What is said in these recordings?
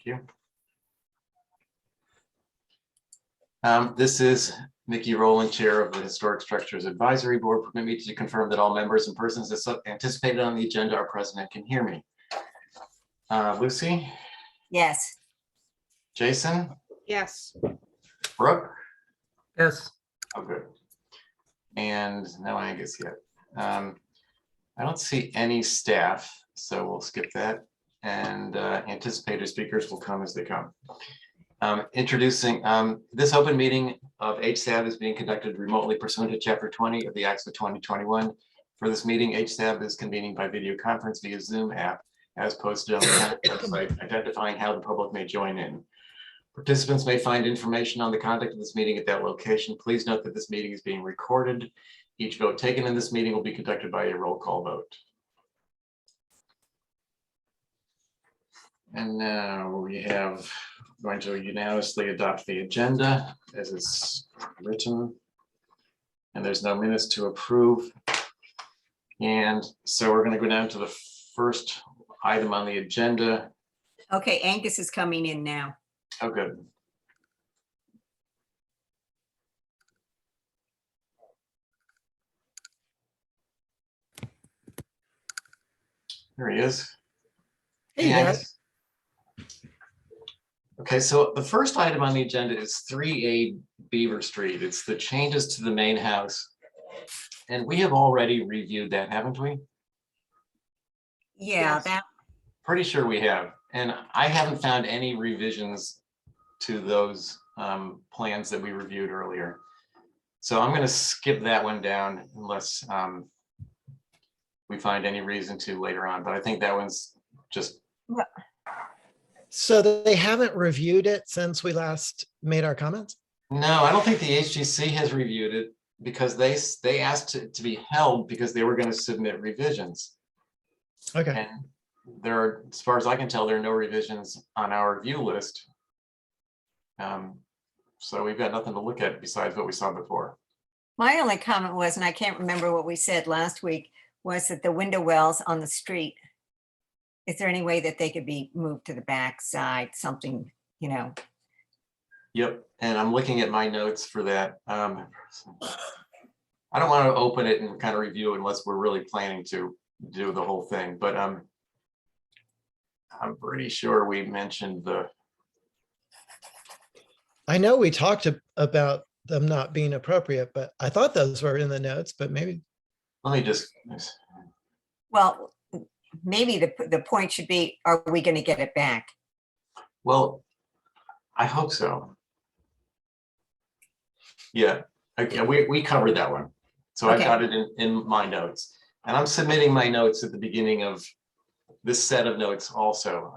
you. This is Nikki Rowland, Chair of the Historic Structures Advisory Board. Permit me to confirm that all members and persons as anticipated on the agenda are present and can hear me. Lucy? Yes. Jason? Yes. Brooke? Yes. Oh, good. And no Angus yet. I don't see any staff, so we'll skip that. And anticipated speakers will come as they come. Introducing this open meeting of HSAB is being conducted remotely pursuant to Chapter 20 of the Acts of 2021. For this meeting, HSAB is convening by video conference via Zoom app as posted on the county website, identifying how the public may join in. Participants may find information on the conduct of this meeting at that location. Please note that this meeting is being recorded. Each vote taken in this meeting will be conducted by a roll call vote. And now we have going to unanimously adopt the agenda as it's written. And there's no minutes to approve. And so we're going to go down to the first item on the agenda. Okay, Angus is coming in now. Oh, good. There he is. Hey, Angus. Okay, so the first item on the agenda is 3A Beaver Street. It's the changes to the main house. And we have already reviewed that, haven't we? Yeah, Yes. that, Pretty sure we have. And I haven't found any revisions to those plans that we reviewed earlier. So I'm going to skip that one down unless we find any reason to later on. But I think that one's just. So they haven't reviewed it since we last made our comments? No, I don't think the HGC has reviewed it because they asked it to be held because they were going to submit revisions. Okay. And there are, as far as I can tell, there are no revisions on our review list. So we've got nothing to look at besides what we saw before. my only comment was, and I can't remember what we said last week, was that the window wells on the street, is there any way that they could be moved to the back side, something, you know? Yep, and I'm looking at my notes for that. I don't want to open it and kind of review it unless we're really planning to do the whole thing, but I'm pretty sure we mentioned the. I know we talked about them not being appropriate, but I thought those were in the notes, but maybe. Let me just. Well, maybe the point should be, are we going to get it back? Well, I hope so. Yeah, okay, we covered that one. So Okay. I got it in my notes. And I'm submitting my notes at the beginning of this set of notes also.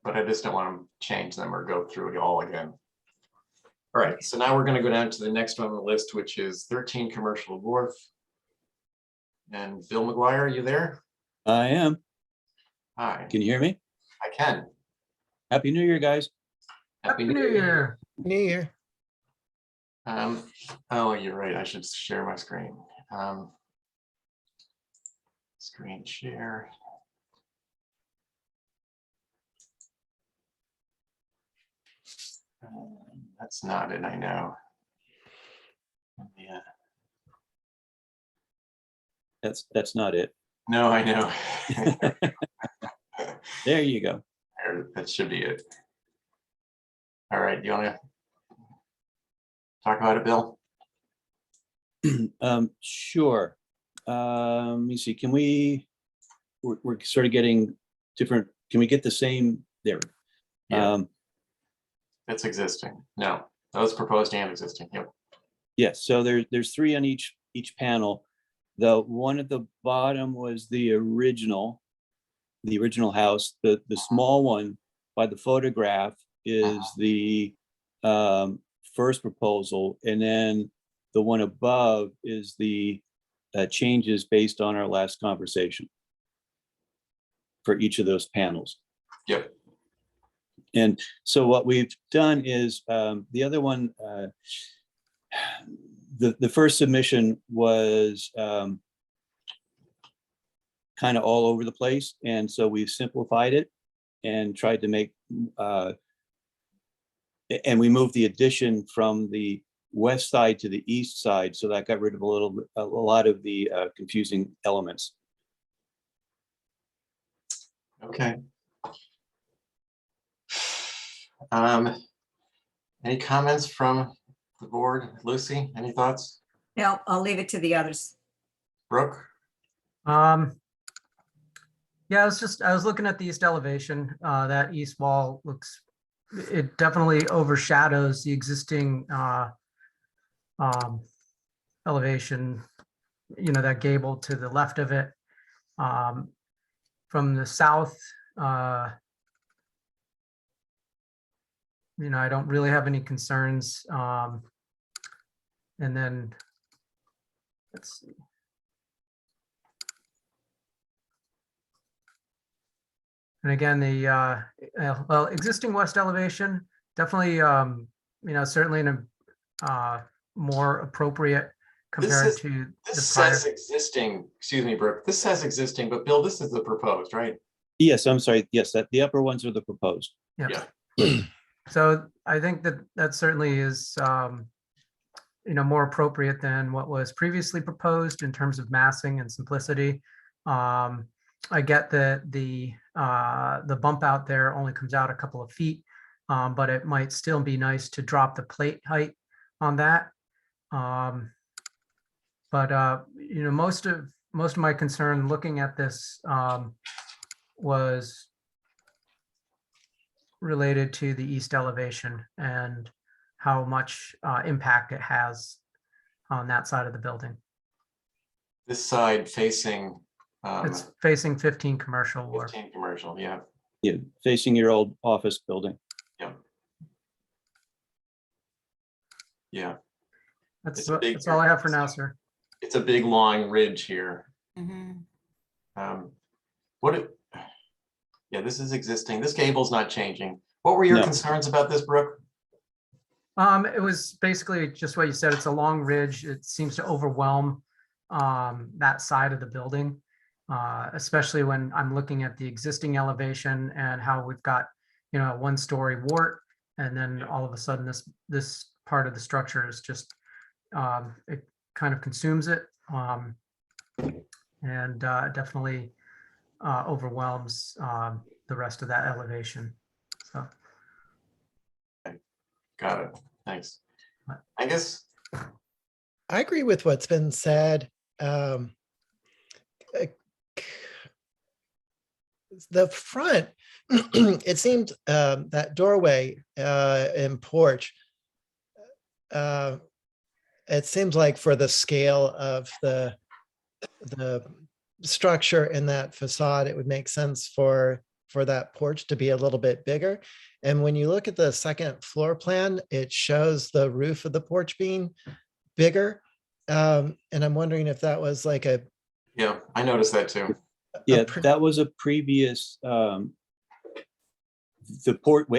But I just don't want to change them or go through it all again. All right, so now we're going to go down to the next one on the list, which is 13 Commercial Wharf. And Bill McGuire, are you there? I am. Hi, Can you hear me? I can. Happy New Year, guys. Happy New Year. New Year. Oh, you're right. I should share my screen. Screen share. That's not it, I know. Yeah. That's not it. No, I know. There you go. There, that should be it. All right, you want to talk about it, Bill? Sure. Let me see. Can we're sort of getting different. Can we get the same there? Yeah. It's existing. No, that was proposed and existing. Yep. Yes. So there's three on each panel. The one at the bottom was the original house. The small one by the photograph is the first proposal, and then the one above is the changes based on our last conversation for each of those panels. Yep. And so what we've done is the other one, the first submission was kind of all over the place. And so we've simplified it and tried to make and we moved the addition from the west side to the east side, so that got rid of a lot of the confusing elements. Okay. Any comments from the board? Lucy, any thoughts? No, I'll leave it to the others. Brooke? Yeah, I was looking at the east elevation. That east wall it definitely overshadows the existing elevation, that gable to the left of it. From the south, I don't really have any concerns. And then, let's see. And again, the existing west elevation, definitely, certainly in a more appropriate compared to This the prior. says existing, excuse me, Brooke, this says existing, but Bill, this is the proposed, right? Yes, I'm sorry. Yes, that the upper ones are the proposed. Yeah. Yeah. So I think that certainly is, more appropriate than what was previously proposed in terms of massing and simplicity. I get that the bump out there only comes out a couple of feet, but it might still be nice to drop the plate height on that. But most of my concern looking at this was related to the east elevation and how much impact it has on that side of the building. This side facing It's facing 15 commercial or 15 commercial, yeah. Yeah, facing your old office building. Yeah, that's It's a big that's all I have for now, area. sir. it's a big, long ridge here. Yeah, this is existing. This gable's not changing. What were your No. concerns about this, Brooke? It was basically just what you said. It's a long ridge. It seems to overwhelm that side of the building, especially when I'm looking at the existing elevation and how we've got, a one-story wart, and then all of a sudden this part of the structure is just it kind of consumes it, and definitely overwhelms the rest of that elevation. So. Got it. Thanks. I guess, I agree with what's been said. The front, it seemed that doorway and porch, it seems like for the scale of the structure in that facade, it would make sense for that porch to be a little bit bigger. And when you look at the second floor plan, it shows the roof of the porch being bigger. And I'm wondering if that was like yeah, I noticed that too. Yeah, that was a previous, the port,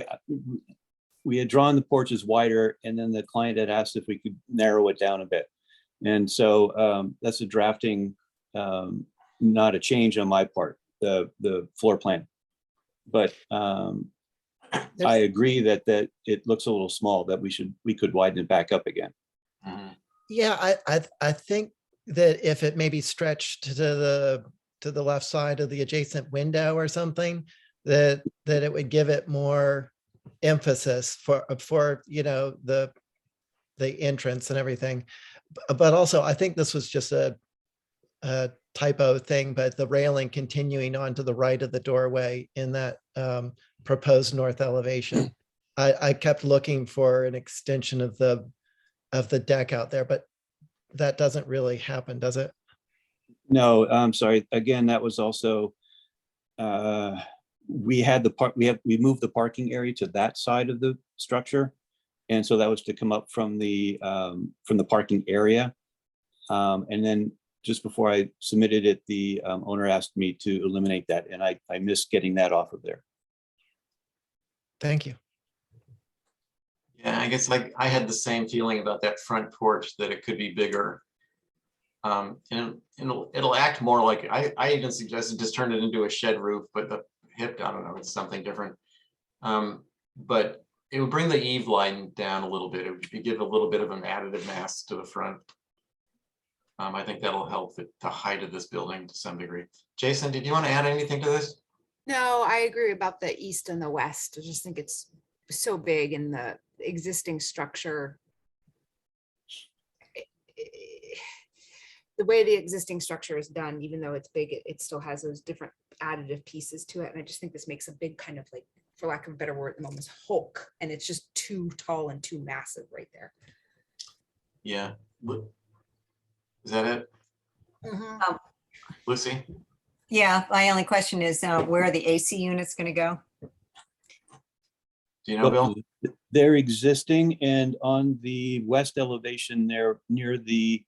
we had drawn the porches wider, and then the client had asked if we could narrow it down a bit. And so that's a drafting, not a change on my part, the floor plan. But I agree that it looks a little small, that we could widen it back up again. Mhm. Yeah, I think that if it maybe stretched to the left side of the adjacent window or something, that it would give it more emphasis for the entrance and everything. But also, I think this was just a typo thing, but the railing continuing onto the right of the doorway in that proposed north elevation. I kept looking for an extension of the deck out there, but that doesn't really happen, does it? No, I'm sorry. Again, that was also, we moved the parking area to that side of the structure. And so that was to come up from the parking area. And then just before I submitted it, the owner asked me to eliminate that, and I missed getting that off of there. Thank you. Yeah, I guess like I had the same feeling about that front porch, that it could be bigger. And it'll act more like, I even suggested just turn it into a shed roof, but the hip, I don't know, it's something different. But it would bring the eave line down a little bit. It would give a little bit of an additive mass to the front. I think that'll help the height of this building to some degree. Jason, did you want to add anything to this? No, I agree about the east and the west. I just think it's so big in the existing structure. The way the existing structure is done, even though it's big, it still has those different additive pieces to it. And I just think this makes a big kind of like, for lack of a better word, almost Hulk. And it's just too tall and too massive right there. Yeah. Is that it? Lucy? Yeah, my only question is, where are the AC units gonna go? Do you know, Bill? They're existing, and on the west elevation, they're near the,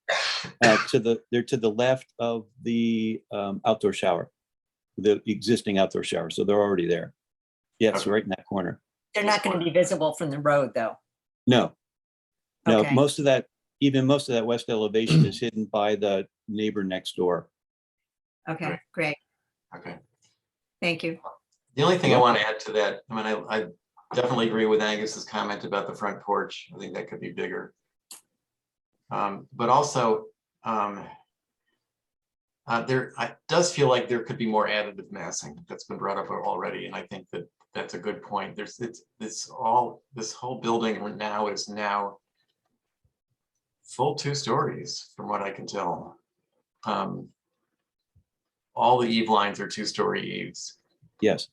they're to the left of the outdoor shower, the existing outdoor shower. So they're already there. Yes, Okay. right in that corner. They're not gonna be visible from the road, though. No, no, Okay. most of that, even most of that west elevation is hidden by the neighbor next door. Okay, Right. great. Okay. Thank you. The only thing I want to add to that, I mean, I definitely agree with Angus's comment about the front porch. I think that could be bigger. But also, it does feel like there could be more additive massing that's been brought up already, and I think that that's a good point. This whole building now is full 2 stories, from what I can tell. All the eave lines are 2-story eaves. Yes.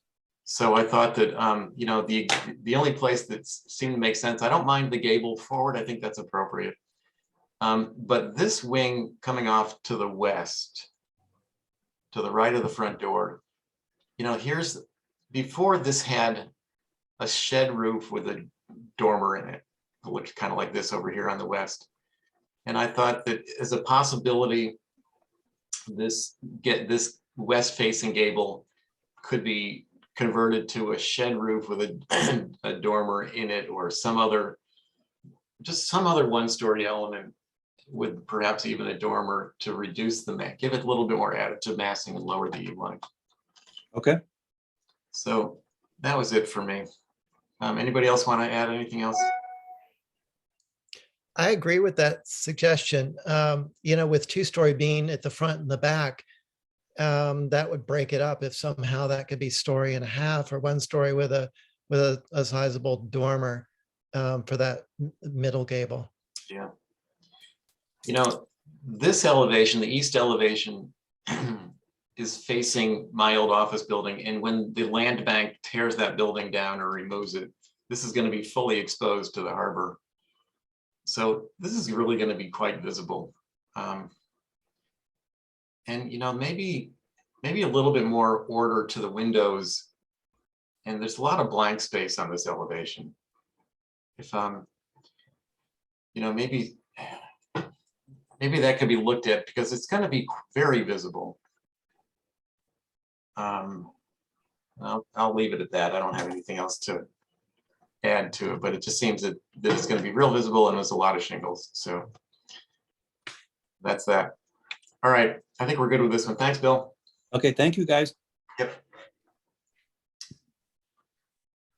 So I thought that, you know, the only place that seemed to make sense, I don't mind the gable forward, I think that's appropriate. But this wing coming off to the west, to the right of the front door, you know, before this had a shed roof with a dormer in it. It looked kind of like this over here on the west. And I thought that as a possibility, this west facing gable could be converted to a shed roof with a dormer in it, or some other 1-story element with perhaps even a dormer to reduce give it a little bit more additive massing and lower the eave line. Okay. So that was it for me. Anybody else want to add anything else? I agree with that suggestion. You know, with 2-story being at the front and the back, that would break it up if somehow that could be 1.5 stories or 1 story with a sizable dormer for that middle gable. Yeah. You know, this elevation, the east elevation, is facing my old office building. And when the land bank tears that building down or removes it, this is going to be fully exposed to the harbor. So this is really going to be quite visible. And, you know, maybe a little bit more order to the windows. And there's a lot of blank space on this elevation. If, you know, maybe that could be looked at, because it's going to be very visible. I'll leave it at that. I don't have anything else to add to it, but it just seems that it's going to be real visible, and there's a lot of shingles. So that's that. All right. I think we're good with this one. Thanks, Bill. Okay, thank you, guys. Yep.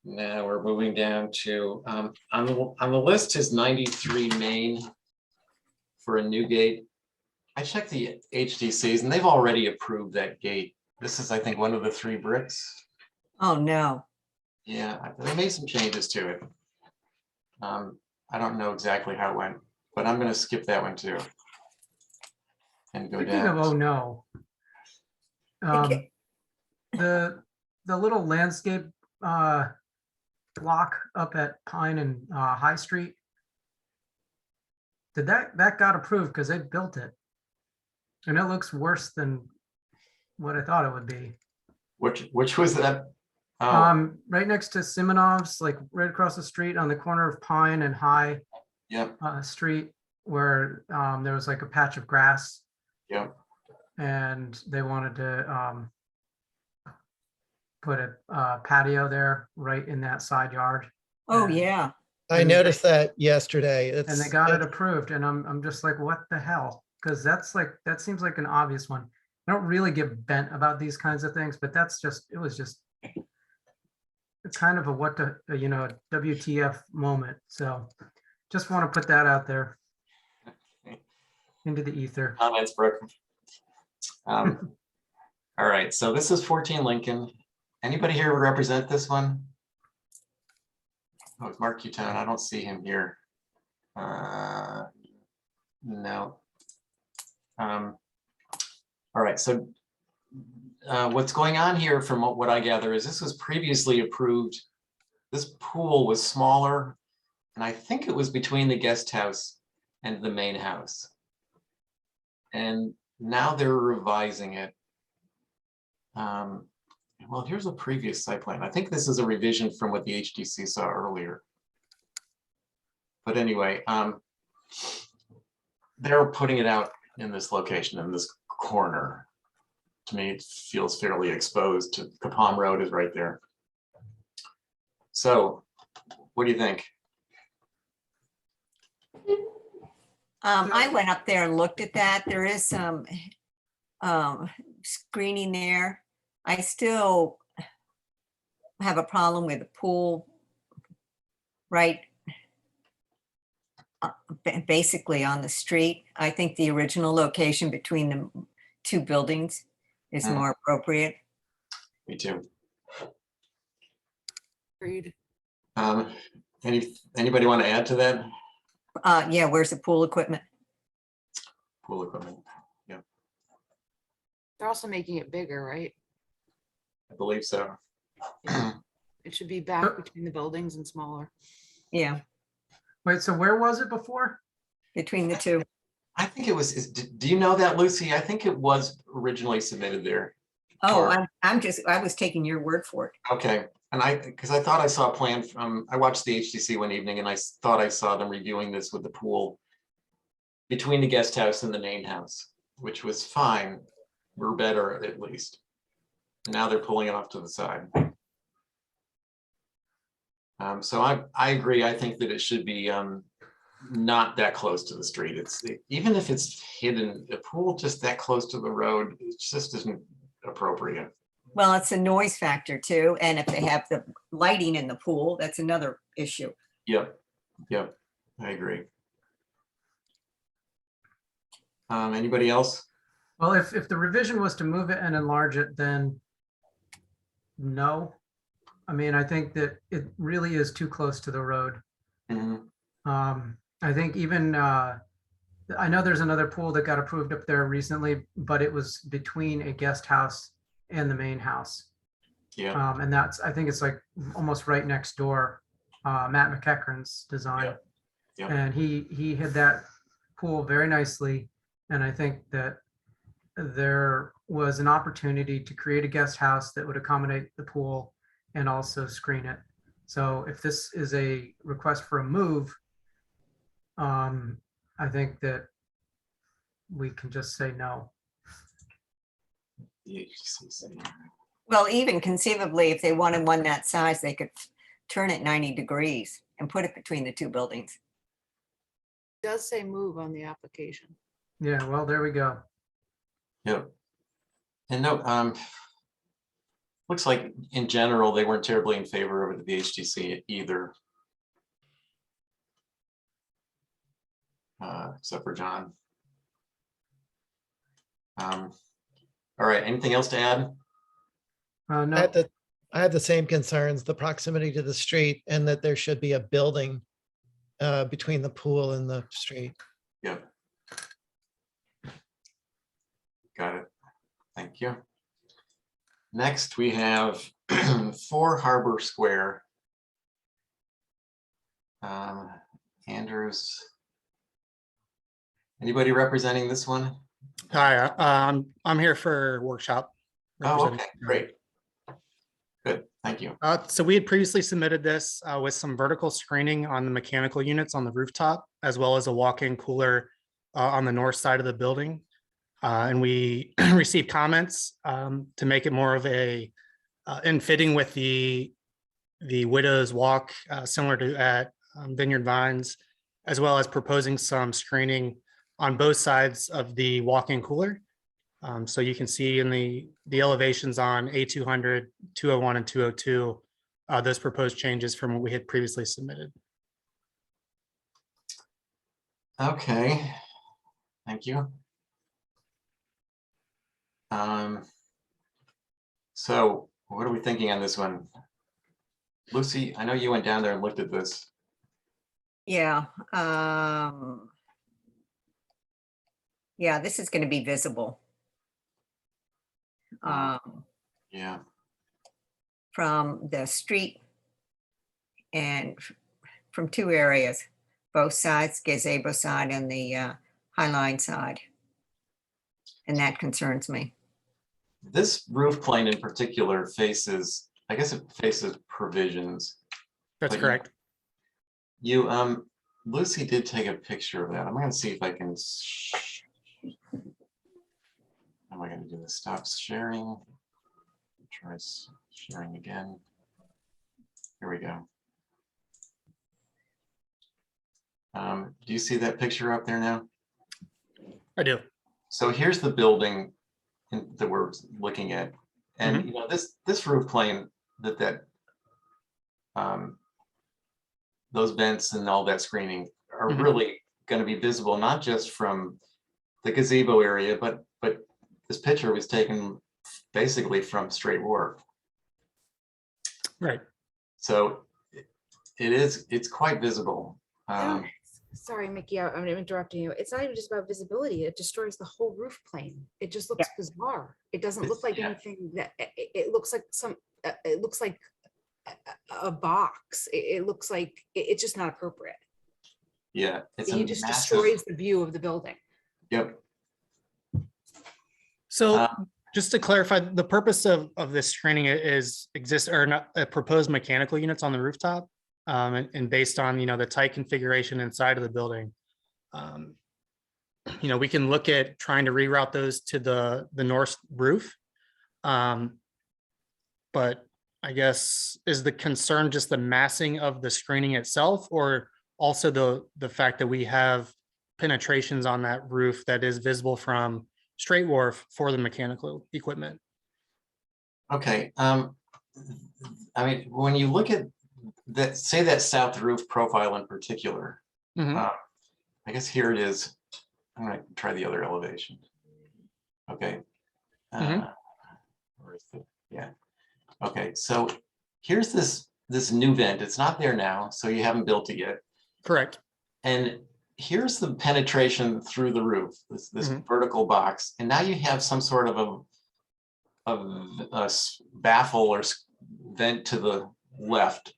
Now we're moving down to, on the list is 93 Main for a new gate. I checked the HDCs and they've already approved that gate. This is, I think, one of the 3 bricks. Oh, no. Yeah, they made some changes to it. I don't know exactly how it went, but I'm gonna skip that one too. And go Speaking of, oh down. no. Okay. The little landscape block up at Pine and High Street. Did that got approved because they built it? And it looks worse than what I thought it would be. Which was that? Oh, Right next to Simonov's, like right across the street on the corner of Pine and High yep, Street, where there was like a patch of grass. yep. And they wanted to put a patio there right in that side yard. Oh, And- yeah. I noticed that yesterday. And they It's got it approved, and I'm just like, what the hell? Because that seems like an obvious one. I don't really get bent about these kinds of things, but it was just kind of a WTF moment. So just want to put that out there into the ether. Comments, Brooke? All right, so this is 14 Lincoln. Anybody here would represent this one? Oh, it's Mark Cutone. I don't see him here. No. All right, so what's going on here from what I gather is this was previously approved. This pool was smaller, and I think it was between the guest house and the main house. And now they're revising it. Well, here's a previous site plan. I think this is a revision from what the HDC saw earlier. But anyway, they're putting it out in this location, in this corner. To me, it feels fairly exposed. To Capon Road is right there. So, what do you think? I went up there and looked at that. There is some screening there. I still have a problem with the pool, right? Basically on the street. I think the original location between the two buildings is more appropriate. Me too. Agreed. Anybody want to add to that? Yeah, where's the pool equipment? Pool equipment, They're also making it bigger, right? I believe so. It should be back between the buildings and smaller. Yeah, Wait, so where was it before? between the two. I think it was, do you know that, Lucy? I think it was originally submitted there. Oh, Or- I was taking your word for it. Okay, and because I thought I saw a plan from, I watched the HTC one evening and I thought I saw them reviewing this with the pool between the guest house and the main house, which was fine. We're better at least. And now they're pulling it off to the side. So I agree. I think that it should be not that close to the street. Even if it's hidden, a pool just that close to the road, it just isn't appropriate. Well, it's a noise factor too. And if they have the lighting in the pool, that's another issue. Yep, I agree. Anybody else? Well, if the revision was to move it and enlarge it, then no. I mean, I think that it really is too close to the road. Mhm. I think even, I know there's another pool that got approved up there recently, but it was between a guest house and the main house. Yeah, And I think it's like almost right next door, Matt McEachran's design. Yeah. And he hid that pool very nicely. And I think that there was an opportunity to create a guest house that would accommodate the pool and also screen it. So if this is a request for a move, I think that we can just say no. the HTC. Well, even conceivably, if they wanted one that size, they could turn it 90 degrees and put it between the two buildings. It does say move on the application. Yeah, well, there we go. Yep. And no, looks like in general, they weren't terribly in favor of the HTC either. Except for John. All right, anything else to add? No, I have the same concerns, the proximity to the street and that there should be a building between the pool and the street. Yep. Got it. Thank you. Next, we have 4 Harbour Square. Andrews. Anybody representing this one? Hi, I'm here for workshop. Oh, representing- okay, great. Good, thank you. So we had previously submitted this with some vertical screening on the mechanical units on the rooftop, as well as a walk-in cooler on the north side of the building. And we received comments to make it more of a in fitting with the Widow's Walk, similar to at Vineyard Vines, as well as proposing some screening on both sides of the walk-in cooler. So you can see in the elevations on A200, 201, and 202 those proposed changes from what we had previously submitted. Okay, thank you. So what are we thinking on this one? Lucy, I know you went down there and looked at this. Yeah. Yeah, this is going to be visible. Yeah, From the street and from two areas, both sides, gazebo side and the Highline side. And that concerns me. this roof plane in particular faces, I guess it faces provisions. That's But correct. You, Lucy did take a picture of that. I'm gonna see if I can. How am I gonna do this? Stop sharing. Try sharing again. Here we go. Do you see that picture up there now? I do. So here's the building that we're looking at. And you know, this roof plane those vents and all that screening are really going to be visible, not just from the gazebo area, but this picture was taken basically from Straight Wharf. Right. So it's quite visible. Sorry, Mickey, I'm interrupting you. It's not even just about visibility. It destroys the whole roof plane. It just looks bizarre. It doesn't look like anything that it looks like it looks like a box. It looks like it's just not appropriate. Yeah, it's a It just massive, destroys the view of the building. yep. So just to clarify, the purpose of this screening exists or not proposed mechanical units on the rooftop. And based on, you know, the tight configuration inside of the building, you know, we can look at trying to reroute those to the north roof. But I guess, is the concern just the massing of the screening itself, or also the fact that we have penetrations on that roof that is visible from Straight Wharf for the mechanical equipment? Okay. I mean, when you look at that, say that south roof profile in particular, I guess here it is. I'm going to try the other elevation. Okay. Where's the, yeah. Okay, so here's this new vent. It's not there now, so you haven't built it yet. Correct. And here's the penetration through the roof, this vertical box. And now you have some sort of a baffle or vent to the left.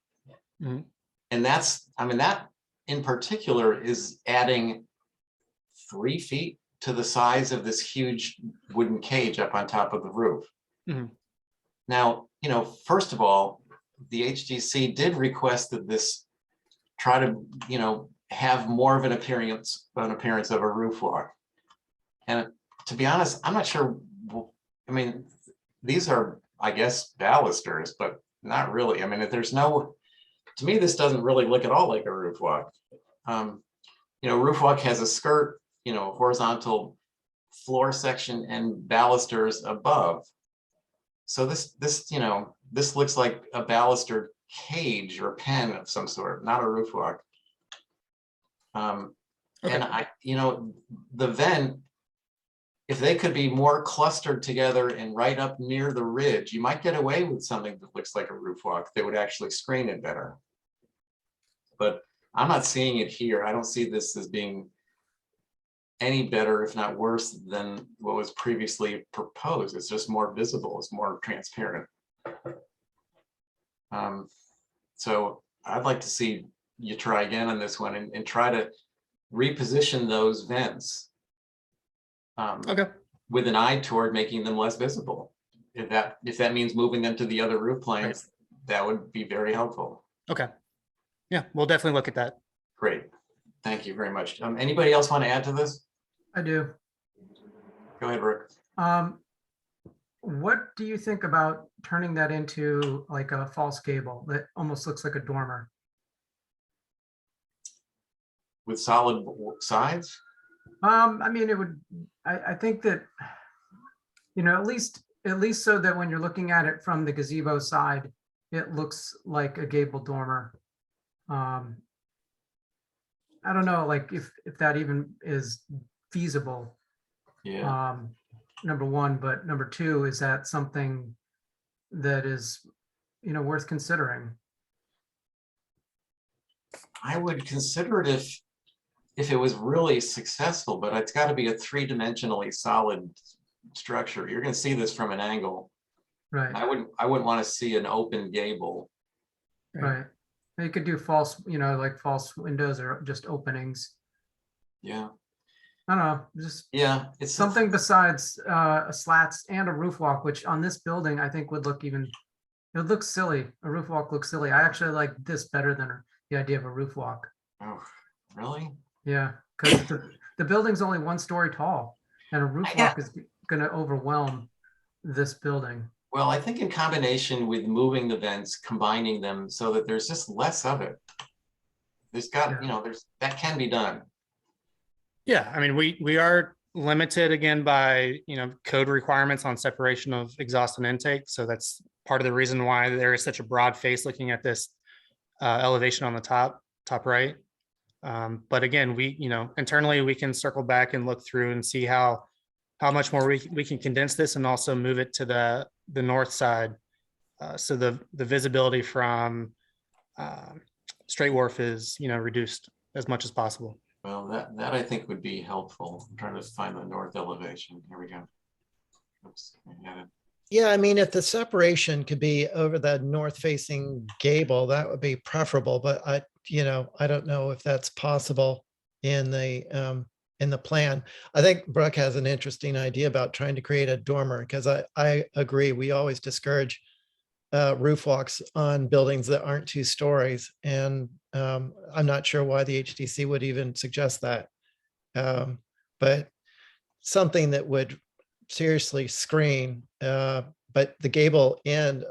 And that's, I mean, that in particular is adding 3 feet to the size of this huge wooden cage up on top of the roof. Now, you know, first of all, the HDC did request that this try to, you know, have more of an appearance of a roof walk. And to be honest, I'm not sure. I mean, these are, I guess, balusters, but not really. I mean, if there's no, to me, this doesn't really look at all like a roof walk. You know, roof walk has a skirt, you know, horizontal floor section and balusters above. So this, you know, this looks like a baluster cage or pen of some sort, not a roof walk. And I, you know, the vent, if they could be more clustered together and right up near the ridge, you might get away with something that looks like a roof walk that would actually screen it better. But I'm not seeing it here. I don't see this as being any better, if not worse, than what was previously proposed. It's just more visible, it's more transparent. So I'd like to see you try again on this one and try to reposition those vents with an eye toward making them less visible. If that means moving them to the other roof planes, that would be very helpful. Okay. Yeah, we'll definitely look at that. Great. Thank you very much. Anybody else want to add to this? I do. Go ahead, Rick. What do you think about turning that into like a false gable that almost looks like a dormer? With solid sides? I mean, it would, I think that, you know, at least so that when you're looking at it from the gazebo side, it looks like a gable dormer. Um, I don't know, like if that even is feasible. Yeah, Number one, but number two, is that something that is, worth considering? I would consider it if it was really successful, but it's got to be a three-dimensionally solid structure. You're going to see this from an angle. Right, I wouldn't want to see an open gable. right. You could do false, like false windows or just openings. Yeah, I don't know, just yeah, it's something besides slats and a roof walk, which on this building, I think would look even, it would look silly. A roof walk looks silly. I actually like this better than the idea of a roof walk. Oh, really? Yeah, because the building's only 1 story tall, and a roof Yeah. walk is gonna overwhelm this building. Well, I think in combination with moving the vents, combining them so that there's just less of it. There's got, Yeah. that can be done. Yeah, I mean, we are limited again by, code requirements on separation of exhaust and intake. So that's part of the reason why there is such a broad face looking at this elevation on the top right. But again, internally, we can circle back and look through and see how much more we can condense this and also move it to the north side. So the visibility from Straight Wharf is, reduced as much as possible. Well, that I think would be helpful. I'm trying to find the north elevation. Here we go. Oops, I had it. Yeah, I mean, if the separation could be over the north facing gable, that would be preferable, but I don't know if that's possible in the plan. I think Brooke has an interesting idea about trying to create a dormer, because I agree, we always discourage roof walks on buildings that aren't 2 stories. And I'm not sure why the HTC would even suggest that. But something that would seriously screen, but the gable end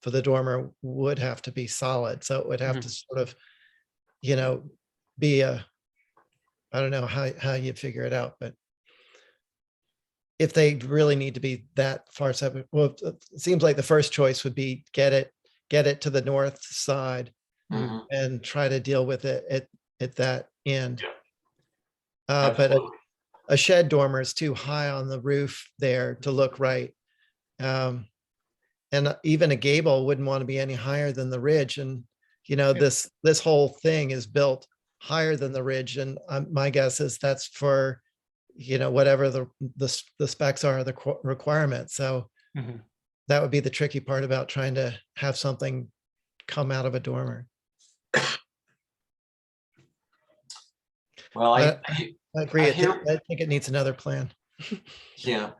for the dormer would have to be solid. So it would have to sort of, be I don't know how you figure it out, but if they really need to be that far separate, well, it seems like the first choice would be get it to the north side Mhm. and try to deal with it at that end. Yeah. But Absolutely. a shed dormer is too high on the roof there to look right. And even a gable wouldn't want to be any higher than the ridge. And, this whole thing is built higher than the ridge. And my guess is that's for, whatever the specs are, the requirements. So Mhm. that would be the tricky part about trying to have something come out of a dormer. Well, I agree. I hear- I think it needs another plan. yeah.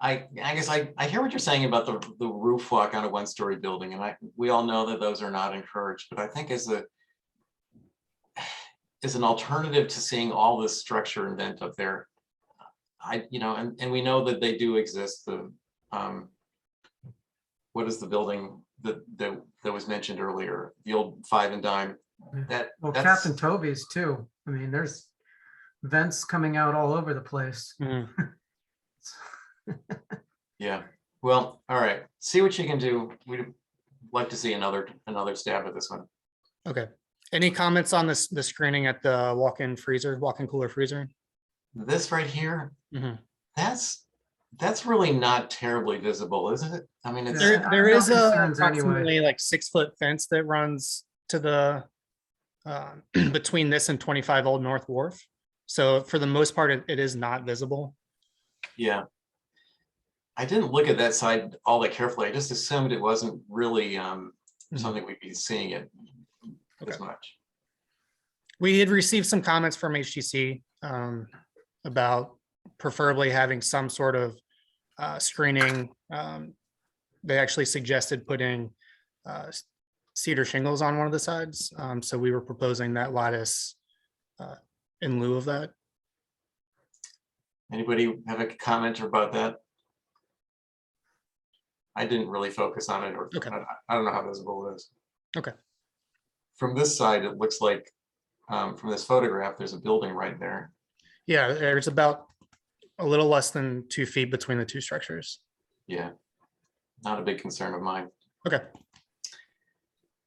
I guess I hear what you're saying about the roof walk on a 1-story building, and we all know that those are not encouraged, but I think as an alternative to seeing all this structure and vent up there, and we know that they do exist. What is the building that was mentioned earlier? The old 5 and Dime. Well, That's Captain Toby's too. I mean, there's vents coming out all over the place. Mhm. yeah. Well, all right. See what you can do. We'd like to see another stab at this one. Okay. Any comments on this, the screening at the walk-in cooler freezer? This right here, Mhm. that's really not terribly visible, isn't it? I mean, it's Yeah. There No is a concerns anyway. approximately like 6-foot fence that runs to the between this and 25 Old North Wharf. So for the most part, it is not visible. yeah. I didn't look at that side all that carefully. I just assumed it wasn't really something we'd be seeing it as Okay. much. We had received some comments from HTC about preferably having some sort of screening. They actually suggested putting cedar shingles on one of the sides. So we were proposing that lattice in lieu of that. Anybody have a comment about that? I didn't really focus on it, or Okay. I don't know how visible it is. Okay. From this side, it looks like, from this photograph, there's a building right there. Yeah, there's about a little less than 2 feet between the two structures. Yeah, not a big concern of mine. Okay.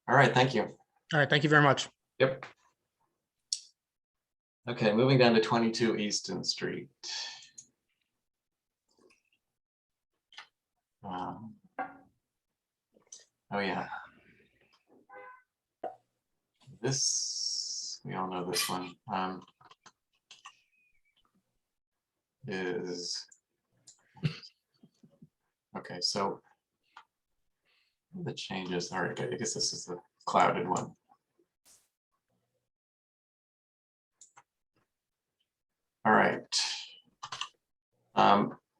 All right, thank you. All right, thank you very much. Yep. Okay, moving down to 22 Easton Street. Oh yeah. This, we all know this one. Is okay, so the changes, all right, I guess this is the clouded one. All right.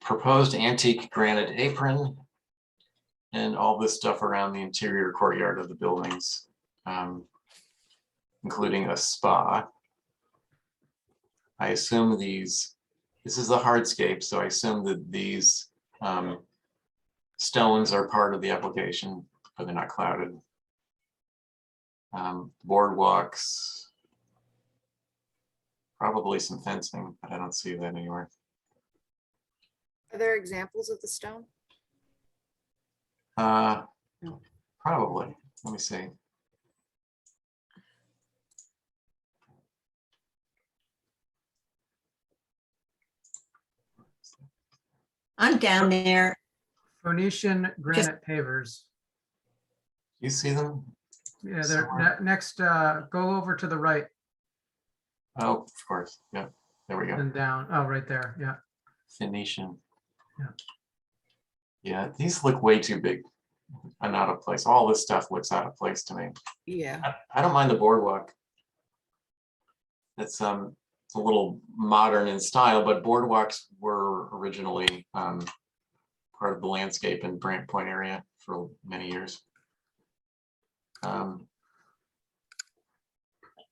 Proposed antique granite apron and all this stuff around the interior courtyard of the buildings, including a spa. I assume this is the hardscape, so I assume that these stones are part of the application, but they're not clouded. Boardwalks, probably some fencing, but I don't see that anywhere. Are there examples of the stone? Probably. Let me see. I'm down there. Phoenician granite pavers. You see them? Yeah, Somewhere. they're next, go over to the right Oh, of course. Yeah, there we go. and down. Oh, right there. Yeah. Phoenician. Yeah. Yeah, these look way too big and out of place. All this stuff looks out of place to me. Yeah. I don't mind the boardwalk. It's a little modern in style, but boardwalks were originally part of the landscape in Brant Point area for many years.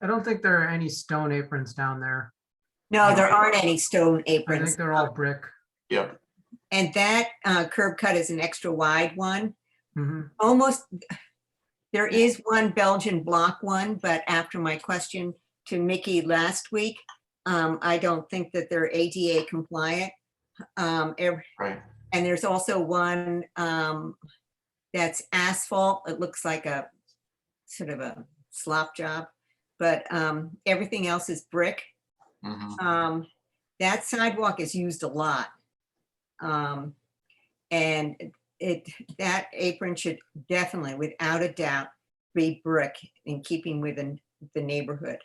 I don't think there are any stone aprons down there. No, there aren't any stone I aprons. think they're all brick. Yep. And that curb cut is an extra wide one. Mhm. Almost, there is one Belgian block one, but after my question to Mickey last week, I don't think that they're ADA compliant. Right. And there's also one that's asphalt. It looks like a sort of a slop job, but everything else is brick. Mhm. That sidewalk is used a lot. And that apron should definitely, without a doubt, be brick in keeping with the neighborhood.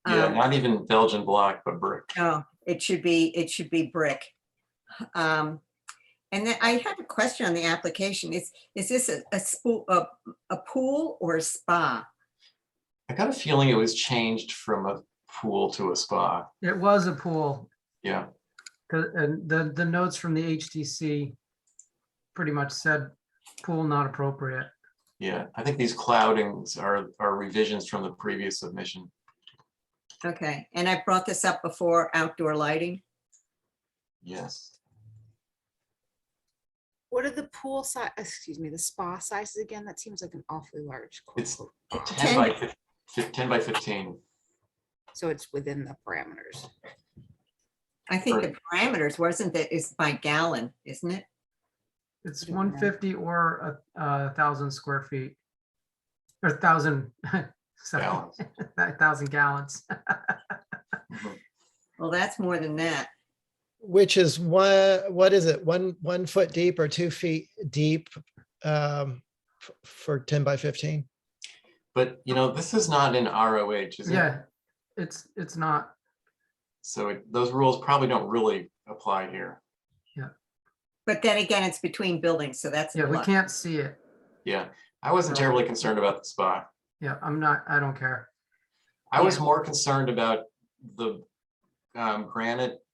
Yeah, not even Belgian block, but brick. No, it should be brick. And then I have a question on the application. Is this a pool or a spa? I got a feeling it was changed from a pool to a spa. It was a pool. Yeah. And the notes from the HTC pretty much said pool not appropriate. Yeah, I think these cloudings are revisions from the previous submission. Okay, and I brought this up before, outdoor lighting. Yes. What are the pool size, excuse me, the spa sizes again? That seems like an awfully large. It's quote. 10 by 15. So it's within the parameters. I think the Right. parameters wasn't that it's by gallon, isn't it? It's I don't know. 150 or 1,000 square feet. Or 1,000, sorry, Gallons. 1,000 gallons. Mhm. Well, that's more than that. Which is what is it? 1 foot deep or 2 feet deep for 10 by 15? But you know, this is not in ROH, is it? Yeah, it's not. So those rules probably don't really apply here. But then again, it's between buildings, so that's. a Yeah, we plus. can't see it. Yeah, I wasn't terribly concerned about the spa. Yeah, I don't care. I was Yeah. more concerned about the granite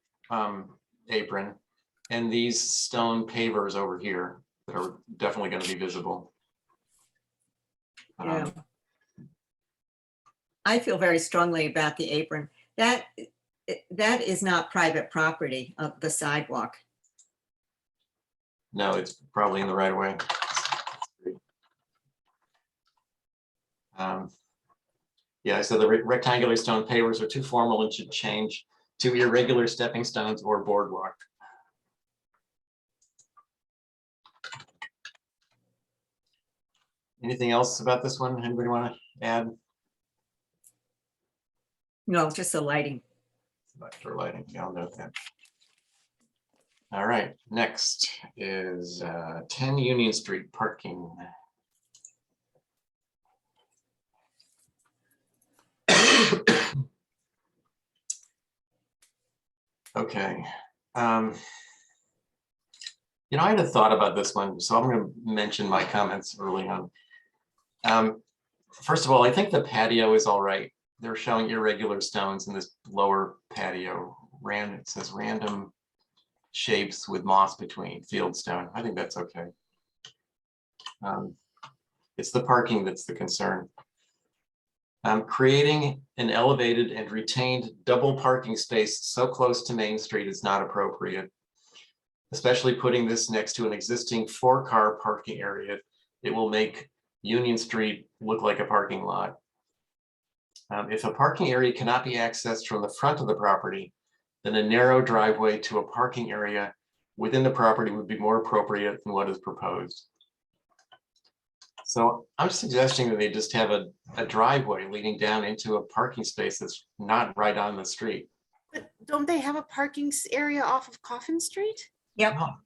apron and these stone pavers over here that are definitely going to be visible. Yeah. I feel very strongly about the apron. That is not private property of the sidewalk. No, it's probably in the right of way. Yeah, so the rectangular stone pavers are too formal and should change to irregular stepping stones or boardwalk. Anything else about this one? Anybody want to add? No, just the lighting. For lighting, yeah, I'll note that. All right, next is 10 Union Street parking. Okay. You know, I had a thought about this one, so I'm going to mention my comments early on. First of all, I think the patio is all right. They're showing irregular stones in this lower patio. It says random shapes with moss between, fieldstone. I think that's okay. It's the parking that's the concern. Creating an elevated and retained double parking space so close to Main Street is not appropriate, especially putting this next to an existing 4-car parking area. It will make Union Street look like a parking lot. If a parking area cannot be accessed from the front of the property, then a narrow driveway to a parking area within the property would be more appropriate than what is proposed. So I'm suggesting that they just have a driveway leading down into a parking space that's not right on the street. But don't they have a parking area off of Coffin Street? Yep. Well,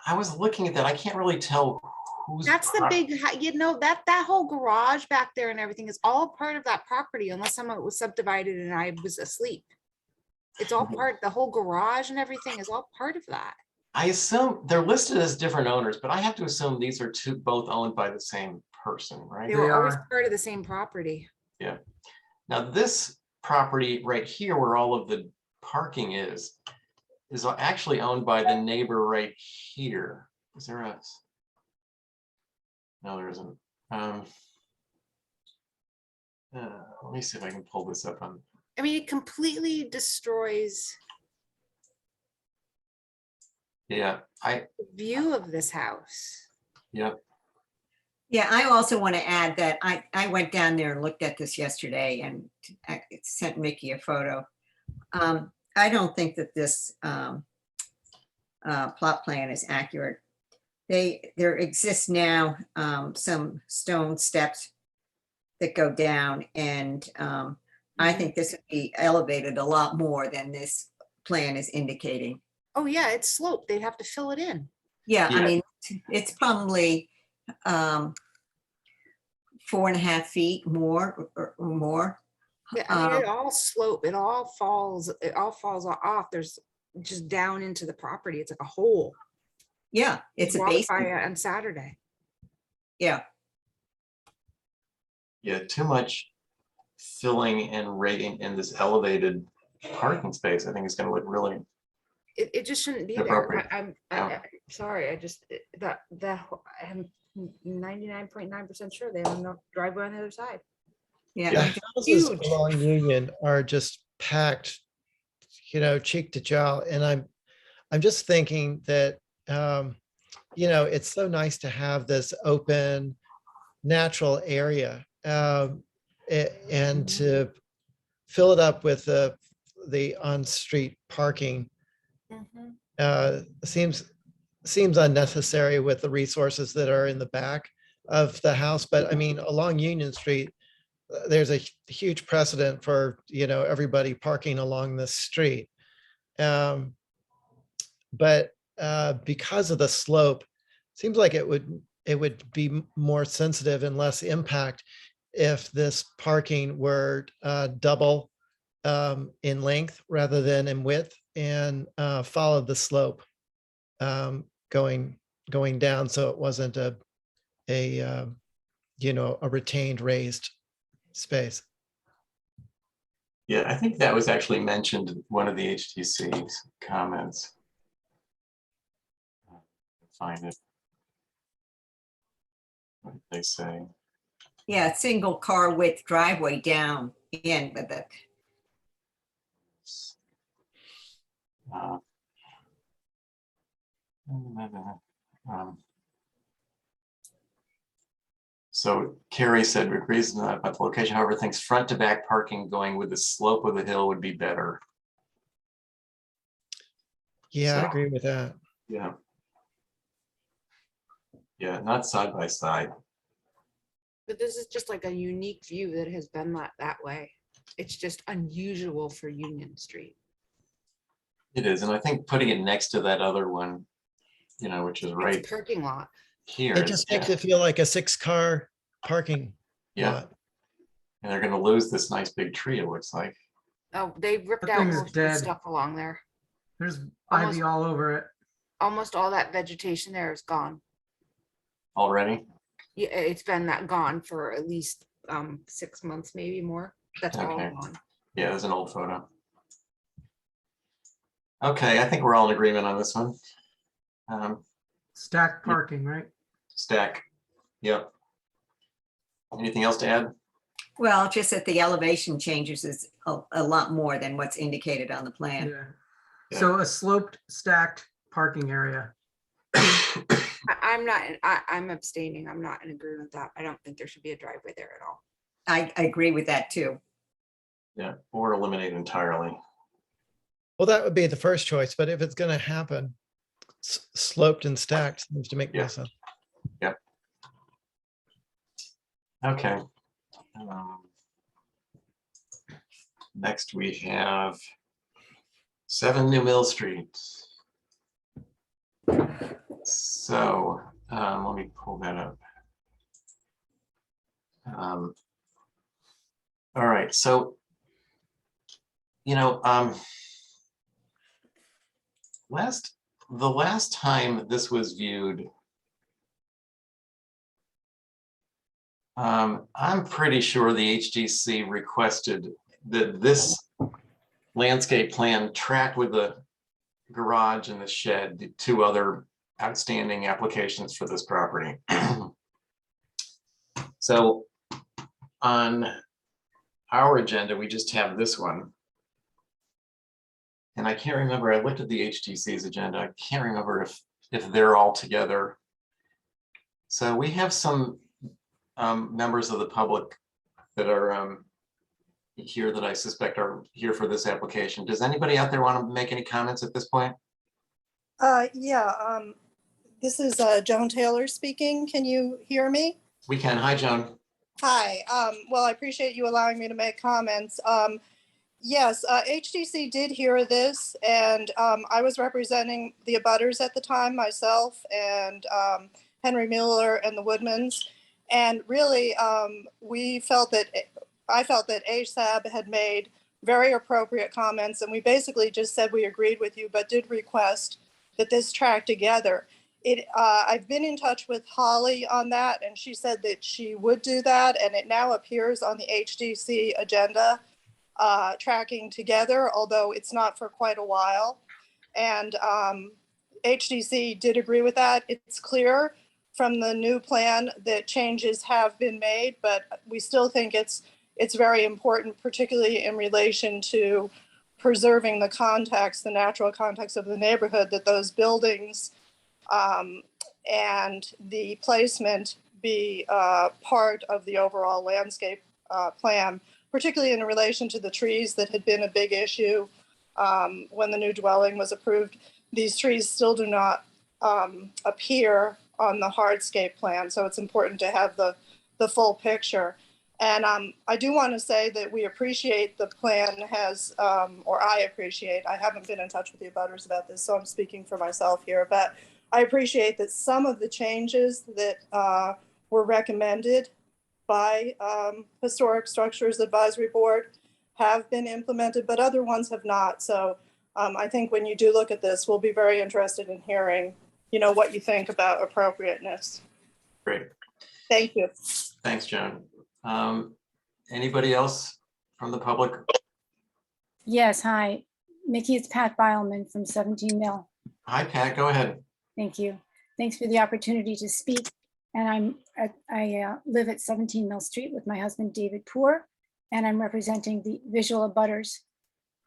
I was looking at that. I can't really tell who's. That's the big, that whole garage back there and everything is all part of that property unless some of it was subdivided and I was asleep. It's all part, the whole garage and everything is all part of that. I assume they're listed as different owners, but I have to assume these are both owned by the same person, right? They were always are. part of the same property. Yeah. Now this property right here where all of the parking is actually owned by the neighbor right here. Is there a? No, there isn't. Let me see if I can pull this up on. I mean, it completely destroys Yeah, the view of this house. yeah. Yeah, I also want to add that I went down there and looked at this yesterday and I sent Mickey a photo. I don't think that this plot plan is accurate. There exists now some stone steps that go down, and I think this would be elevated a lot more than this plan is indicating. Oh yeah, it's sloped. They'd have to fill it in. Yeah, Yeah. I mean, it's probably 4.5 feet more or more. Yeah, I mean, it all slope, it all falls off. There's just down into the property. It's like a hole. Yeah, it's a Walked by basement. it on Saturday. Yeah, Yeah, too much filling and rating in this elevated parking space. I think it's going to look really. It just shouldn't be there. Appropriate. I'm Yeah. sorry. I just, I'm 99.9% sure they have no driveway on the other side. yeah. Yeah. it's Houses huge. along Union are just packed, cheek to jowl. And I'm just thinking that, it's so nice to have this open, natural area, and to fill it up with the on-street parking seems unnecessary with the resources that are in the back of the house. But I mean, along Union Street, there's a huge precedent for, everybody parking along this street. But because of the slope, seems like it would be more sensitive and less impact if this parking were double in length rather than in width, and followed the slope going down, so it wasn't a retained raised space. Yeah, I think that was actually mentioned in one of the HTC's comments. Find it. What did they say? Yeah, single car width driveway down in with it. So Carrie said agrees about the location, however, thinks front to back parking going with the slope of the hill would be better. Yeah, I So- agree with that. Yeah. Yeah, not side by side. But this is just like a unique view that has been that way. It's just unusual for Union Street. It is, and I think putting it next to that other one, you know, which is right It's a parking lot. here. It just makes it feel like a 6-car parking Yeah, lot. and they're gonna lose this nice big tree, it looks like. Oh, they ripped That out thing's most of the dead. stuff along there. There's Almost- ivy all over it. Almost all that vegetation there is gone. Already? Yeah, it's been that gone for at least 6 months, maybe more. That's all Okay. gone. Yeah, there's an old photo. Okay, I think we're all in agreement on this one. Stacked parking, right? Stack, yep. Anything else to add? Well, just that the elevation changes is a lot more than what's indicated on the plan. Yeah. Yeah. So a sloped stacked parking area. I'm abstaining. I'm not in agreement with that. I don't think there should be a driveway there at all. I agree with that too. Yeah, or eliminate entirely. Well, that would be the first choice, but if it's gonna happen, sloped and stacked seems to make Yeah. more sense. Okay. Next we have 7 New Mill Street. So let me pull that up. All right, so you know, the last time this was viewed, I'm pretty sure the HDC requested that this landscape plan track with the garage and the shed, the 2 other outstanding applications for this property. So on our agenda, we just have this one. And I can't remember, I looked at the HTC's agenda. I can't remember if they're all together. So we have some members of the public that are here that I suspect are here for this application. Does anybody out there want to make any comments at this point? This is Joan Taylor speaking. Can you hear me? We can. Hi, Joan. Hi. Well, I appreciate you allowing me to make comments. Yes, HTC did hear this, and I was representing the abutters at the time, myself and Henry Mueller and the Woodmans. And really, I felt that ASAB had made very appropriate comments, and we basically just said we agreed with you, but did request that this track together. I've been in touch with Holly on that, and she said that she would do that, and it now appears on the HDC agenda, tracking together, although it's not for quite a while. And HDC did agree with that. It's clear from the new plan that changes have been made, but we still think it's very important, particularly in relation to preserving the context, the natural context of the neighborhood, that those buildings and the placement be part of the overall landscape plan, particularly in relation to the trees that had been a big issue when the new dwelling was approved. These trees still do not appear on the hardscape plan, so it's important to have the full picture. And I do want to say that we appreciate the plan has, or I appreciate, I haven't been in touch with the abutters about this, so I'm speaking for myself here, but I appreciate that some of the changes that were recommended by Historic Structures Advisory Board have been implemented, but other ones have not. So I think when you do look at this, we'll be very interested in hearing, what you think about appropriateness. Great. Thank you. Thanks, Joan. Anybody else from the public? Yes, hi. Mickey, it's Pat Beilman from 17 Mill. Hi, Pat, go ahead. Thank you. Thanks for the opportunity to speak. And I live at 17 Mill Street with my husband, David Poor, and I'm representing the visual abutters,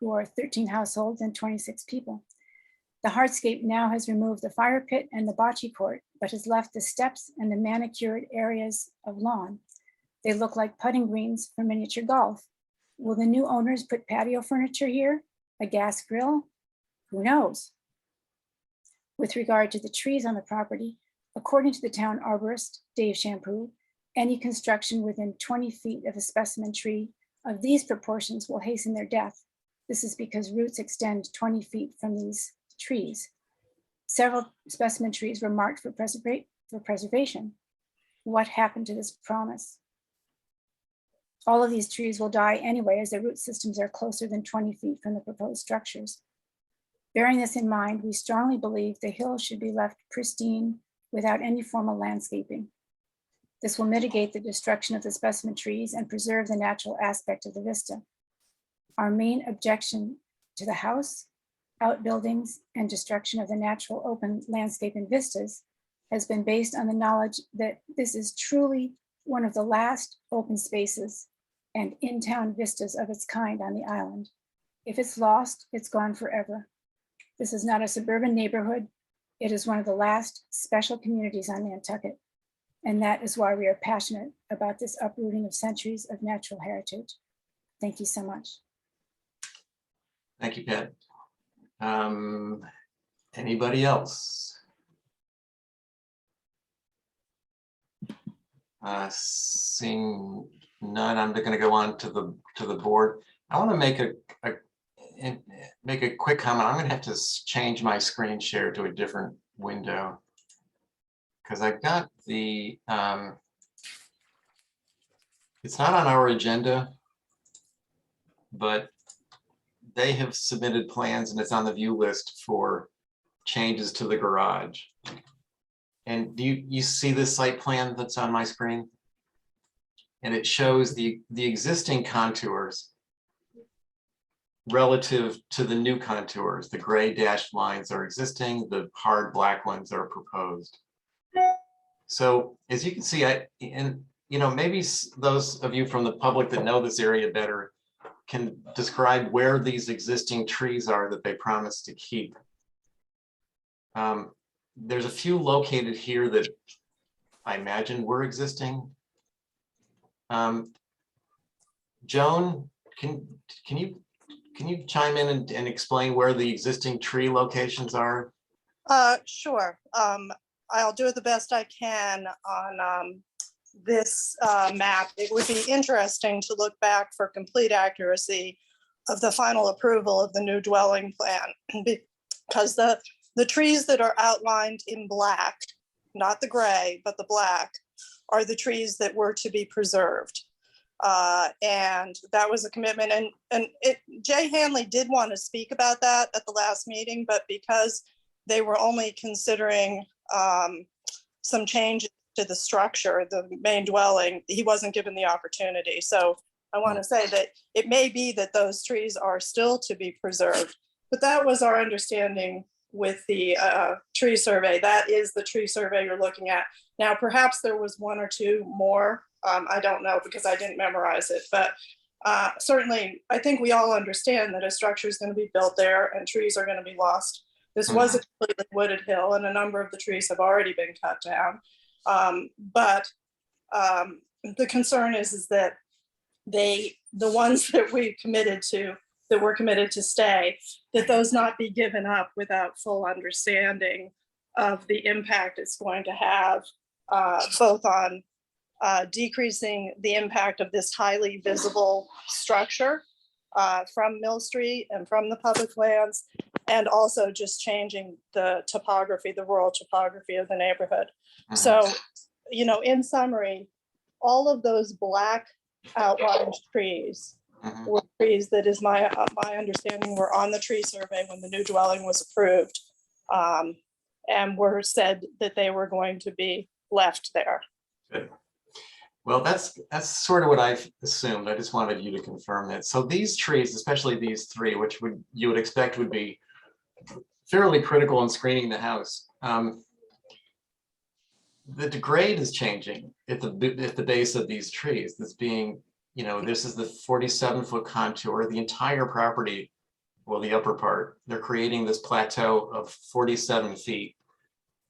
who are 13 households and 26 people. The hardscape now has removed the fire pit and the bocce court, but has left the steps and the manicured areas of lawn. They look like putting greens for miniature golf. Will the new owners put patio furniture here? A gas grill? Who knows? With regard to the trees on the property, according to the town arborist, Dave Shampoo, any construction within 20 feet of a specimen tree of these proportions will hasten their death. This is because roots extend 20 feet from these trees. Several specimen trees were marked for preservation. What happened to this promise? All of these trees will die anyway, as their root systems are closer than 20 feet from the proposed structures. Bearing this in mind, we strongly believe the hill should be left pristine without any formal landscaping. This will mitigate the destruction of the specimen trees and preserve the natural aspect of the vista. Our main objection to the house, outbuildings, and destruction of the natural open landscape and vistas has been based on the knowledge that this is truly one of the last open spaces and in-town vistas of its kind on the island. If it's lost, it's gone forever. This is not a suburban neighborhood. It is one of the last special communities on Nantucket. And that is why we are passionate about this uprooting of centuries of natural heritage. Thank you so much. Thank you, Pat. Anybody else? Seeing none, I'm going to go on to the board. I want to make a quick comment. I'm going to have to change my screen share to a different window because I've got the. It's not on our agenda, but they have submitted plans and it's on the view list for changes to the garage. And do you see this site plan that's on my screen? And it shows the existing contours relative to the new contours. The gray dashed lines are existing, the hard black ones are proposed. So as you can see, maybe those of you from the public that know this area better can describe where these existing trees are that they promised to keep. There's a few located here that I imagine were existing. Joan, can you chime in and explain where the existing tree locations are? Sure. I'll do it the best I can on this map. It would be interesting to look back for complete accuracy of the final approval of the new dwelling plan, because the trees that are outlined in black, not the gray, but the black, are the trees that were to be preserved. And that was a commitment. And Jay Hanley did want to speak about that at the last meeting, but because they were only considering some changes to the structure, the main dwelling, he wasn't given the opportunity. So I want to say that it may be that those trees are still to be preserved, but that was our understanding with the tree survey. That is the tree survey you're looking at. Now, perhaps there was one or two more. I don't know because I didn't memorize it, but certainly I think we all understand that a structure is going to be built there and trees are going to be lost. This was a completely wooded hill and a number of the trees have already been cut down. But the concern is that the ones that we committed to, that were committed to stay, that those not be given up without full understanding of the impact it's going to have, both on decreasing the impact of this highly visible structure from Mill Street and from the public lands, and also just changing the topography, the rural topography of the neighborhood. So, in summary, all of those black outlined trees were trees that is my understanding were on the tree survey when the new dwelling was approved, and were said that they were going to be left there. Good. Well, that's sort of what I've assumed. I just wanted you to confirm that. So these trees, especially these three, which you would expect would be fairly critical in screening the house. The grade is changing at the base of these trees. This being, this is the 47-foot contour. The entire property, well, the upper part, they're creating this plateau of 47 feet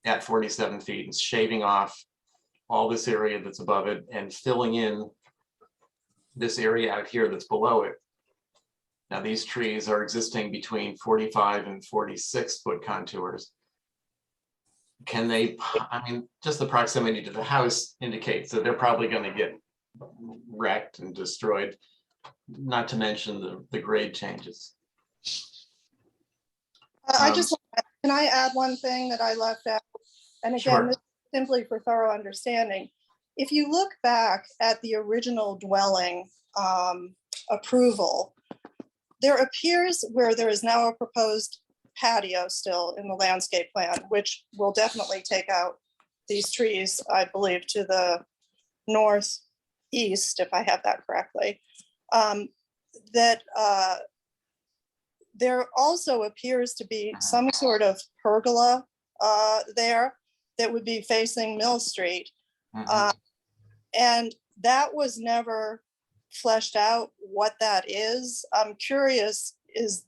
at 47 feet and shaving off all this area that's above it and filling in this area out here that's below it. Now these trees are existing between 45 and 46-foot contours. can they, I mean, just the proximity to the house indicates that they're probably going to get wrecked and destroyed, not to mention the grade changes. I just, can I add one thing that I left out? And again, Sure. this is simply for thorough understanding. If you look back at the original dwelling approval, there appears where there is now a proposed patio still in the landscape plan, which will definitely take out these trees, I believe, to the northeast, if I have that correctly. That there also appears to be some sort of pergola there that would be facing Mill Street. Mhm. And that was never fleshed out what that is. I'm curious, is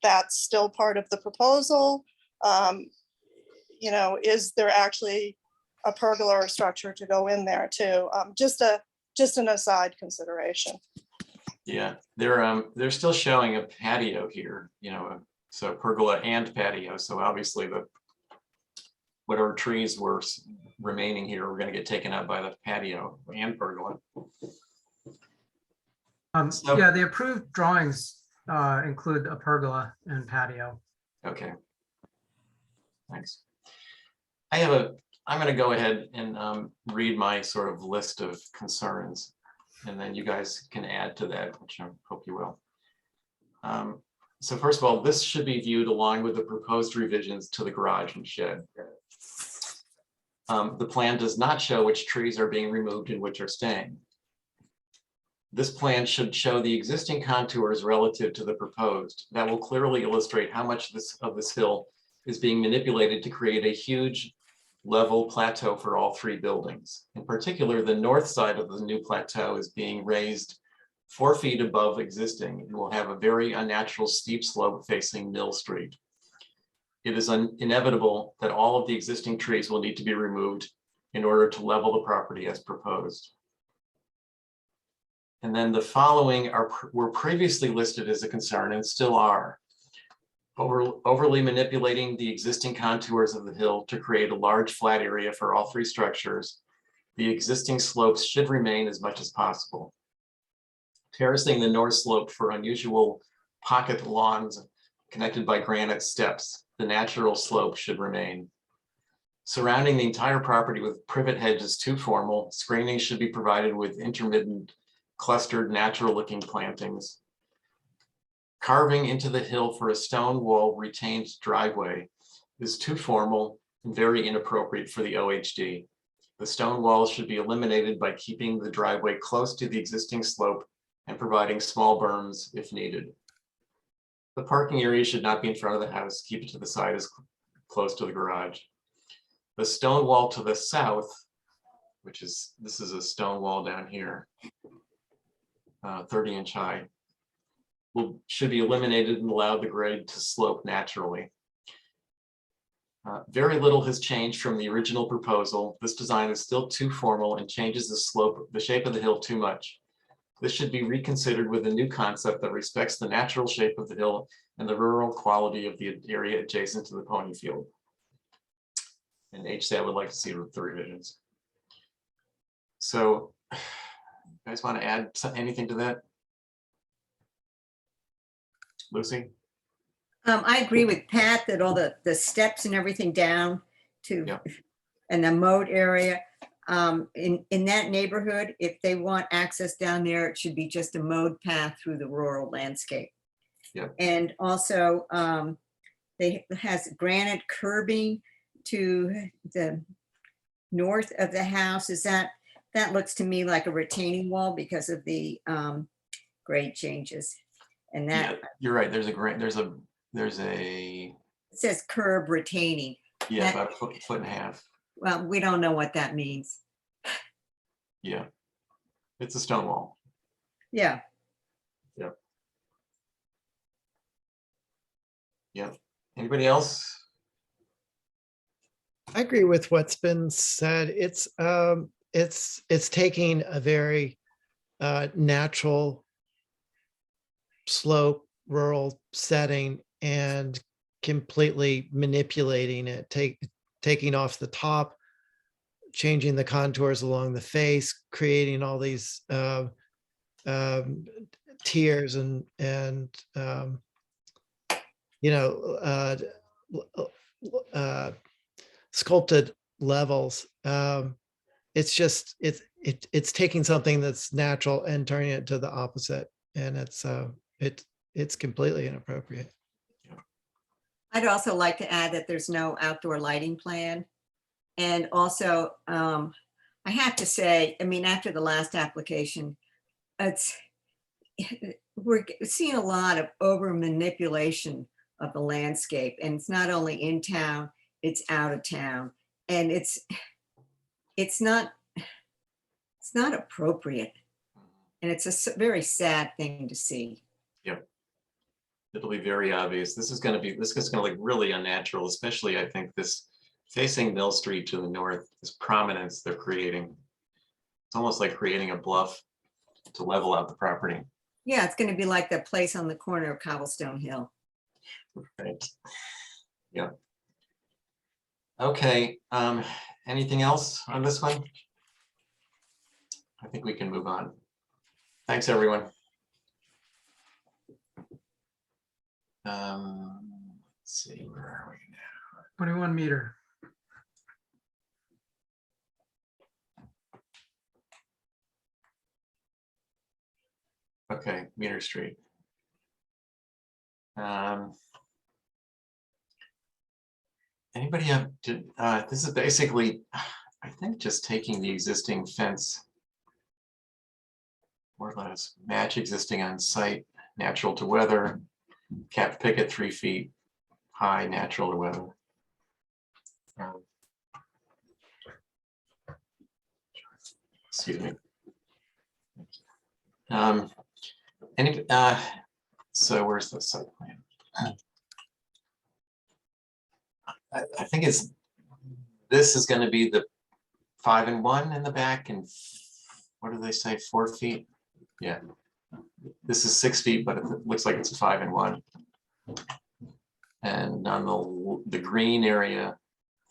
that still part of the proposal? You know, is there actually a pergola or structure to go in there too? Just an aside consideration. Yeah, they're still showing a patio here, you know, so pergola and patio. So obviously the whatever trees were remaining here were going to get taken out by the patio and pergola. So- Yeah, the approved drawings include a pergola and patio. Okay. Thanks. I'm going to go ahead and read my sort of list of concerns, and then you guys can add to that, which I hope you will. So first of all, this should be viewed along with the proposed revisions to the garage and shed. The plan does not show which trees are being removed and which are staying. This plan should show the existing contours relative to the proposed. That will clearly illustrate how much of this hill is being manipulated to create a huge level plateau for all three buildings. In particular, the north side of the new plateau is being raised 4 feet above existing and will have a very unnatural steep slope facing Mill Street. It is inevitable that all of the existing trees will need to be removed in order to level the property as proposed. And then the following were previously listed as a concern and still are. Overly manipulating the existing contours of the hill to create a large flat area for all three structures. The existing slopes should remain as much as possible. Terracing the north slope for unusual pocket lawns connected by granite steps. The natural slope should remain. Surrounding the entire property with privet hedge is too formal. Screening should be provided with intermittent clustered natural looking plantings. Carving into the hill for a stone wall retained driveway is too formal and very inappropriate for the OHD. The stone walls should be eliminated by keeping the driveway close to the existing slope and providing small berms if needed. The parking area should not be in front of the house. Keep it to the side as close to the garage. The stone wall to the south, this is a stone wall down here, 30-inch high, should be eliminated and allow the grade to slope naturally. Very little has changed from the original proposal. This design is still too formal and changes the shape of the hill too much. This should be reconsidered with a new concept that respects the natural shape of the hill and the rural quality of the area adjacent to the pony field. And HSAT would like to see the revisions. So, you guys want to add anything to that? Lucy? I agree with Pat that all the steps and everything down to, Yep. and the moat area, in that neighborhood, if they want access down there, it should be just a mowed path through the rural landscape. Yep. And also, they has granite curbing to the north of the house. That looks to me like a retaining wall because of the grade changes. And that, Yeah, you're right. There's a it says curb retaining. yeah, That- about a foot and a half. Well, we don't know what that means. Yeah, it's a stone wall. Yeah. Yeah. Anybody else? I agree with what's been said. It's taking a very natural slope rural setting and completely manipulating it, taking off the top, changing the contours along the face, creating all these tiers and you know, sculpted levels. It's just it's taking something that's natural and turning it to the opposite, and it's completely inappropriate. I'd also like to add that there's no outdoor lighting plan. And also, I have to say, I mean, after the last application, we're seeing a lot of over manipulation of the landscape, and it's not only in town, it's out of town, and it's not appropriate, and it's a very sad thing to see. Yep. It'll be very obvious. This is going to look really unnatural, especially I think this facing Mill Street to the north, this prominence they're creating. It's almost like creating a bluff to level out the property. Yeah, it's going to be like that place on the corner of Cobblestone Hill. Right. Yeah. Okay. Anything else on this one? I think we can move on. Thanks, everyone. Let's see, where are we now? 21 meter. Okay, Meter Street. Anybody have, this is basically, I think, just taking the existing fence, more or less match existing on site, natural to weather, capped picket 3 feet high, natural to weather. Excuse me. So where's the site plan? I think this is going to be the 5-in-1 in the back, and what do they say, 4 feet? Yeah, this is 6 feet, but it looks like it's a 5-in-1. And on the green area,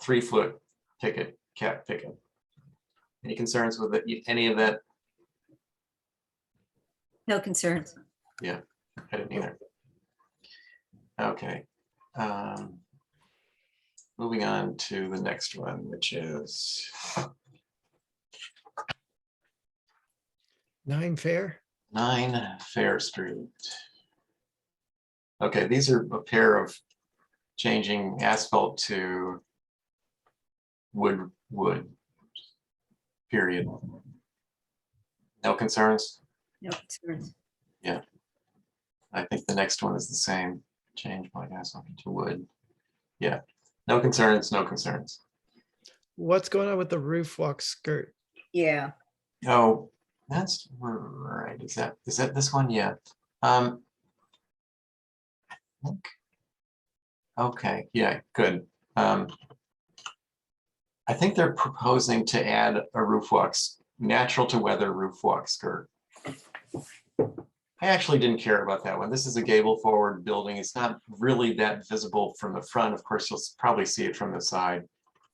3-foot picket, cap picket. Any concerns with any of that? No concerns. Yeah, I didn't either. Okay. Moving on to the next one, which is 9 Fair. 9 Fair Street. Okay, these are a pair of changing asphalt to wood, period. No concerns? No concerns. Yeah. I think the next one is the same. Change my asphalt to wood. Yeah. No concerns, no concerns. What's going on with the roof walk skirt? Yeah. Oh, that's right. Is that this one? Yeah. I think. Okay, yeah, good. I think they're proposing to add a roof walks, natural to weather roof walk skirt. I actually didn't care about that one. This is a gable forward building. It's not really that visible from the front. Of course, you'll probably see it from the side,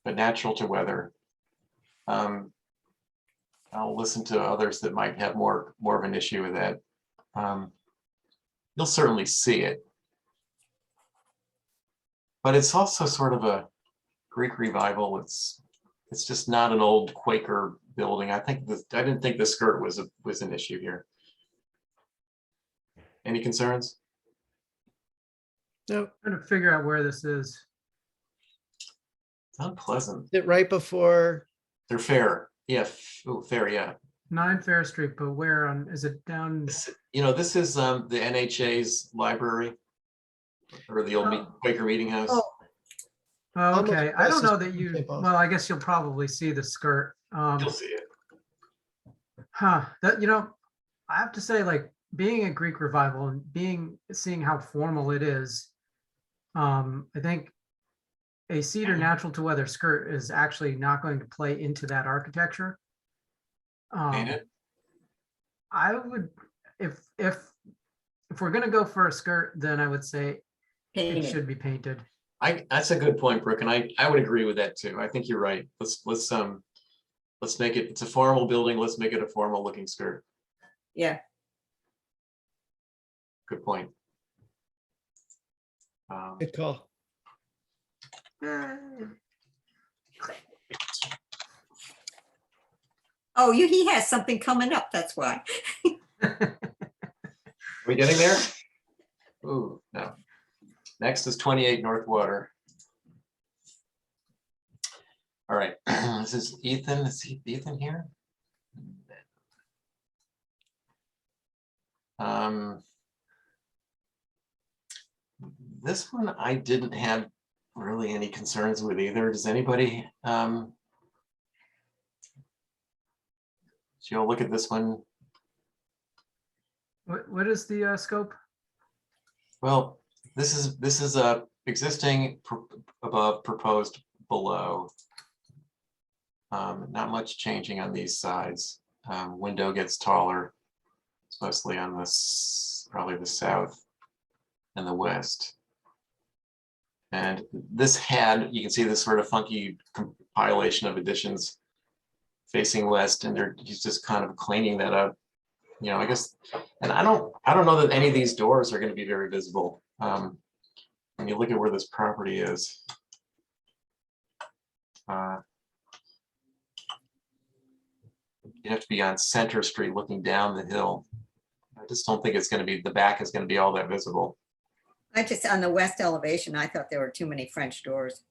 but natural to weather. I'll listen to others that might have more of an issue with that. You'll certainly see it. But it's also sort of a Greek revival. It's just not an old Quaker building. I didn't think the skirt was an issue here. Any concerns? No, Trying to figure out where this is. It's unpleasant. is it right before? They're fair. Yeah. Oh, fair. Yeah. 9 Fair Street, but where on, is it down? This is the NHA's library, or the old Oh. Quaker Meeting House. Oh. Oh, Almost okay. I don't across know the that you, street, boss. well, I guess you'll probably see the skirt. You'll see it. That, I have to say, like, being a Greek revival and seeing how formal it is, I think a cedar natural to weather skirt is actually not going to play into that architecture. Ain't it? I would, if we're gonna go for a skirt, then I would say it Painted. should be painted. That's a good point, Brooke, and I would agree with that too. I think you're right. Let's make it, it's a formal building. Let's make it a formal looking skirt. Yeah, Good point. Good call. oh, he has something coming up, that's why. Are we getting there? Ooh, no. Next is 28 North Water. All right, this is Ethan. Is Ethan here? This one I didn't have really any concerns with either. Does anybody? You'll look at this one. What is the scope? Well, this is a existing above, proposed below. Not much changing on these sides. Window gets taller. It's mostly on this, probably the south and the west. And this had, you can see this sort of funky compilation of additions facing west, and he's just kind of cleaning that up. You know, I guess, and I don't know that any of these doors are going to be very visible. When you look at where this property is. You have to be on Center Street looking down the hill. I just don't think it's going to be, the back is going to be all that visible. On the west elevation, I thought there were too many French doors.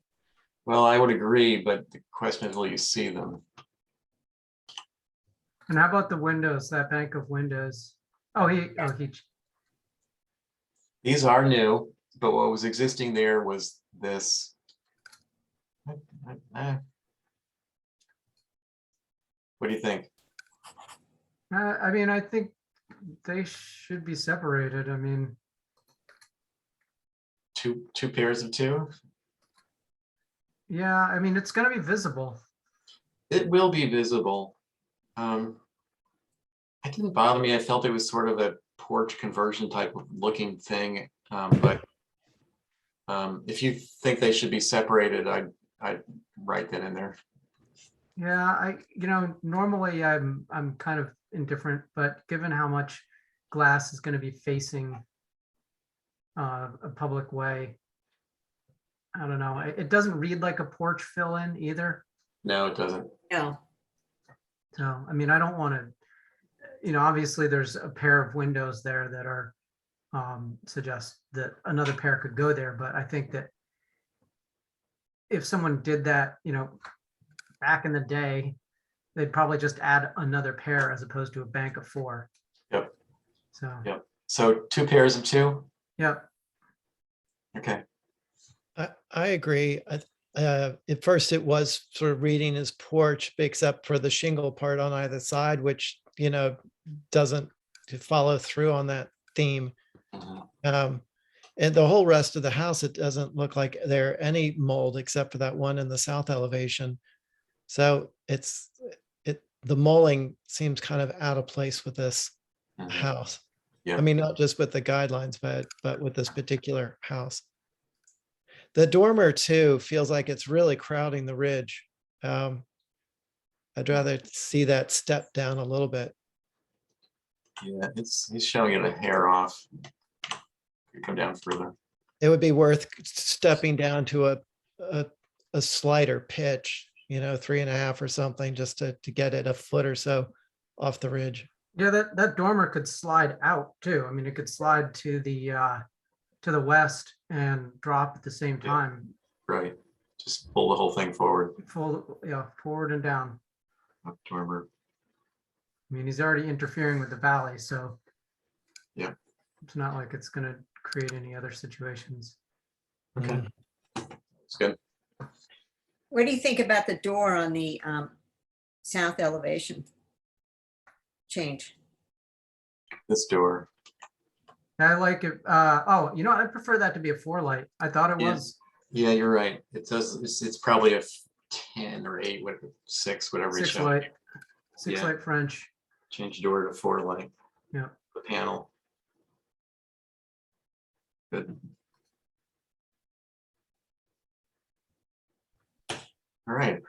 Well, I would agree, but the question is, will you see them? And how about the windows, that bank of windows? These are new, but what was existing there was this. What do you think? I mean, I think they should be separated. I mean, Two pairs of two? yeah, I mean, it's gonna be visible. It will be visible. It didn't bother me. I felt it was sort of a porch conversion type of looking thing. But if you think they should be separated, I'd write that in there. Yeah, normally I'm kind of indifferent, but given how much glass is going to be facing a public way, I don't know. It doesn't read like a porch fill in either. No, it doesn't. No, So, I mean, I don't want to, obviously there's a pair of windows there that are suggest that another pair could go there, but I think that if someone did that, back in the day, they'd probably just add another pair as opposed to a bank of four. Yep. So, Yep. So two pairs of two? yep. Okay. I agree. At first it was sort of reading as porch, except for the shingle part on either side, which, doesn't follow through on that theme. Mhm. And the whole rest of the house, it doesn't look like there any mold except for that one in the south elevation. So the molding seems kind of out of place with this Mhm. house. Yeah. I mean, not just with the guidelines, but with this particular house. The dormer too feels like it's really crowding the ridge. I'd rather see that step down a little bit. Yeah, he's showing it a hair off. Could come down further. It would be worth stepping down to a slighter pitch, 3.5 or something, just to get it a foot or so off the ridge. Yeah, that dormer could slide out too. I mean, it could slide to the west and drop at the same Yeah. time. Right. Just pull the whole thing forward. Forward and down. Up dormer. I mean, he's already interfering with the valley, so Yeah. it's not like it's going to create any other situations. Okay. Mm. It's good. what do you think about the door on the south elevation change? This door. I like it. I prefer that to be a 4-light. I thought it Yeah. was. Yeah, you're right. It does. It's probably a 10 or 8, 6, whatever it's showing. 6-light. 6-light Yeah. French. Change the door to 4-light. Yeah. The panel. Good. All right.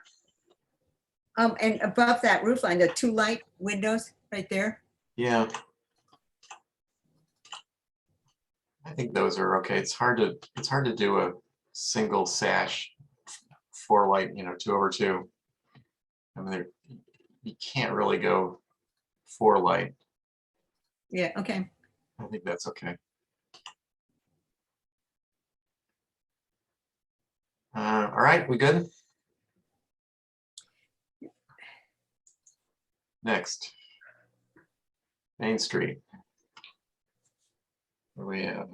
And above that roof line, the two light windows right there. Yeah. I think those are okay. It's hard to do a single sash 4 light, 2/2. I mean, you can't really go 4 light. Yeah, okay. I think that's okay. All right, we good? Next. Main Street. We have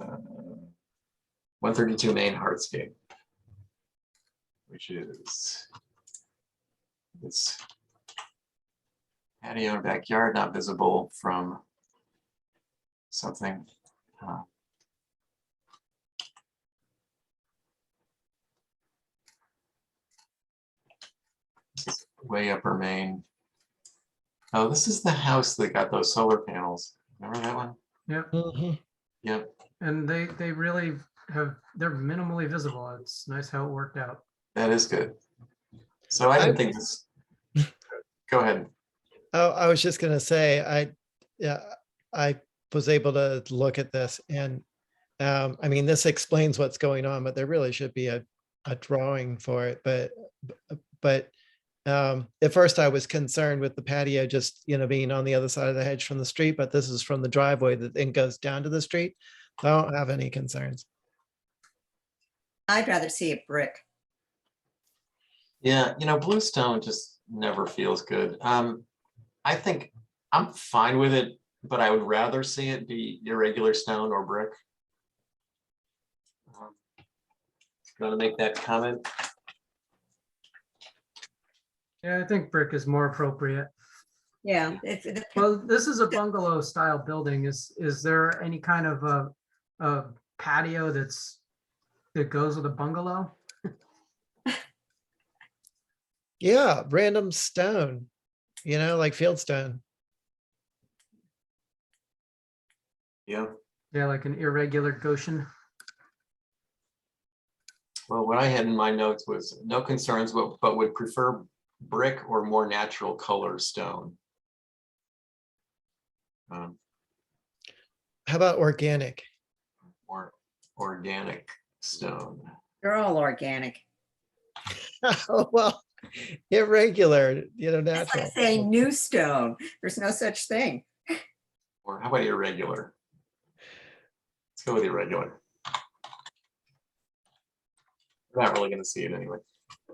132 Main Hardscape, which is this patio and backyard not visible from something. This is way upper Main. Oh, this is the house that got those solar panels. Remember that one? Yep. Mhm. Yep. And they really they're minimally visible. It's nice how it worked out. That is good. So I didn't think this. Go ahead. Oh, I was just gonna say, I was able to look at this and, I mean, this explains what's going on, but there really should be a drawing for it. But at first I was concerned with the patio just, being on the other side of the hedge from the street, but this is from the driveway that then goes down to the street. I don't have any concerns. I'd rather see it brick. Yeah, bluestone just never feels good. I think I'm fine with it, but I would rather see it be irregular stone or brick. Want to make that comment? Yeah, I think brick is more appropriate. Yeah, Well, this is a bungalow style building. Is there any kind of a patio that goes with a bungalow? Yeah, random stone, like fieldstone. Yeah. Yeah, like an irregular Goshen. Well, what I had in my notes was no concerns, but would prefer brick or more natural color stone. How about organic? More organic stone. they're all organic. Oh, well, irregular, It's natural. like saying new stone. There's no such thing. Or how about irregular? Let's go with irregular. We're not really going to see it anyway.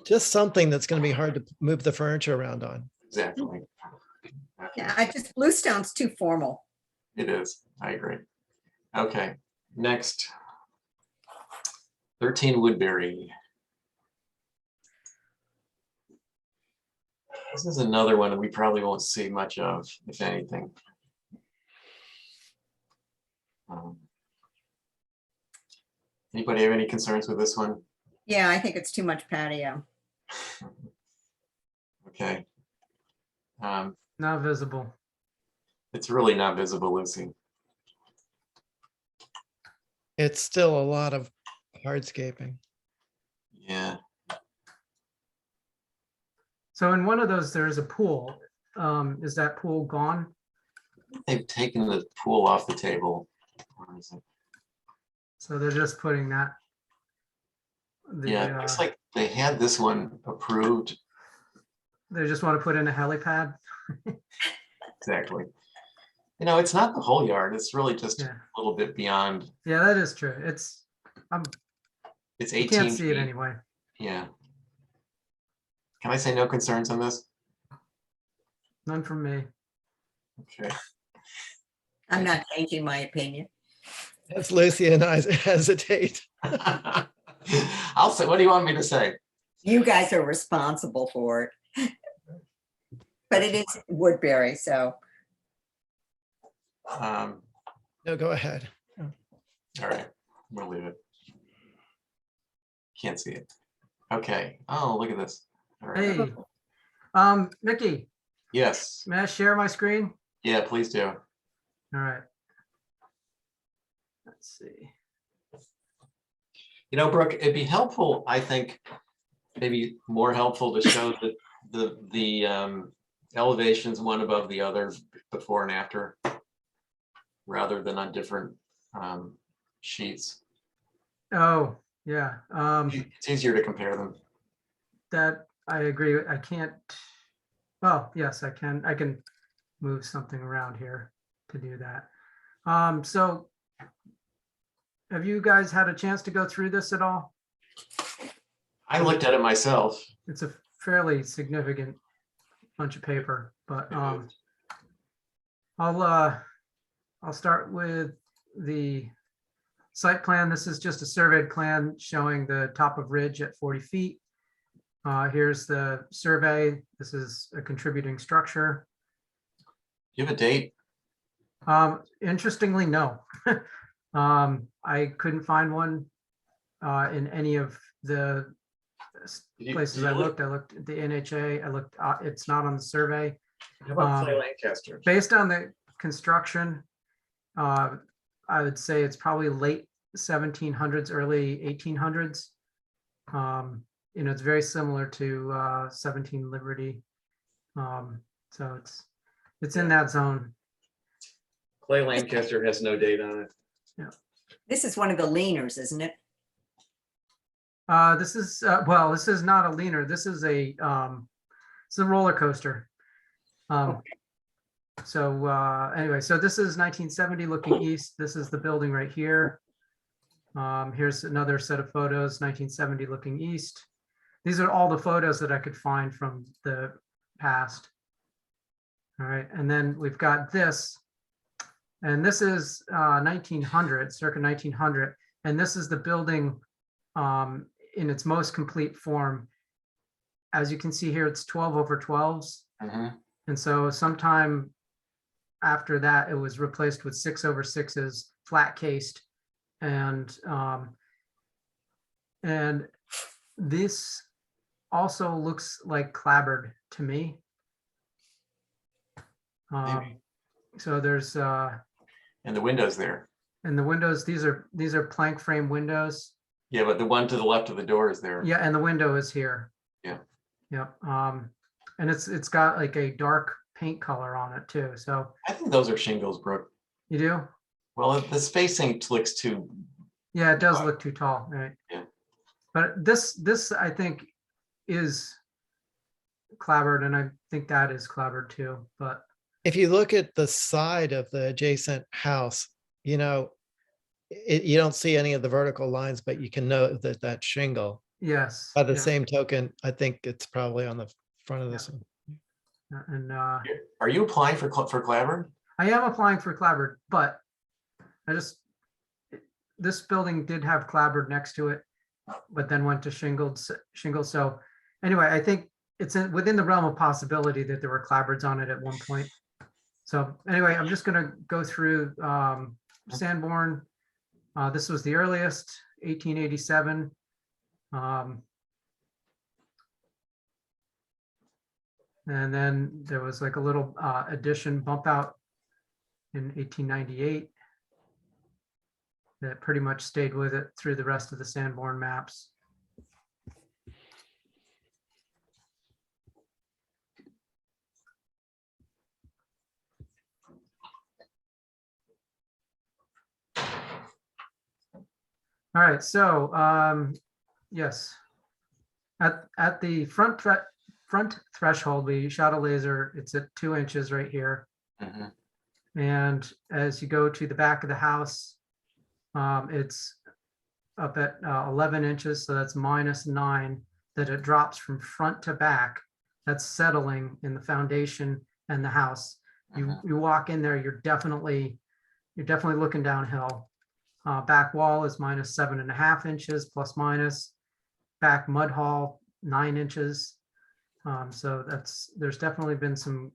Just something that's going to be hard to move the furniture around on. Exactly. Yeah, bluestone's too formal. It is. I agree. Okay, next. 13 Woodbury. This is another one that we probably won't see much of, if anything. Anybody have any concerns with this one? Yeah, I think it's too much patio. Okay. Not visible. It's really not visible, Lucy. It's still a lot of hardscaping. Yeah. So in one of those, there is a pool. Is that pool gone? They've taken the pool off the table. Where is it? So they're just putting that. Yeah, it looks like they had this one approved. They just want to put in a helipad. Exactly. It's not the whole yard. It's really just Yeah. a little bit beyond. Yeah, that is true. It's You 18 can't see it feet. anyway. Yeah. Can I say no concerns on this? None from me. Okay. I'm not changing my opinion. As Lucy and I hesitate. I'll say, what do you want me to say? You guys are responsible for it. But it is Woodbury, so No, go ahead. all right, we'll leave it. Can't see it. Okay. Oh, look at this. All right. Hey, Mickey, Yes. may I share my screen? Yeah, please do. All right. Let's see. Brooke, it'd be helpful, I think, maybe more helpful to show the elevations one above the other before and after, rather than on different sheets. Oh, yeah. It's easier to compare them. That I agree. I can't, well, yes, I can move something around here to do that. So have you guys had a chance to go through this at all? I looked at it myself. It's a fairly significant bunch of paper, but I'll start with the site plan. This is just a surveyed plan showing the top of ridge at 40 feet. Here's the survey. This is a contributing structure. Do you have a date? Interestingly, no. I couldn't find one in any of the places I looked. I looked at the NHA. I looked. It's not on the survey. How about Clay Lancaster? Based on the construction, I would say it's probably late 1700s, early 1800s. You know, it's very similar to 17 Liberty. So it's in that zone. Clay Lancaster has no date on it. This is one of the leaners, isn't it? This is well, this is not a leaner. This is a roller coaster. So anyway, so this is 1970 looking east. This is the building right here. Here's another set of photos, 1970 looking east. These are all the photos that I could find from the past. All right, and then we've got this, and this is 1900, circa 1900, and this is the building in its most complete form. As you can see here, it's 12 over 12s. And so sometime after that, it was replaced with 6 over 6s, flat cased. And this also looks like clapboard to me. So there's And the windows there. and the windows, these are plank frame windows. Yeah, but the one to the left of the door is there. Yeah, and the window is here. Yeah. Yep. And it's got like a dark paint color on it too. So I think those are shingles, Brooke. you do? Well, the spacing looks too. Yeah, it does look too tall, right? Yeah. But this I think is clapboard, and I think that is clapboard too. But If you look at the side of the adjacent house, you know, you don't see any of the vertical lines, but you can know that that's shingle. yes. By the yeah, same token, I think it's probably on the front of this one. And Are you applying for clapboard? I am applying for clapboard, but this building did have clapboard next to it, but then went to shingled. So anyway, I think it's within the realm of possibility that there were clapboards on it at one point. So anyway, I'm just gonna go through Sanborn. This was the earliest, 1887. And then there was like a little addition bump out in 1898 that pretty much stayed with it through the rest of the Sanborn maps. All right, so yes, at the front threshold, we shot a laser. It's at 2 inches right here. Mhm. And as you go to the back of the house, it's up at 11 inches, so that's -9, that it drops from front to back. That's settling in the foundation and the house. You walk in there, you're definitely looking downhill. Back wall is -7.5 inches, plus minus. Back mud hall, 9 inches. So there's definitely been some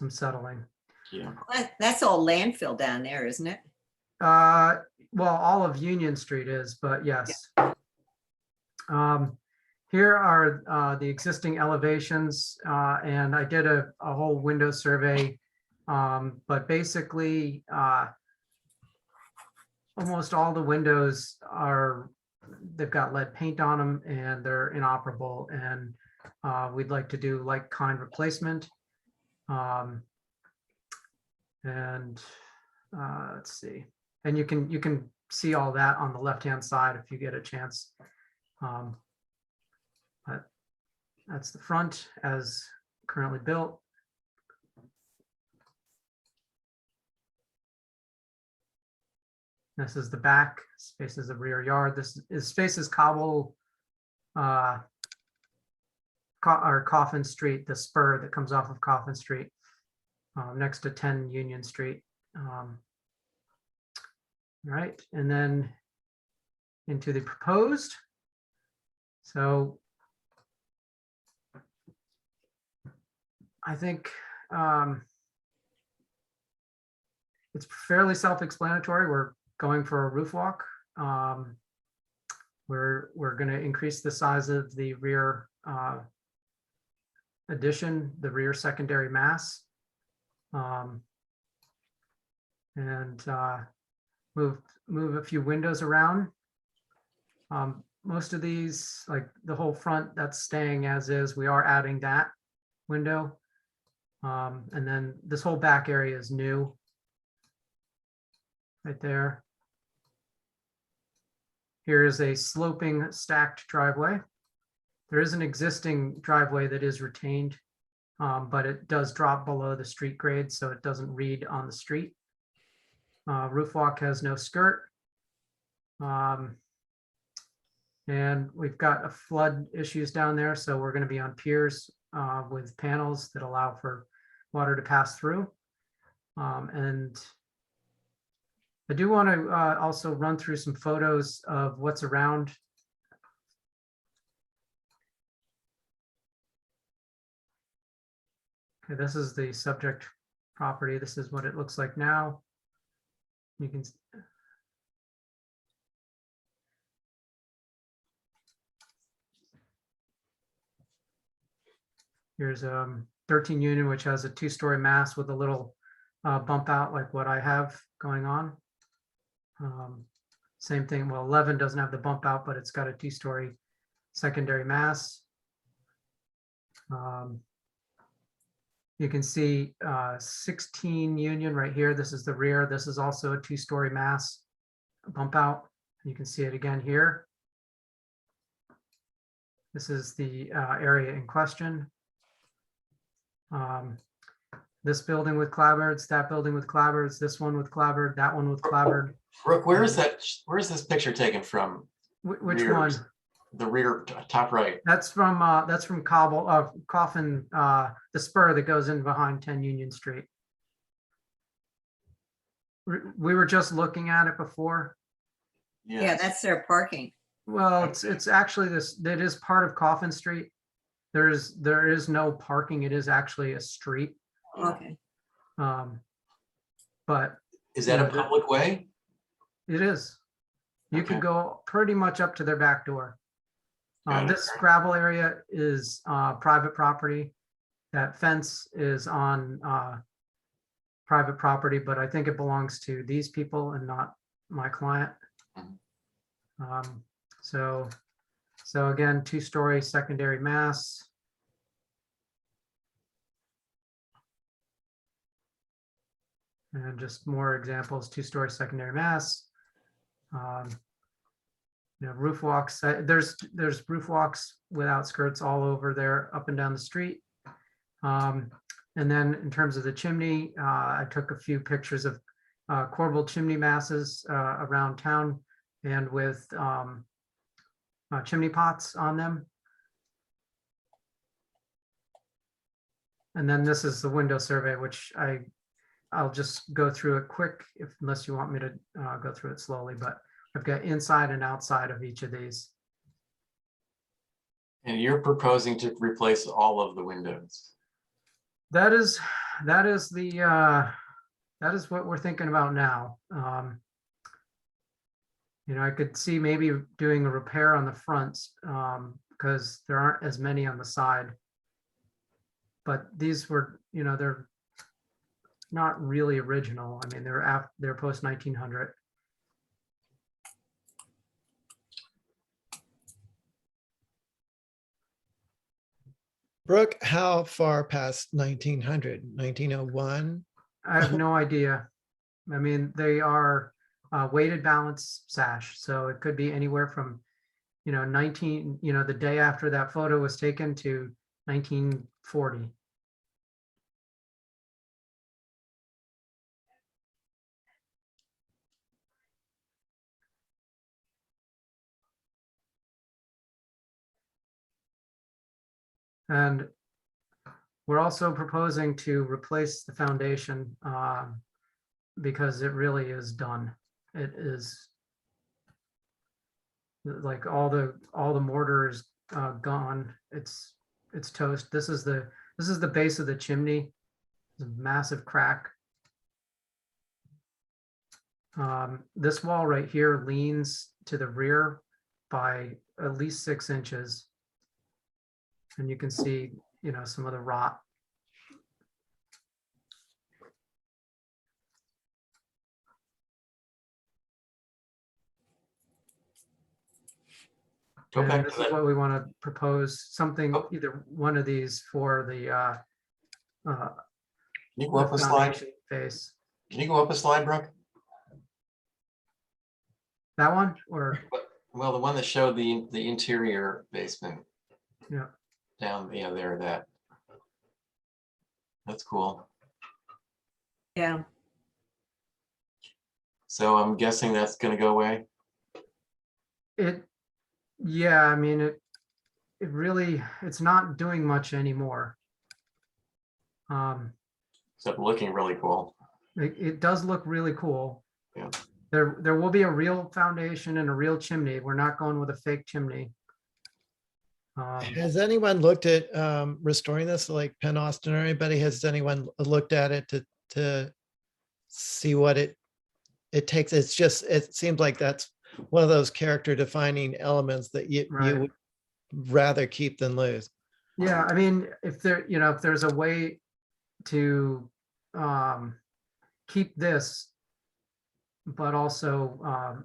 settling. Yeah. That's all landfill down there, isn't it? Well, all of Union Street is, but yes. Here are the existing elevations, and I did a whole window survey. But basically, almost all the windows are they've got lead paint on them and they're inoperable, and we'd like to do like kind replacement. And let's see, and you can see all that on the left-hand side if you get a chance. But that's the front as currently built. This is the back, faces the rear yard. This is faces Cobble, or Coffin Street, the spur that comes off of Coffin Street, next to 10 Union Street. Right, and then into the proposed. So I think it's fairly self-explanatory. We're going for a roof walk. We're going to increase the size of the rear addition, the rear secondary mass, and move a few windows around. Most of these, like the whole front, that's staying as is. We are adding that window. And then this whole back area is new. Right there. Here is a sloping stacked driveway. There is an existing driveway that is retained, but it does drop below the street grade, so it doesn't read on the street. Roof walk has no skirt. And we've got a flood issues down there, so we're going to be on piers with panels that allow for water to pass through. And I do want to also run through some photos of what's around. Okay, this is the subject property. This is what it looks like now. You can. Here's 13 Union, which has a 2-story mass with a little bump out like what I have going on. Same thing, well, 11 doesn't have the bump out, but it's got a 2-story secondary mass. You can see 16 Union right here. This is the rear. This is also a 2-story mass bump out. You can see it again here. This is the area in question. This building with clapboards, that building with clapboards, this one with clapboard, that one with clapboard. Brooke, where is that? Where's this picture taken from? Which Rear. one? The rear top right. That's from Coffin, the spur that goes in behind 10 Union Street. We were just looking at it before. Yeah, Yes. that's their parking. Well, it's actually that is part of Coffin Street. There is no parking. It is actually a street. Okay. But Is that a Yeah, public way? it is. You Okay. could go pretty much up to their back door. Got it. This gravel area is private property. That fence is on private property, but I think it belongs to these people and not my client. So again, 2-story secondary mass. And just more examples, 2-story secondary mass. Roof walks, there's roof walks without skirts all over there, up and down the street. And then in terms of the chimney, I took a few pictures of corbelled chimney masses around town and with chimney pots on them. And then this is the window survey, which I'll just go through it quick unless you want me to go through it slowly, but I've got inside and outside of each of these. And you're proposing to replace all of the windows. That is what we're thinking about now. I could see maybe doing a repair on the fronts because there aren't as many on the side. But these were, they're not really original. I mean, they're post 1900. Brooke, how far past 1900, 1901? I have no idea. I mean, they are weighted balance sash, so it could be anywhere from, 19, the day after that photo was taken to 1940. And we're also proposing to replace the foundation because it really is done. It is like all the mortar is gone. It's toast. This is the base of the chimney. It's a massive crack. This wall right here leans to the rear by at least 6 inches. And you can see, some of the rot. Go And back this to is that. what we want to propose, something, Oh. either one of these for the Can you go up a slide? foundation face. Can you go up a slide, Brooke? That one, or, Well, the one that showed the interior basement yeah, down, there, that. That's cool. Yeah, So I'm guessing that's gonna go away. yeah, I mean, it really, it's not doing much anymore. Except looking really cool. It does look really cool. Yeah. There will be a real foundation and a real chimney. We're not going with a fake chimney. Has anyone looked at restoring this, like Penn Austin or anybody? Has anyone looked at it to see what it takes? It's just, it seems like that's one of those character defining elements that you Right. would rather keep than lose. Yeah, I mean, if there's a way to keep this, but also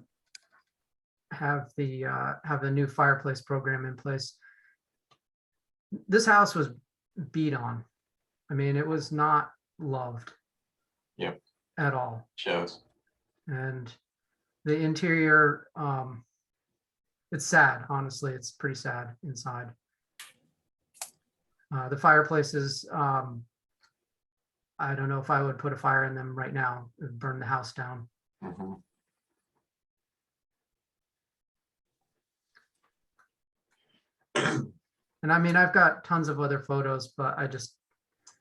have the new fireplace program in place. This house was beat on. I mean, it was not loved. Yep. At all. Shows. And the interior, it's sad, honestly. It's pretty sad inside. The fireplaces, I don't know if I would put a fire in them right now. It would burn the house down. Mhm. And I mean, I've got tons of other photos, but I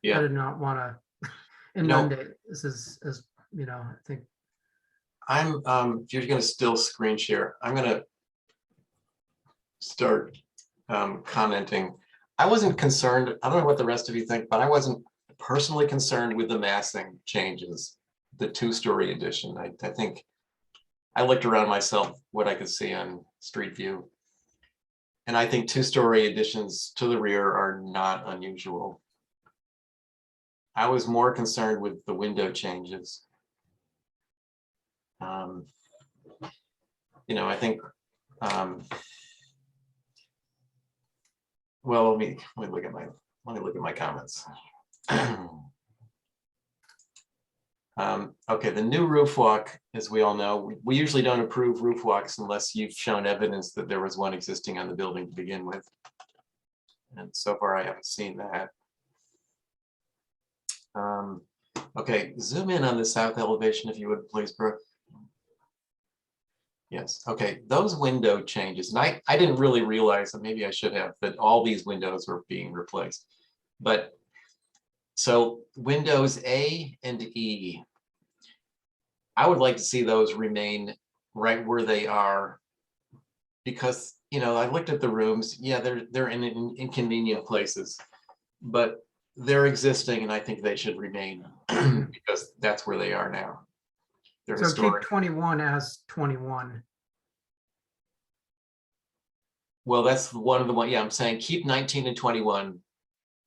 Yeah. did not want to inundate. This is, as I think. If you're gonna still screen share, I'm gonna start commenting. I wasn't concerned, I don't know what the rest of you think, but I wasn't personally concerned with the massing changes, the 2-story addition. I think I looked around myself, what I could see on Street View. And I think 2-story additions to the rear are not unusual. I was more concerned with the window changes. I think, well, let me look at my comments. Okay, the new roof walk, as we all know, we usually don't approve roof walks unless you've shown evidence that there was one existing on the building to begin with. And so far, I haven't seen that. Okay, zoom in on the south elevation, if you would, please, Brooke. Yes, okay, those window changes, and I didn't really realize, that maybe I should have, that all these windows were being replaced. But so windows A and E, I would like to see those remain right where they are, because I looked at the rooms. Yeah, they're in inconvenient places, but they're existing, and I think they should remain because that's where they are now. They're So historic. keep 21 as 21. Well, that's one of the one. Yeah, I'm saying keep 19 and 21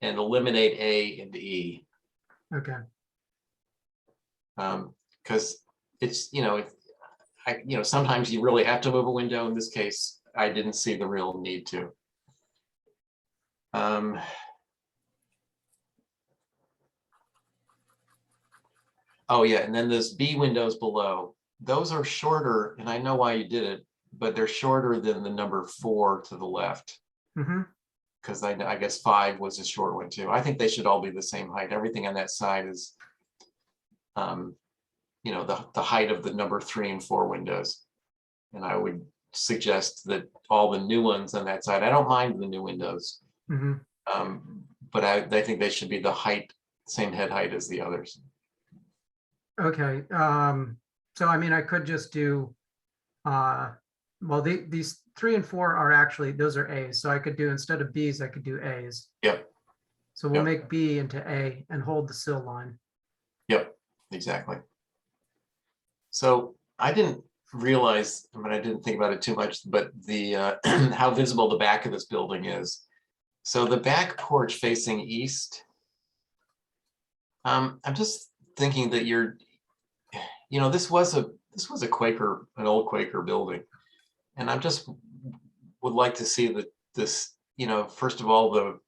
and eliminate A and E. Okay. Because it's, sometimes you really have to move a window. In this case, I didn't see the real need to. Oh, yeah, and then those B windows below, those are shorter, and I know why you did it, but they're shorter than the number 4 to the left. Mm-hmm. Because I guess 5 was a short one too. I think they should all be the same height. Everything on that side is, you know, the height of the number 3 and 4 windows. And I would suggest that all the new ones on that side, I don't mind the new windows. Mm-hmm. But I think they should be the height, same head height as the others. Okay, so I mean, I could just do, well, these 3 and 4 are actually, those are A's, so I could do, instead of B's, I could do A's. Yep, So we'll Yep. make B into A and hold the sill line. yep, exactly. So I didn't realize, I mean, I didn't think about it too much, but the how visible the back of this building is. So the back porch facing east. I'm just thinking that you know, this was a Quaker, an old Quaker building. And I just would like to see that this, you know, first of all,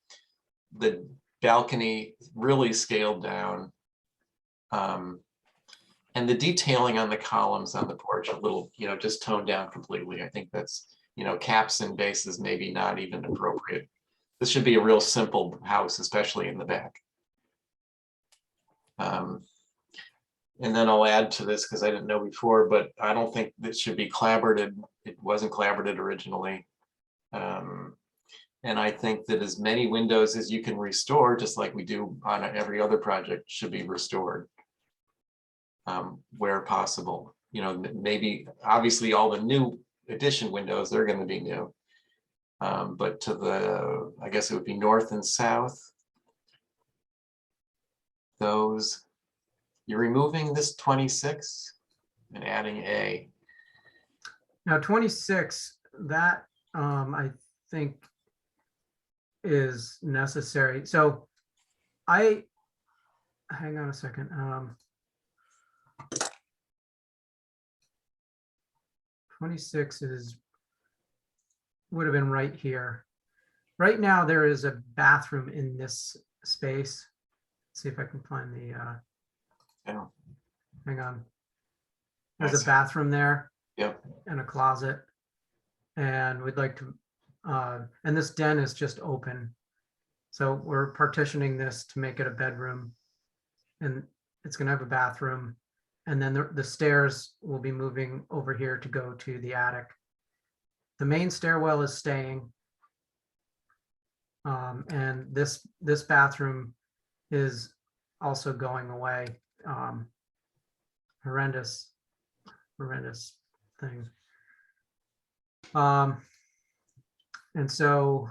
the balcony really scaled down. And the detailing on the columns on the porch a little, you know, just toned down completely. I think that's, you know, caps and bases maybe not even appropriate. This should be a real simple house, especially in the back. And then I'll add to this because I didn't know before, but I don't think this should be clapboarded. It wasn't clapboarded originally. And I think that as many windows as you can restore, just like we do on every other project, should be restored where possible. You know, maybe obviously all the new addition windows, they're going to be new. But to the, I guess it would be north and south. Those, you're removing this 26 and adding A. Now 26, that I think is necessary. So hang on a second. 26 would have been right here. Right now, there is a bathroom in this space. Let's see if I can find the, Yeah. hang on. There's Nice. a bathroom there. Yep. And a closet. And we'd like to, and this den is just open. So we're partitioning this to make it a bedroom. And it's gonna have a bathroom. And then the stairs will be moving over here to go to the attic. The main stairwell is staying. And this bathroom is also going away. Horrendous thing. And so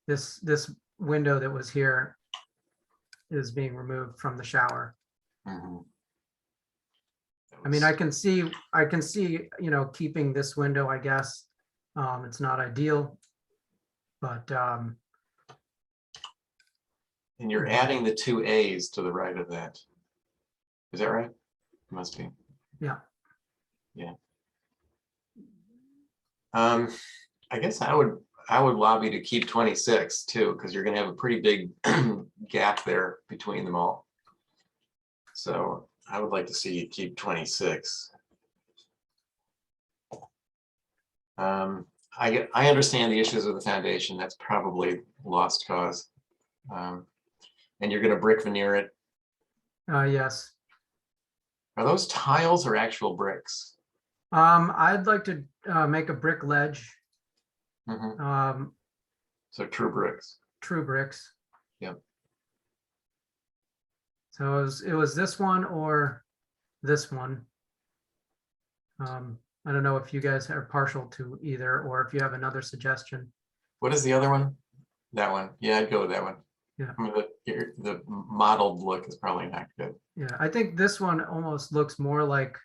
this window that was here is being removed from the shower. Mhm. I mean, I can see, you know, keeping this window, I guess. It's not ideal, but And you're adding the 2 A's to the right of that. Is that right? Must be. yeah. Yeah. I guess I would lobby to keep 26 too, because you're going to have a pretty big gap there between them all. So I would like to see you keep 26. I understand the issues with the foundation. That's probably lost cause. And you're going to brick veneer it. Yes. Are those tiles or actual bricks? I'd like to make a brick ledge. Mhm. So true bricks. True bricks. Yep. So it was this one or this one. I don't know if you guys are partial to either, or if you have another suggestion. What is the other one? That one. Yeah, I'd go with that one. Yeah. I mean, the modeled look is probably not good. Yeah, I think this one almost looks more like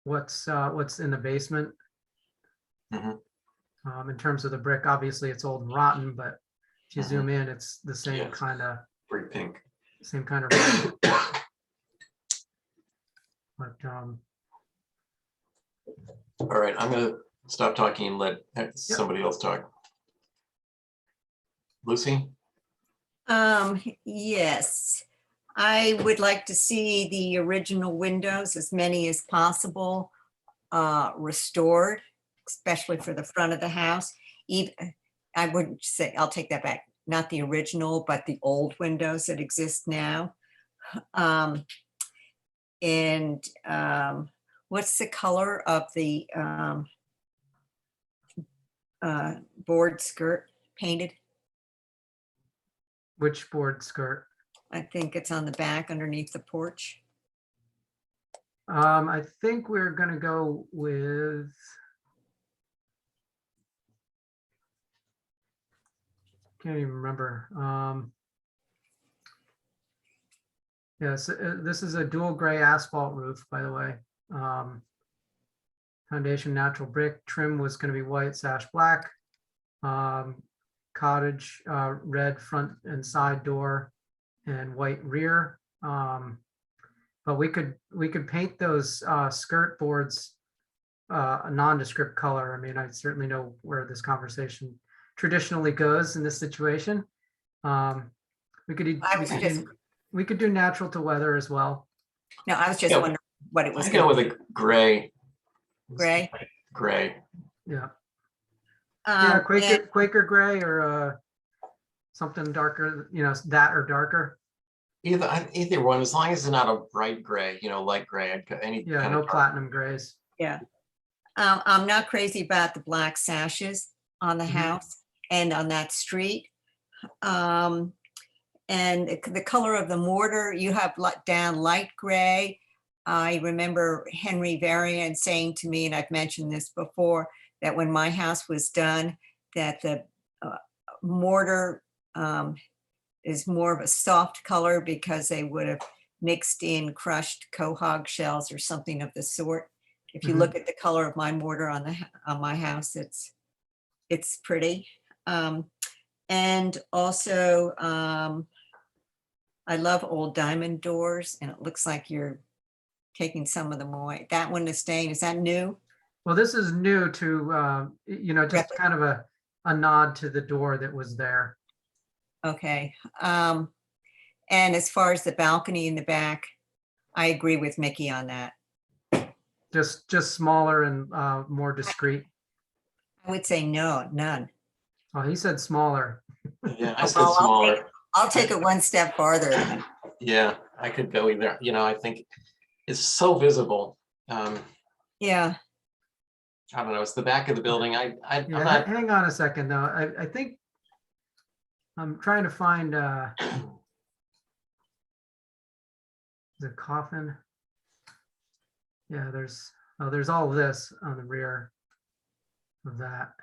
what's in the basement. Mhm. In terms of the brick, obviously it's old and rotten, but if you Mhm. zoom in, it's the same Yes. kind of Pretty pink. But All right, I'm gonna stop talking and let somebody else talk. Lucy? Yes, I would like to see the original windows, as many as possible, restored, especially for the front of the house. Even, I wouldn't say, I'll take that back, not the original, but the old windows that exist now. And what's the color of the board skirt painted? Which board skirt? I think it's on the back underneath the porch. I think we're gonna go with. Can't even remember. Yes, this is a dual gray asphalt roof, by the way. Foundation natural brick, trim was gonna be white / black. Cottage, red front and side door and white rear. But we could paint those skirt boards a nondescript color. I mean, I certainly know where this conversation traditionally goes in this situation. We could we could do natural to weather as well. No, I was just Yeah, wondering what it was I go gonna with be. a gray. Gray? Gray. Yeah, yeah, And Quaker gray or something darker, that or darker. Either one, as long as it's not a bright gray, light gray. Any Yeah, kind no of dark. platinum grays. yeah, I'm not crazy about the black sashes on the Mhm. house and on that street. And the color of the mortar, you have down light gray. I remember Henry Varian saying to me, and I've mentioned this before, that when my house was done, that the mortar is more of a soft color because they would have mixed in crushed quahog shells or something of the sort. If you Mhm. look at the color of my mortar on my house, it's pretty. And also, I love old diamond doors, and it looks like you're taking some of them away. That one is staying. Is that new? Well, this is new to, just Replica. kind of a nod to the door that was there. Okay. And as far as the balcony in the back, I agree with Mickey on that. Just smaller and more discreet. I would say no, none. Oh, he said smaller. Yeah, I Oh, said well, smaller. I'll take it one step farther then. Yeah, I could go either. I think it's so visible. Yeah, I don't know. It's the back of the building. I'm Yeah, not. hang on a second though. I think I'm trying to find the coffin. Yeah, there's all of this on the rear of that.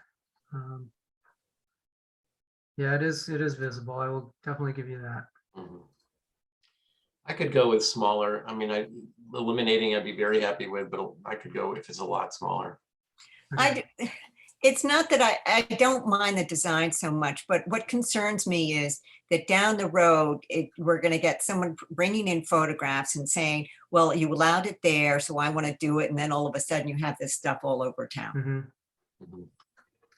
Yeah, it is visible. I will definitely give you that. Mhm. I could go with smaller. I mean, eliminating I'd be very happy with, but I could go if it's a lot smaller. Okay. it's not that I don't mind the design so much, but what concerns me is that down the road, we're going to get someone bringing in photographs and saying, well, you allowed it there, so I want to do it. And then all of a sudden you have this stuff all over town. Mhm. Mhm.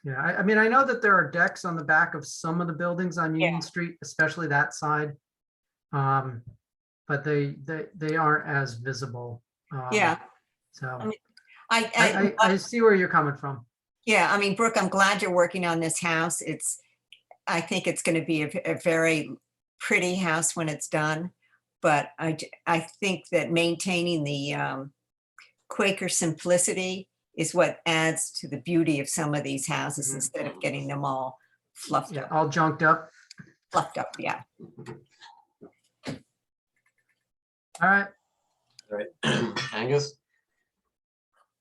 Yeah, I mean, I know that there are decks on the back of some of the buildings on Yeah. Union Street, especially that side. But they aren't as visible. Yeah. So I mean, I see where you're coming from. Yeah, I mean, Brooke, I'm glad you're working on this house. I think it's going to be a very pretty house when it's done. But I think that maintaining the Quaker simplicity is what adds to the beauty of some of these houses Mhm. instead of getting them all fluffed Yeah, up. all junked up. Yeah. All right. All right, Angus.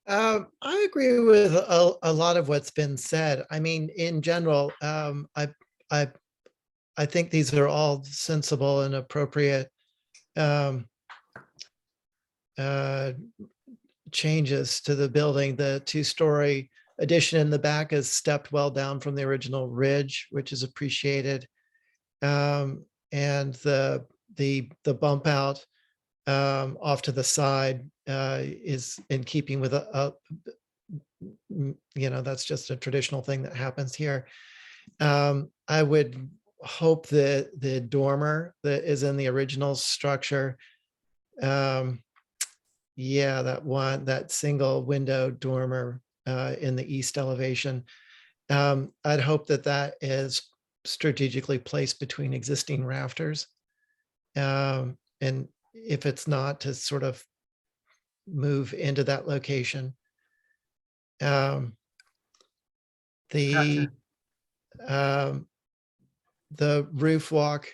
I agree with a lot of what's been said. I mean, in general, I think these are all sensible and appropriate changes to the building. The two-story addition in the back is stepped well down from the original ridge, which is appreciated. And the bump out off to the side is in keeping with that's just a traditional thing that happens here. I would hope that the dormer that is in the original structure, yeah, that single window dormer in the east elevation, I'd hope that that is strategically placed between existing rafters. And if it's not, to sort of move into that location. The roof walk,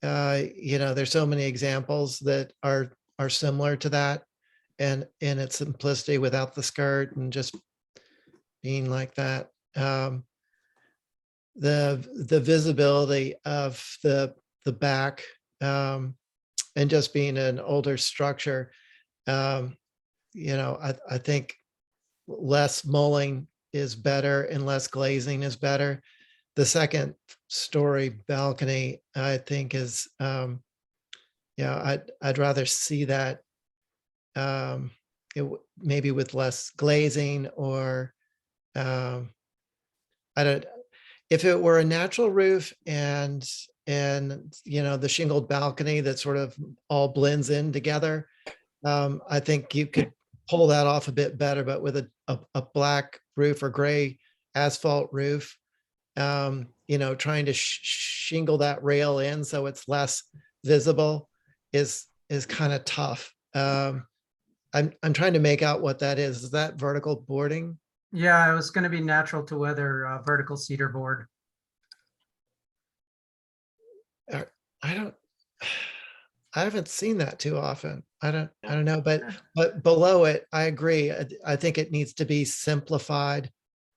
there's so many examples that are similar to that, and in its simplicity without the skirt and just being like that. The visibility of the back, and just being an older structure, I think less mulling is better and less glazing is better. The second story balcony, I think, is, I'd rather see that maybe with less glazing, or I don't, if it were a natural roof and the shingled balcony that sort of all blends in together, I think you could pull that off a bit better. But with a black roof or gray asphalt roof, trying to shingle that rail in so it's less visible is kind of tough. I'm trying to make out what that is. Is that vertical boarding? Yeah, it was going to be natural to weather vertical cedar board. I haven't seen that too often. I don't know, but below it, I agree. I think it needs to be simplified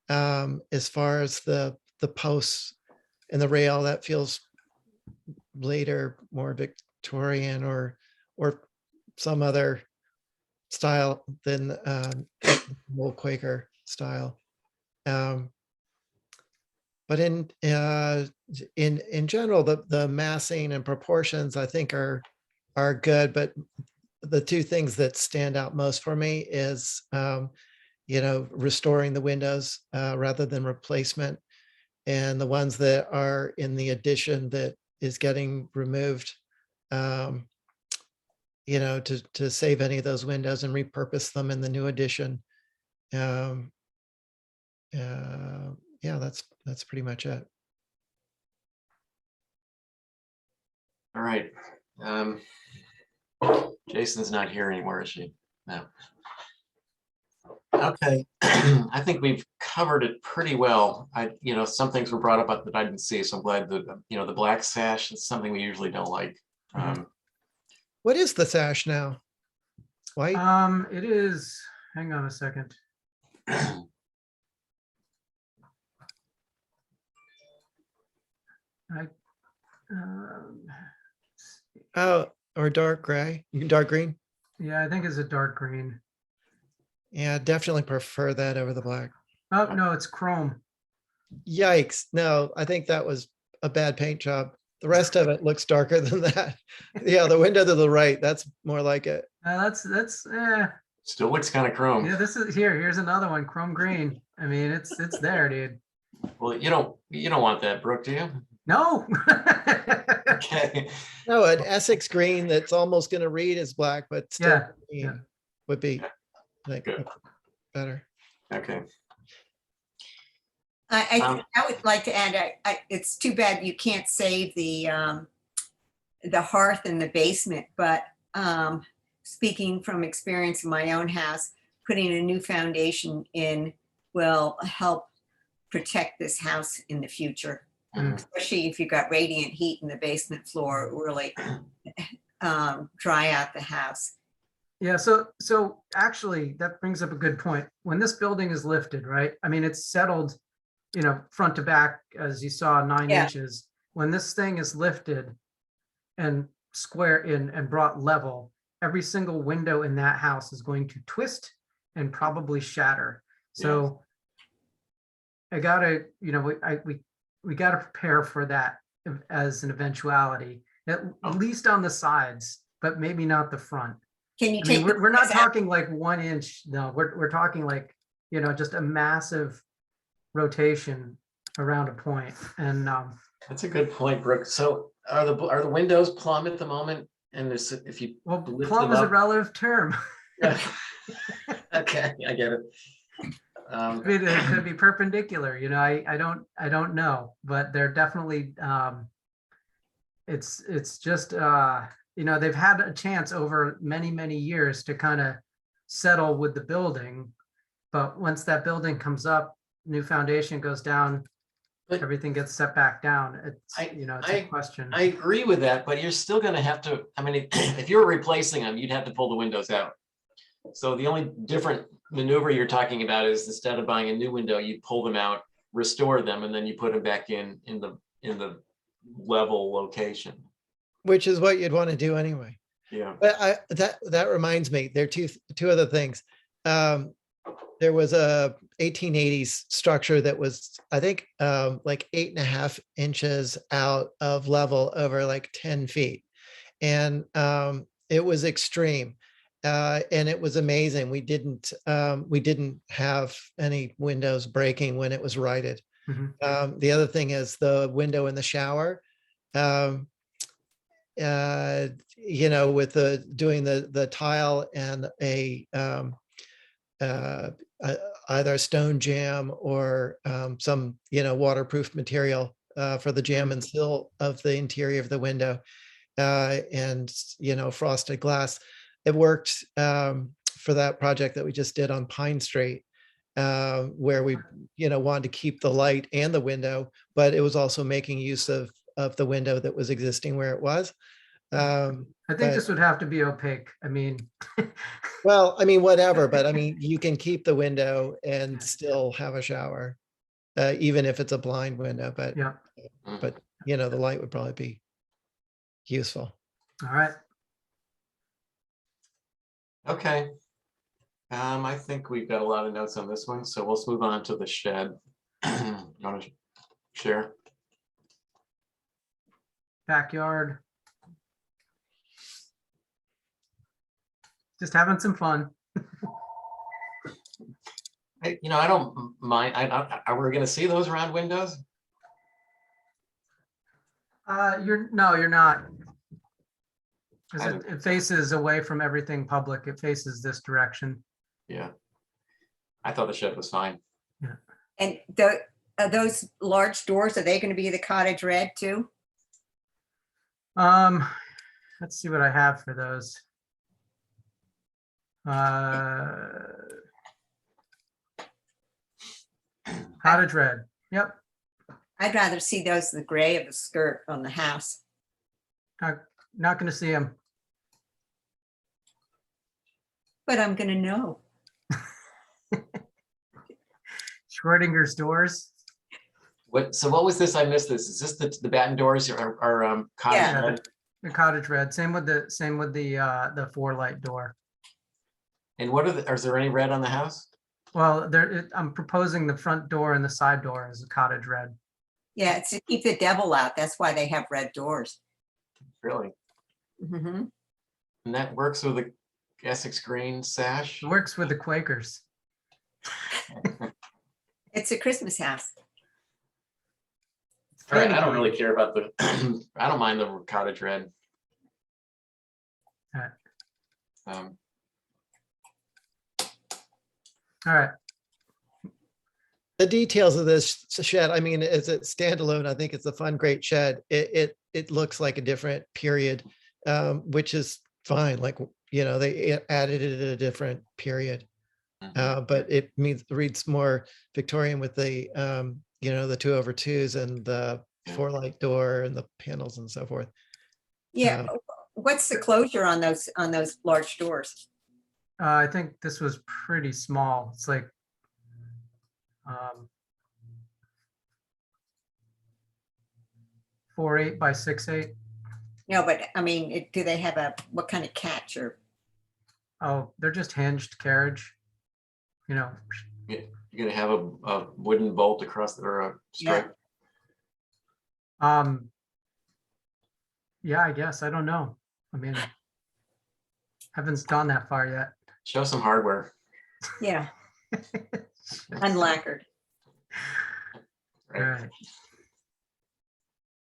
as far as the posts and the rail. That feels later, more Victorian or some other style than old Quaker style. But in general, the massing and proportions, I think, are good. But the two things that stand out most for me is, restoring the windows rather than replacement, and the ones that are in the addition that is getting removed, to save any of those windows and repurpose them in the new addition. Yeah, that's pretty much it. All right. Jason's not here anymore, is she? No. Okay. I think we've covered it pretty well. Some things were brought up that I didn't see, so I'm glad that, the black sash is something we usually don't like. What is the sash now? White? It is, hang on a second. Oh, or dark gray, dark green? Yeah, I think it's a dark green. Yeah, definitely prefer that over the black. Oh, no, it's chrome. Yikes. No, I think that was a bad paint job. The rest of it looks darker than that. Yeah, the window to the right, that's more like it. That's Still looks kind of chrome. yeah, here's another one, chrome green. I mean, it's there, dude. Well, you don't want that, Brooke, do you? No. Okay. No, an Essex green that's almost going to read as black, but still Yeah, green yeah. would be like Good. better. Okay. I would like to add, it's too bad you can't save the hearth in the basement, but speaking from experience in my own house, putting a new foundation in will help protect this house in the future. Especially if you've got radiant heat in the basement floor, it will really dry out the house. Yeah, so actually that brings up a good point. When this building is lifted, right? I mean, it's settled, front to back, as you saw, 9 Yeah. inches. When this thing is lifted and square in and brought level, every single window in that house is going to twist and probably shatter. So I gotta, we gotta prepare for that as an eventuality, at least on the sides, but maybe not the front. Can you I mean, take? we're not talking like 1 inch. No, we're talking like, just a massive rotation around a point. And That's a good point, Brooke. So are the windows plumb at the moment? And there's, if you well, lift plumb them is a up- relative term. Okay, I get it. I mean, it could be perpendicular, you know, I don't know, but they're definitely, it's just, you know, they've had a chance over many, many years to kind of settle with the building. But once that building comes up, new foundation goes down, But- everything gets set back down. It's, you know, it's a question. I agree with that, but you're still gonna have to, I mean, if you're replacing them, you'd have to pull the windows out. So the only different maneuver you're talking about is instead of buying a new window, you pull them out, restore them, and then you put them back in the level location. Which is what you'd want to do anyway. Yeah. But that reminds me, there are two other things. There was a 1880s structure that was, I think, like 8.5 inches out of level over like 10 feet. And it was extreme. And it was amazing. We didn't have any windows breaking when it was righted. Mhm. The other thing is the window in the shower. You know, with doing the tile and either a stone jam or some, you know, waterproof material for the jam and sill of the interior of the window, and, you know, frosted glass. It worked for that project that we just did on Pine Street, where we, you know, wanted to keep the light and the window, but it was also making use of the window that was existing where it was. I think but- this would have to be opaque. I mean, Well, I mean, whatever, but I mean, you can keep the window and still have a shower, even if it's a blind window, but, yeah, but, you know, the light would probably be useful. all right. Okay. I think we've got a lot of notes on this one, so let's move on to the shed. You want to share? Backyard. Just having some fun. You know, I don't mind. Are we gonna see those round windows? You're not. I Because it faces away from everything public. It faces this direction. Yeah. I thought the shed was fine. And those large doors, are they going to be the cottage red too? Let's see what I have for those. Cottage red. Yep. I'd rather see those the gray of the skirt on the house. Not going to see them. But I'm going to know. Schrodinger's doors. So what was this? I missed this. Is this the batten doors or cottage Yeah. red? The cottage red. Same with the 4-light door. And what is there any red on the house? Well, I'm proposing the front door and the side door as a cottage red. Yeah, it's to keep the devil out. That's why they have red doors. Really? Mhm. And that works with the Essex green sash? It works with the Quakers. It's a Christmas house. All right, I don't really care about the, I don't mind the cottage red. All right. Um, All right. The details of this shed, I mean, as a standalone, I think it's a fun, great shed. It looks like a different period, which is fine. Like, you know, they added it at a different period. But it reads more Victorian with the, you know, the 2/2s and the 4-light door and the panels and so forth. Yeah. What's the closure on those large doors? I think this was pretty small. It's like 4/8 by 6/8. No, but I mean, do they have what kind of catch or? Oh, they're just hinged carriage. You know, You're gonna have a wooden bolt across or a stripe. yeah, I guess. I don't know. I mean, haven't gone that far yet. Show some hardware. Yeah, unlacquered. All right.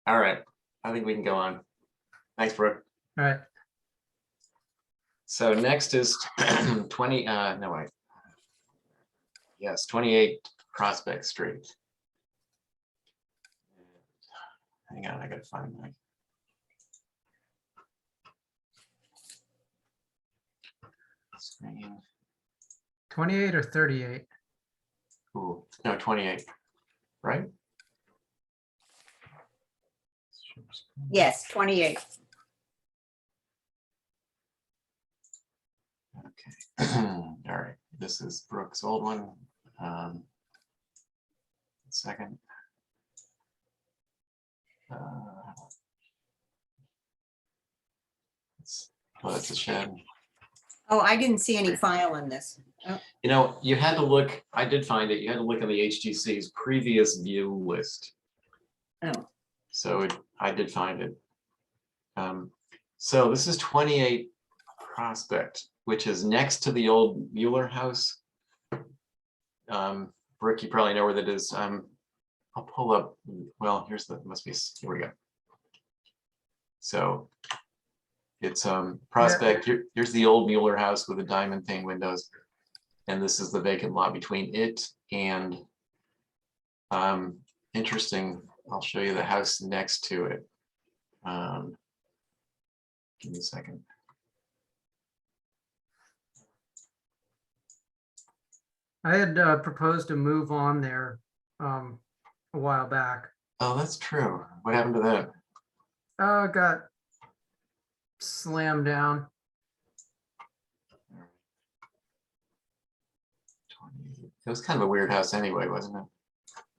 All right, I think we can go on. Thanks, Brooke. All right. So next is 20, no, wait. Yes, 28 Prospect Street. Hang on, I gotta find my. Screen. 28 or 38? Ooh, no, 28, right? Yes, 28. Okay. All right, this is Brooke's old one. Second. Oh, that's a shed. Oh, I didn't see any file in this. Oh, You know, you had to look, I did find it, you had to look in the HGC's previous view list. oh, So I did find it. So this is 28 Prospect, which is next to the old Mueller house. Brooke, you probably know where that is. I'll pull up, well, here's the, must be, here we go. So it's Prospect, here's the old Mueller house with the diamond pane windows. And this is the vacant lot between it and, interesting, I'll show you the house next to it. Give me a second. I had proposed a move on there a while back. Oh, that's true. What happened to that? Got slammed down. It was kind of a weird house anyway, wasn't it?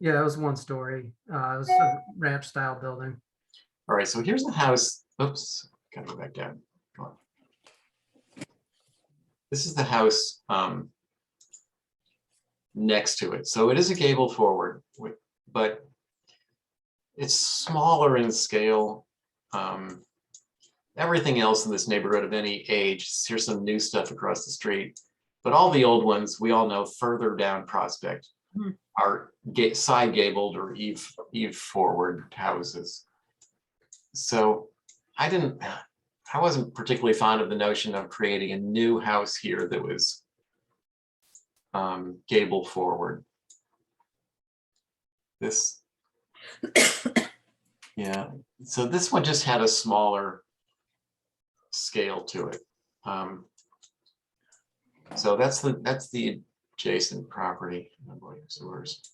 Yeah, it was one story. It was a ranch style building. All right, so here's the house. Oops, gotta go back down. Come on. This is the house next to it. So it is a gable forward, but it's smaller in scale. Everything else in this neighborhood of any age, here's some new stuff across the street, but all the old ones, we all know further down Prospect are side gabled or eve forward houses. So I wasn't particularly fond of the notion of creating a new house here that was gable forward. This, yeah, so this one just had a smaller scale to it. So that's the adjacent property. Oh boy, sewers.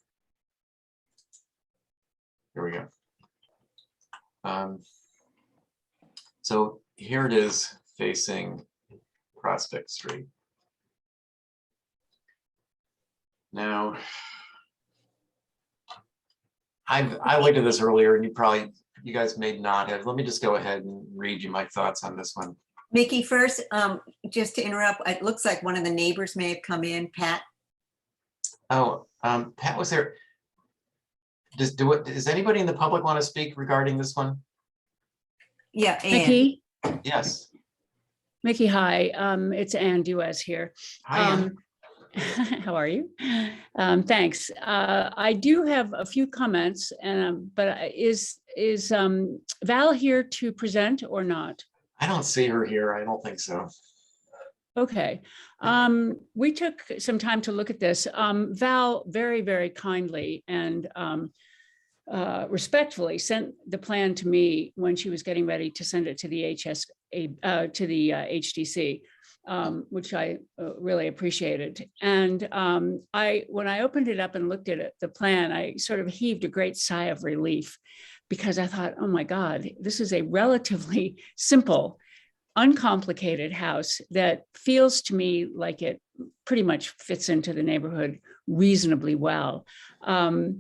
Here we go. So here it is facing Prospect Street. Now, I looked at this earlier and you guys may not have. Let me just go ahead and read you my thoughts on this one. Mickey, first, just to interrupt, it looks like one of the neighbors may have come in, Pat. Oh, Pat was there. Does anybody in the public want to speak regarding this one? Yeah, Ann. Mickey, Yes. Mickey, hi. It's Ann Duez here. Hi, Ann. How are you? Thanks. I do have a few comments, but is Val here to present or not? I don't see her here. I don't think so. Okay. We took some time to look at this. Val very, very kindly and respectfully sent the plan to me when she was getting ready to send it to the HDC, which I really appreciated. And when I opened it up and looked at it, the plan, I sort of heaved a great sigh of relief because I thought, oh my God, this is a relatively simple, uncomplicated house that feels to me like it pretty much fits into the neighborhood reasonably well. I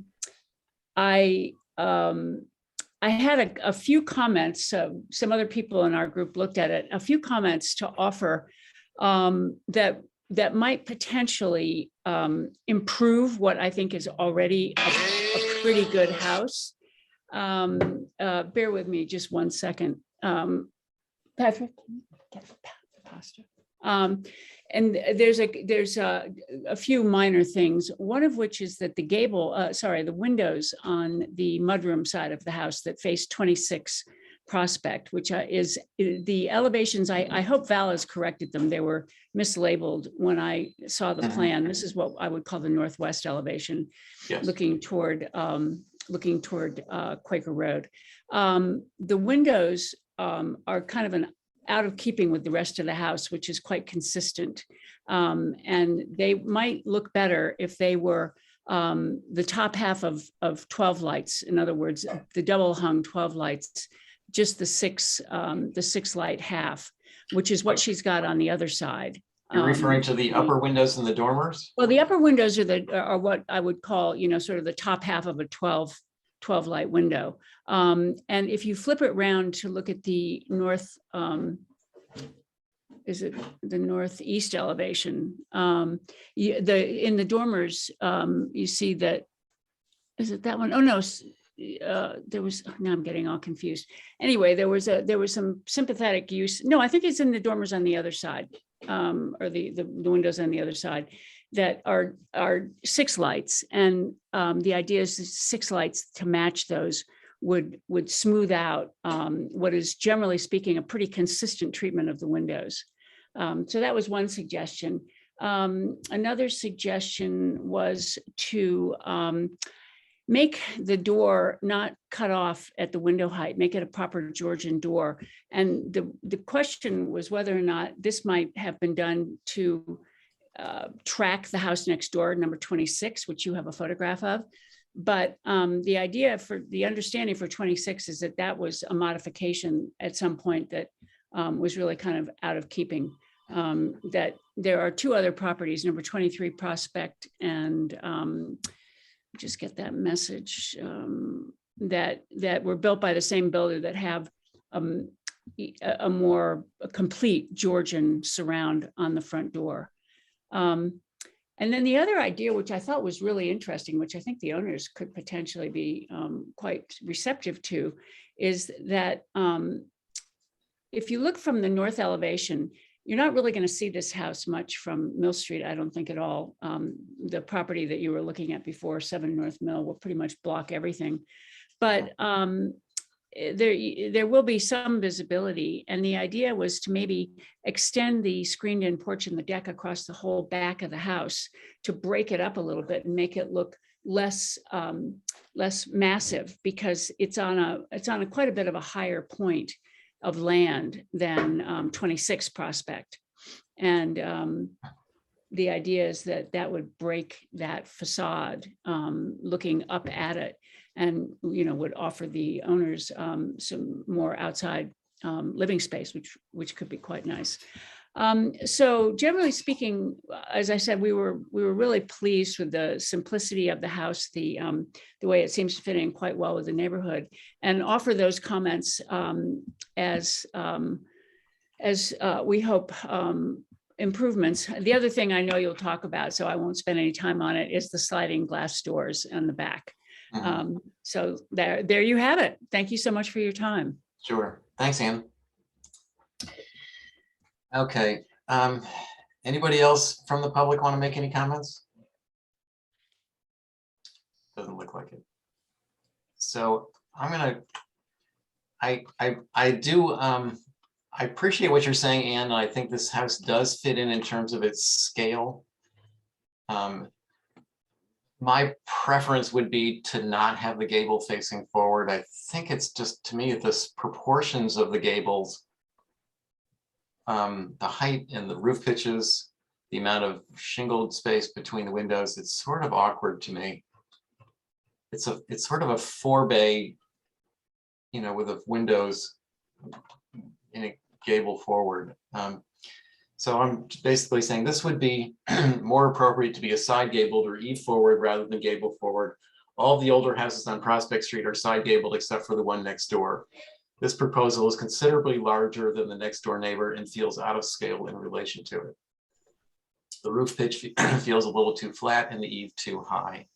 had a few comments. Some other people in our group looked at it. A few comments to offer that might potentially improve what I think is already a pretty good house. Bear with me just one second. Patrick, get the pasta. And there's a few minor things, one of which is that the the windows on the mudroom side of the house that face 26 Prospect, which is the elevations, I hope Val has corrected them. They were mislabeled when I saw the plan. This is what I would call the northwest elevation, Yes. looking toward Quaker Road. The windows are kind of out of keeping with the rest of the house, which is quite consistent. And they might look better if they were the top half of 12 lights. In other words, the double hung 12 lights, just the six light half, which is what she's got on the other side. You're referring to the upper windows in the dormers? Well, the upper windows are what I would call, sort of the top half of a 12 light window. And if you flip it around to look at the north, is it the northeast elevation? In the dormers, you see that, is it that one? Oh, no. There was, now I'm getting all confused. Anyway, there was some sympathetic use. No, I think it's in the dormers on the other side, or the windows on the other side that are 6 lights. And the idea is 6 lights to match those would smooth out what is, generally speaking, a pretty consistent treatment of the windows. So that was one suggestion. Another suggestion was to make the door not cut off at the window height, make it a proper Georgian door. And the question was whether or not this might have been done to track the house next door, number 26, which you have a photograph of. But the idea for the understanding for 26 is that was a modification at some point that was really kind of out of keeping. That there are 2 other properties, number 23 Prospect and just get that message, that were built by the same builder that have a more complete Georgian surround on the front door. And then the other idea, which I thought was really interesting, which I think the owners could potentially be quite receptive to, is that if you look from the north elevation, you're not really going to see this house much from Mill Street, I don't think at all. The property that you were looking at before, 7 North Mill, will pretty much block everything. But there will be some visibility. And the idea was to maybe extend the screened-in porch and the deck across the whole back of the house to break it up a little bit and make it look less massive, because it's on a quite a bit of a higher point of land than 26 Prospect. And the idea is that would break that facade looking up at it, and would offer the owners some more outside living space, which could be quite nice. So generally speaking, as I said, we were really pleased with the simplicity of the house, the way it seems to fit in quite well with the neighborhood, and offer those comments as we hope improvements. The other thing I know you'll talk about, so I won't spend any time on it, is the sliding glass doors on the back. So there you have it. Thank you so much for your time. Sure. Thanks, Ann. Okay. Anybody else from the public want to make any comments? Doesn't look like it. So I'm gonna, I appreciate what you're saying, Ann, and I think this house does fit in terms of its scale. My preference would be to not have the gable facing forward. I think it's just, to me, the proportions of the gables, the height and the roof pitches, the amount of shingled space between the windows, it's sort of awkward to me. It's sort of a 4-bay, with the windows in a gable forward. So I'm basically saying this would be more appropriate to be a side gabled or eave forward rather than gable forward. All of the older houses on Prospect Street are side gabled except for the one next door. This proposal is considerably larger than the next door neighbor and feels out of scale in relation to it. The roof pitch feels a little too flat and the eave too high.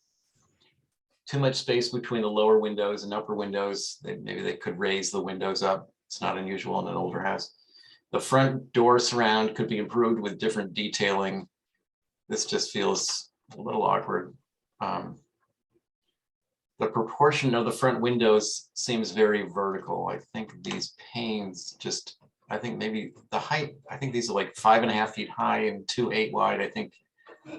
Too much space between the lower windows and upper windows. Maybe they could raise the windows up. It's not unusual in an older house. The front door surround could be improved with different detailing. This just feels a little awkward. The proportion of the front windows seems very vertical. I think these panes just, I think maybe the height, I think these are like 5.5 feet high and 2.8 wide. I think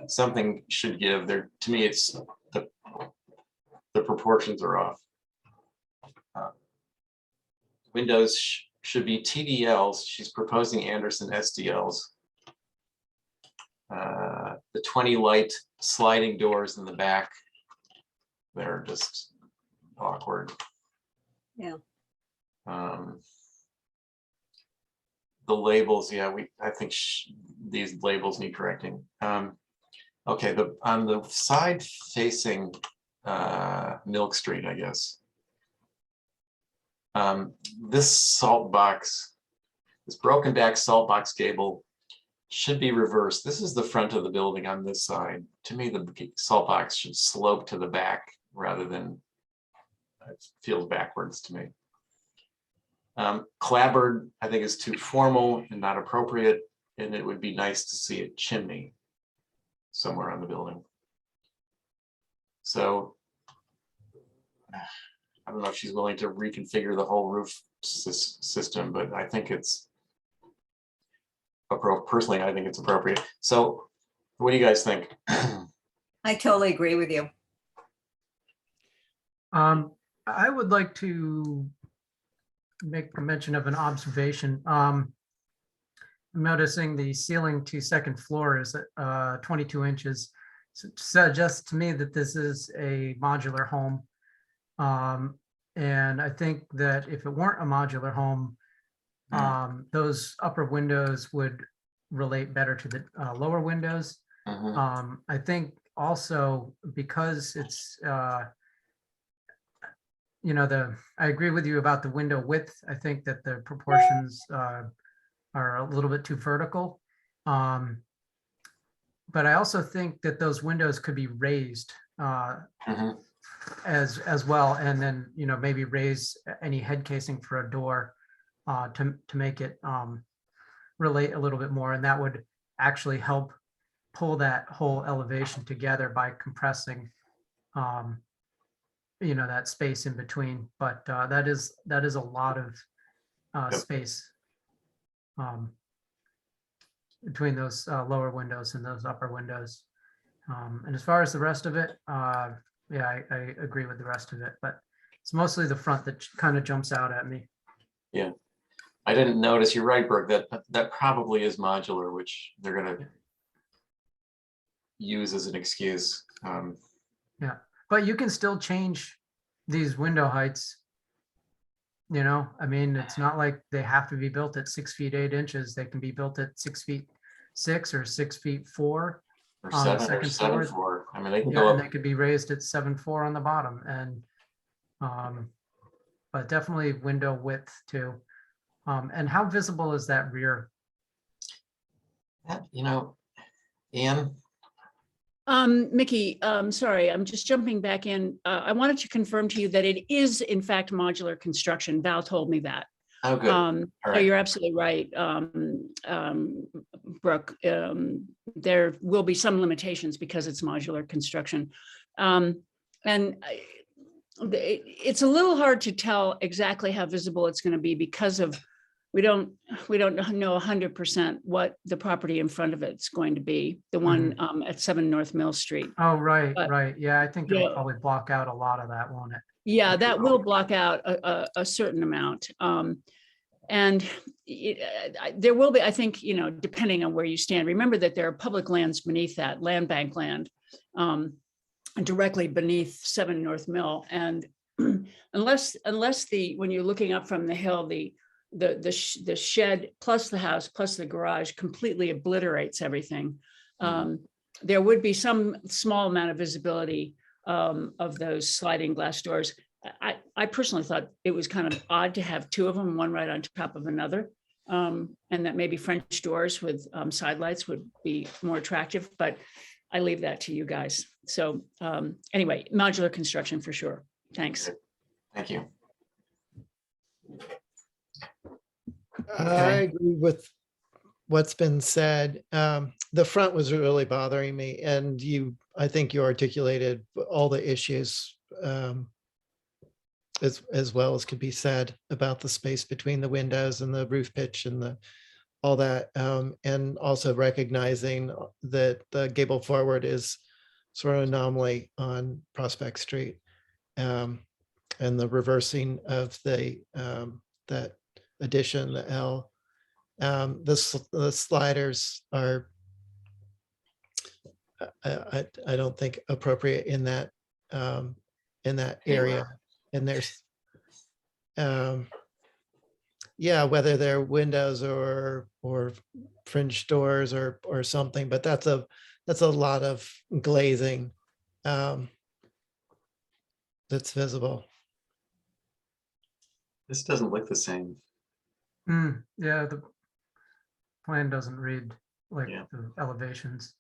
something should give there. To me, it's the proportions are off. Windows should be TDLs. She's proposing Anderson SDLs. The 20 light sliding doors in the back, they're just awkward. Yeah. The labels, yeah, I think these labels need correcting. Okay, on the side facing Milk Street, I guess. This salt box, this broken back salt box gable should be reversed. This is the front of the building on this side. To me, the salt box should slope to the back rather than, it feels backwards to me. Clapboard, I think, is too formal and not appropriate, and it would be nice to see a chimney somewhere on the building. So I don't know if she's willing to reconfigure the whole roof system, but I think it's personally, I think it's appropriate. So what do you guys think? I totally agree with you. I would like to make a mention of an observation. I'm noticing the ceiling to second floor is 22 inches. So it suggests to me that this is a modular home. And I think that if it weren't a modular home, those upper windows would relate better to the lower windows. I think also because it's, I agree with you about the window width. I think that the proportions are a little bit too vertical. But I also think that those windows could be raised as well, and then maybe raise any head casing for a door to make it relate a little bit more, and that would actually help pull that whole elevation together by compressing that space in between. But that is a lot of space between those lower windows and those upper windows. And as far as the rest of it, yeah, I agree with the rest of it, but it's mostly the front that kind of jumps out at me. Yeah, I didn't notice. You're right, Brooke, that probably is modular, which they're gonna use as an excuse. Yeah, but you can still change these window heights. I mean, it's not like they have to be built at 6 feet 8 inches. They can be built at 6 feet 6 or 6 feet 4 Or on the 7 or second 7.4. floor. I mean, they can Yeah, go and up. they could be raised at 7.4 on the bottom, and but definitely window width too. And how visible is that rear? Ian. Mickey, sorry, I'm just jumping back in. I wanted to confirm to you that it is in fact modular construction. Val told me that. Oh, good. All So right. you're absolutely right, Brooke. There will be some limitations because it's modular construction. It's a little hard to tell exactly how visible it's going to be because of we don't know 100% what the property in front of it's going to be, the one at 7 North Mill Street. Oh, right, But- right. Yeah, I think it'll Yeah. probably block out a lot of that, won't it? Yeah, that will block out a certain amount. And there will be, I think, depending on where you stand, remember that there are public lands beneath that, land bank land, directly beneath 7 North Mill. And unless when you're looking up from the hill, the shed plus the house plus the garage completely obliterates everything, there would be some small amount of visibility of those sliding glass doors. I personally thought it was kind of odd to have 2 of them, one right on top of another, and that maybe French doors with side lights would be more attractive, but I leave that to you guys. So anyway, modular construction for sure. Thanks. Thank you. I agree with what's been said. The front was really bothering me, and I think you articulated all the issues as well as could be said about the space between the windows and the roof pitch and all that. And also recognizing that the gable forward is sort of anomaly on Prospect Street. And the reversing of that addition, the L. The sliders are, I don't think appropriate in that area. And there's, yeah, whether they're windows or French doors or something, but that's a lot of glazing that's visible. This doesn't look the same. Yeah, the plan doesn't read like Yeah. the elevations.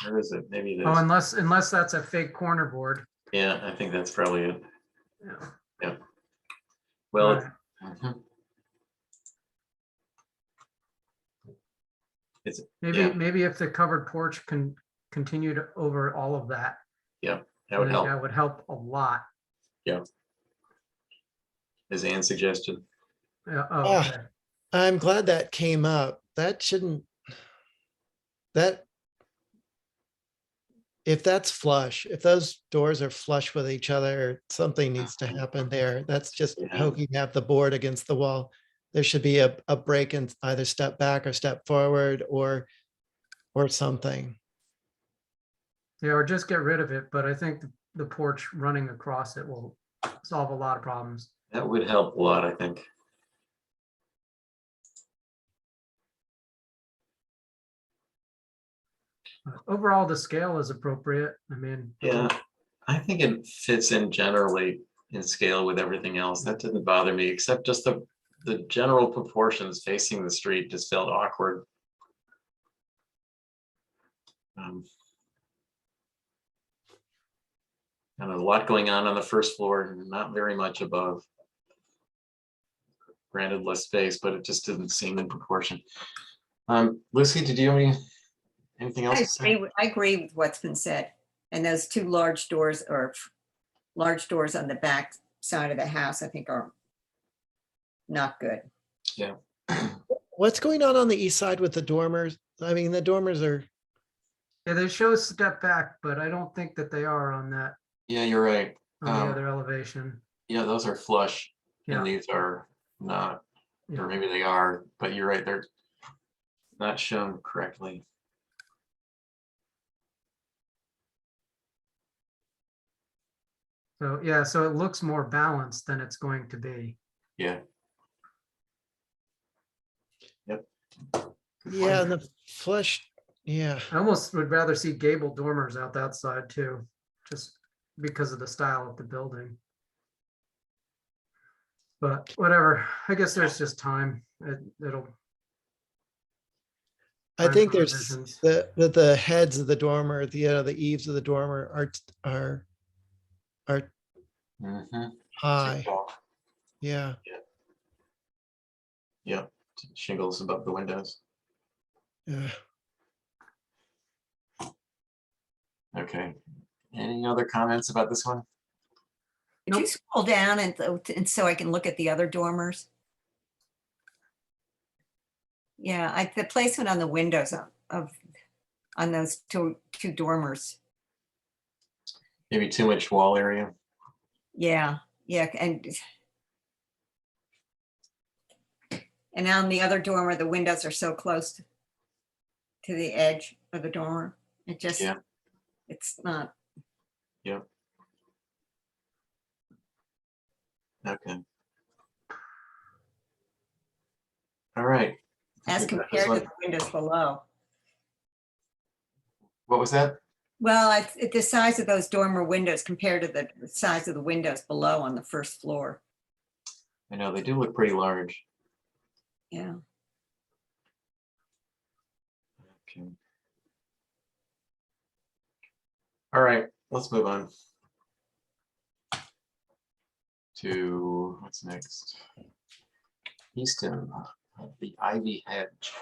Or is it? Maybe it Oh, is. unless that's a fake corner board. Yeah, I think that's probably it. Yeah. Well, Right. mhm. It's, Maybe if the covered porch can continue to over all of that, that I would think help, that would help a lot. as Ann suggested. Yeah, oh, Ah. okay. I'm glad that came up. That if that's flush, if those doors are flush with each other, something needs to happen there. That's just Yeah. poking at the board against the wall. There should be a break and either step back or step forward or something. Yeah, or just get rid of it, but I think the porch running across it will solve a lot of problems. That would help a lot, I think. Overall, the scale is appropriate. I mean, Yeah, I think it fits in generally in scale with everything else. That didn't bother me, except just the general proportions facing the street just felt awkward. And a lot going on the first floor, not very much above. Granted, less space, but it just didn't seem in proportion. Lucy, did you have anything else to say? I agree with what's been said. And those two large doors on the back side of the house, I think are not good. Yeah. What's going on the east side with the dormers? I mean, the dormers are, yeah, they show a step back, but I don't think that they are on that, Yeah, you're right. on the other elevation. Yeah, those are flush Yeah. and these are not, Yeah. or maybe they are, but you're right, they're not shown correctly. So, yeah, so it looks more balanced than it's going to be. Yeah. Yep. yeah, and the flush, yeah. I almost would rather see gable dormers out that side too, just because of the style of the building. But whatever, I guess there's just time. It'll. I time think for there's revisions. the heads of the dormer, the eaves of the dormer are Mhm. high. Yeah. Yep, shingles above the windows. Yeah. Okay, any other comments about this one? Could you scroll down and so I can look at the other dormers? Yeah, the placement on the windows on those two dormers. Maybe too much wall area. Yeah, and on the other dormer, the windows are so close to the edge of the dormer. It just, Yeah. it's not. Yep. Okay. All right. As compared to the windows below. What was that? Well, the size of those dormer windows compared to the size of the windows below on the first floor. I know they do look pretty large. Yeah. Okay. All right, let's move on. to, what's next? Easton, the Ivy Hedge.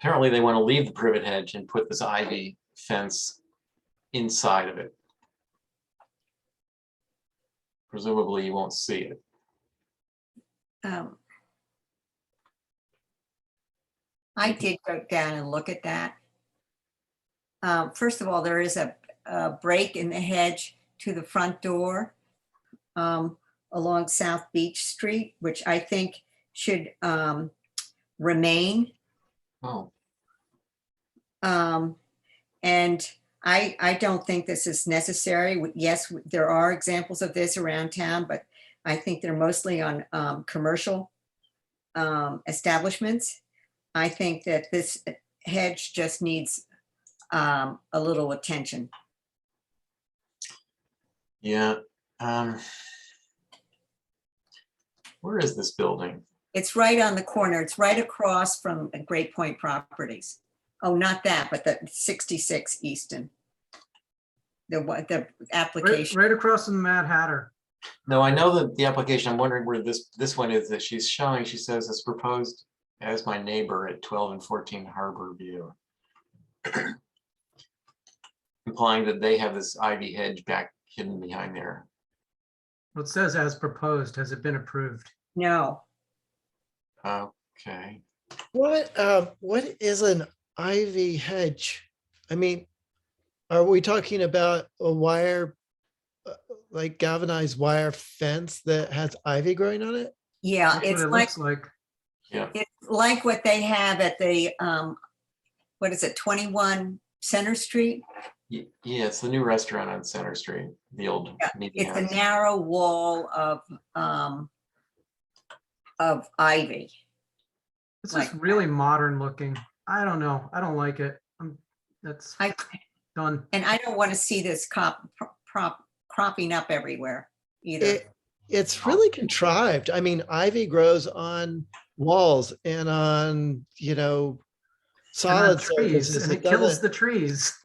Apparently they want to leave the privet hedge and put this ivy fence inside of it. Presumably you won't see it. I did go down and look at that. First of all, there is a break in the hedge to the front door along South Beach Street, which I think should remain. Oh, And I don't think this is necessary. Yes, there are examples of this around town, but I think they're mostly on commercial establishments. I think that this hedge just needs a little attention. yeah. Where is this building? It's right on the corner. It's right across from Great Point Properties. Oh, not that, but the 66 Easton. The application. Right across from the Mad Hatter. No, I know that the application, I'm wondering where this one is that she's showing. She says it's proposed as my neighbor at 12 and 14 Harbor View. Implying that they have this ivy hedge back hidden behind there. Well, it says as proposed. Has it been approved? No, Okay. What is an ivy hedge? I mean, are we talking about a wire, like galvanized wire fence that has ivy growing on it? yeah, That's what it's it like, looks like. Yeah. it's like what they have at the, what is it, 21 Center Street? Yeah, it's the new restaurant on Center Street, the old Yeah, meeting It's a house. narrow wall of ivy. It's Like just really modern looking. I don't know. I don't like it. That's I, done. and I don't want to see this cropping up everywhere either. It's really contrived. I mean, ivy grows on walls and on, And on solid trees, surfaces. and it kills the trees.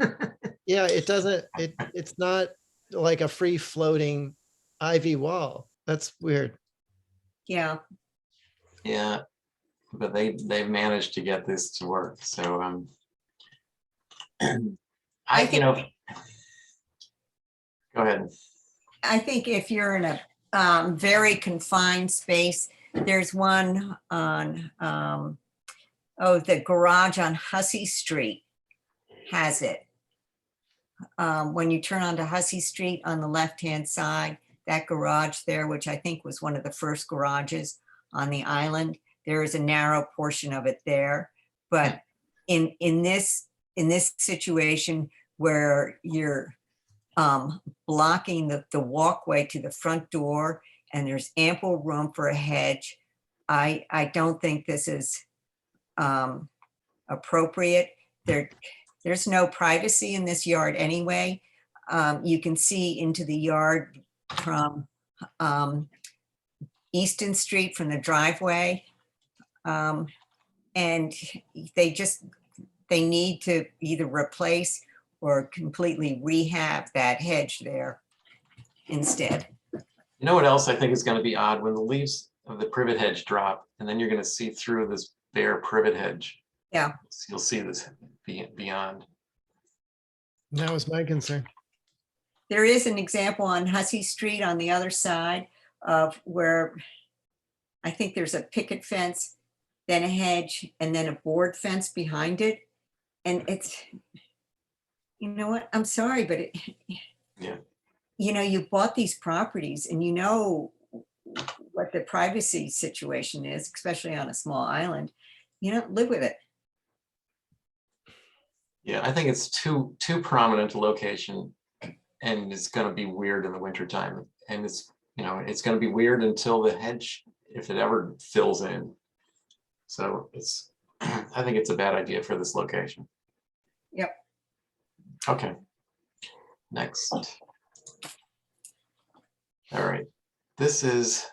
Yeah, it's not like a free floating ivy wall. That's weird. Yeah, Yeah, but they've managed to get this to work. So I think- go ahead. I think if you're in a very confined space, there's one on, the garage on Hussey Street has it. When you turn onto Hussey Street on the left-hand side, that garage there, which I think was one of the first garages on the island, there is a narrow portion of it there. But in this situation where you're blocking the walkway to the front door and there's ample room for a hedge, I don't think this is appropriate. There's no privacy in this yard anyway. You can see into the yard from Easton Street from the driveway. And they need to either replace or completely rehab that hedge there instead. You know what else I think is going to be odd? When the leaves of the privet hedge drop, and then you're going to see through this bare privet hedge. Yeah. You'll see this beyond. That was my concern. There is an example on Hussey Street on the other side of where I think there's a picket fence, then a hedge, and then a board fence behind it. And it's, you know what, I'm sorry, but Yeah. You bought these properties and you know what the privacy situation is, especially on a small island. Live with it. Yeah, I think it's too prominent a location, and it's going to be weird in the wintertime. And it's going to be weird until the hedge, if it ever fills in. So I think it's a bad idea for this location. Yep. Okay. Next. All right. This is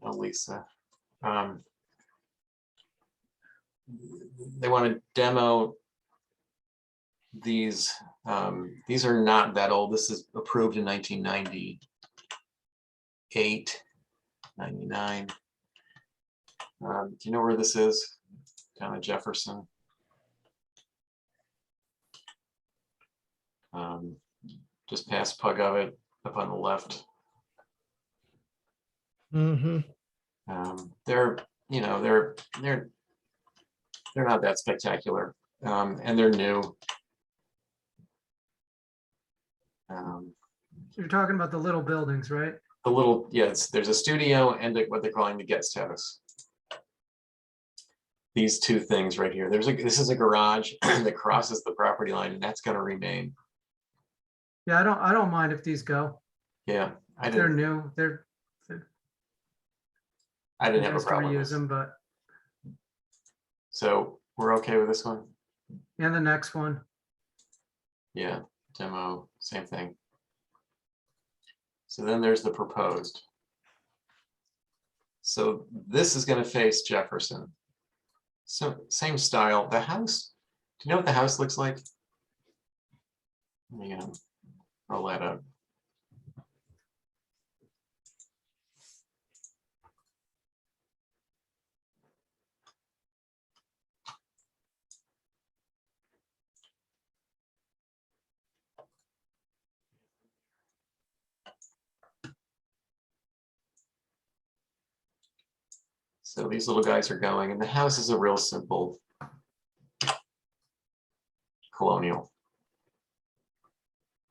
Lisa. They want to demo these These are not that old. This is approved in 1998, 99. Do you know where this is? Down at Jefferson. Just past Pug of It, up on the left. Mhm. They're, you know, they're not that spectacular, and they're new. You're talking about the little buildings, right? The little, yes, there's a studio and what they're calling the guest house. These two things right here. This is a garage that crosses the property line, and that's going to remain. Yeah, I don't mind if these go. Yeah, I They're didn't new. They're have a nice to problem with reuse this. them, but So we're okay with this one? and the next one. Yeah, demo, same thing. So then there's the proposed. So this is going to face Jefferson. So same style. The house, do you know what the house looks like? Let me roll that up. So these little guys are going, and the house is a real simple colonial.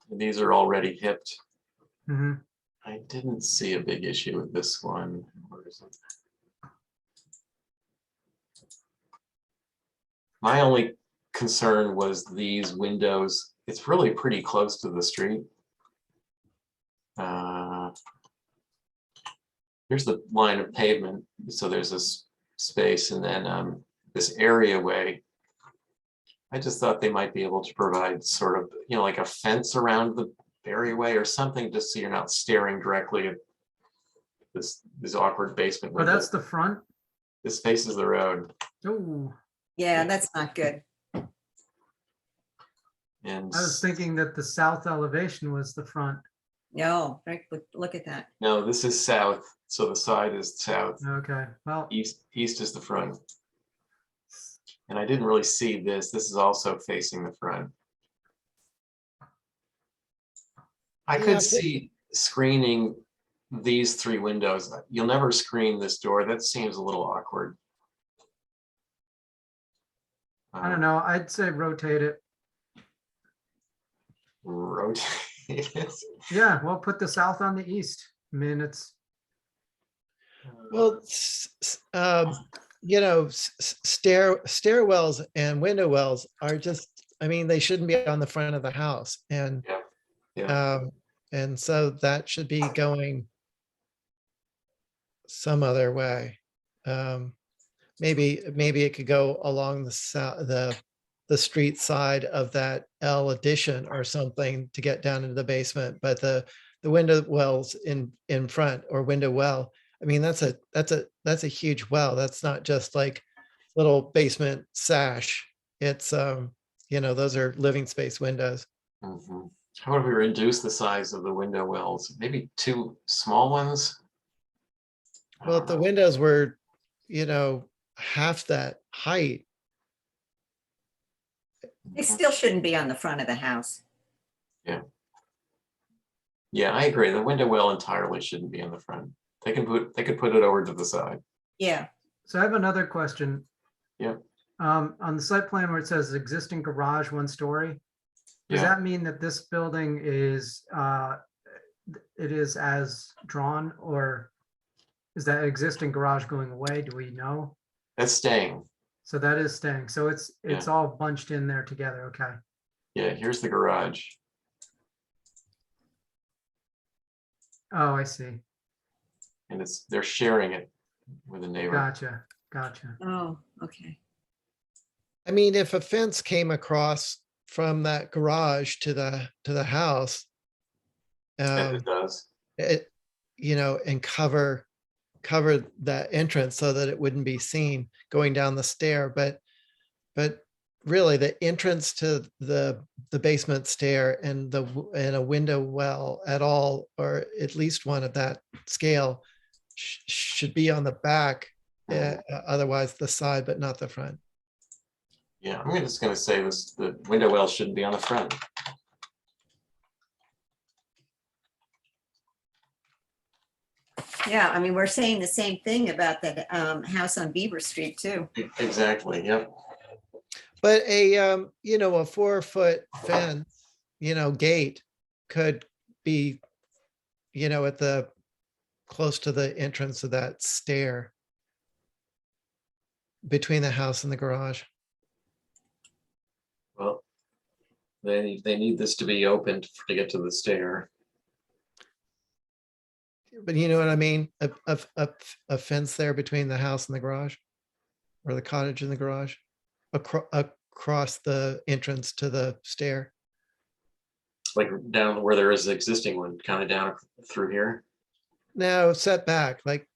And these are already hipped. Hmm. I didn't see a big issue with this one. Where is it? My only concern was these windows. It's really pretty close to the street. Here's the line of pavement. So there's this space, and then this areaway. I just thought they might be able to provide sort of, you know, like a fence around the areaway or something, just so you're not staring directly at this awkward basement Oh, window. that's the front. This faces the road. Oh, Yeah, that's not good. And I was thinking that the south elevation was the front. No, look at that. no, this is south. So the side is south. Okay, well, East is the front. And I didn't really see this. This is also facing the front. I Yeah, could but- see screening these three windows. You'll never screen this door. That seems a little awkward. I don't know. I'd say rotate it. Rotate it. Yeah, well, put the south on the east. I mean, it's Well, you know, stairwells and window wells are just, I mean, they shouldn't be on the front of the house. And Yeah. and so that should be going some other way. Maybe it could go along the street side of that L addition or something to get down into the basement. But the window wells in front, or window well, I mean, that's a huge well. That's not just like little basement sash. It's you know, those are living space windows. Mhm. How about we reduce the size of the window wells? Maybe two small ones? I Well, don't if the know. windows were, you know, half that height, They still shouldn't be on the front of the house. Yeah, I agree. The window well entirely shouldn't be in the front. They could put it over to the side. Yeah, so I have another question. Yeah. On the site plan where it says existing garage 1 story, does Yeah. that mean that this building is it is as drawn, or is that existing garage going away? Do we know? That's staying. So that is staying. So it's all bunched in there together. Okay. Yeah, here's the garage. Oh, I see. And they're sharing it with a neighbor. Gotcha. oh, okay. I mean, if a fence came across from that garage to the house, And it does. it, you know, and cover that entrance so that it wouldn't be seen going down the stair. But really the entrance to the basement stair and and a window well at all, or at least one of that scale should be on the back, otherwise the side, but not the front. Yeah, I'm just gonna say this, the window well shouldn't be on the front. Yeah, I mean, we're saying the same thing about that house on Beaver Street too. Exactly, yep. But a, you know, a 4-foot fence, you know, gate could be, you know, at the, close to the entrance of that stair between the house and the garage. Well, they need this to be opened to get to the stair. But you know what I mean? A fence there between the house and the garage, or the cottage and the garage, across the entrance to the stair. Like down where there is the existing one, kind of down through here. Now set back, like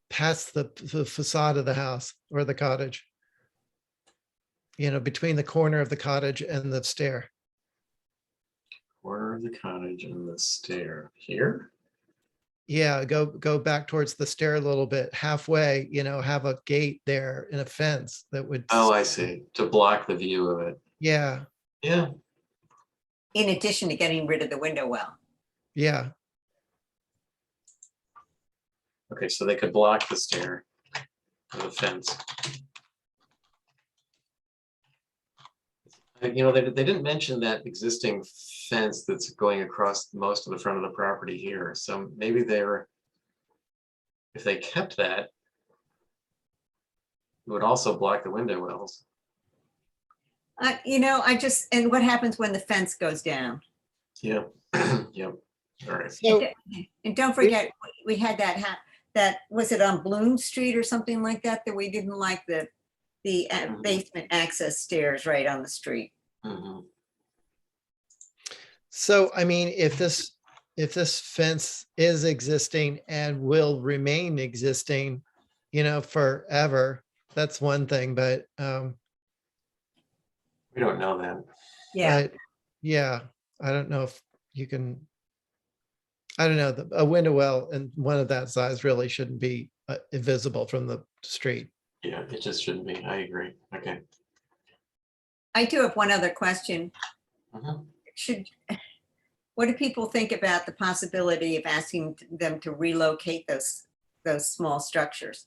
past the facade of the house or the cottage. You know, between the corner of the cottage and the stair. Corner of the cottage and the stair here. Yeah, go back towards the stair a little bit, halfway, you know, have a gate there and a fence that would. Oh, I see, to block the view of it. Yeah, Yeah, In addition to getting rid of the window well. yeah. okay, so they could block the stair with a fence. You know, they didn't mention that existing fence that's going across most of the front of the property here, so maybe if they kept that, it would also block the window wells. You know, and what happens when the fence goes down? Yeah, yep, all right. So And don't forget, we had that, was it on Bloom Street or something like that, that we didn't like the basement access stairs right on the street. Mhm. So, I mean, if this fence is existing and will remain existing, you know, forever, that's one thing, but, We don't know that. Yeah, but yeah, I don't know if you can, I don't know, a window well and one of that size really shouldn't be visible from the street. Yeah, it just shouldn't be. I agree. Okay. I do have one other question. Mhm. What do people think about the possibility of asking them to relocate those small structures?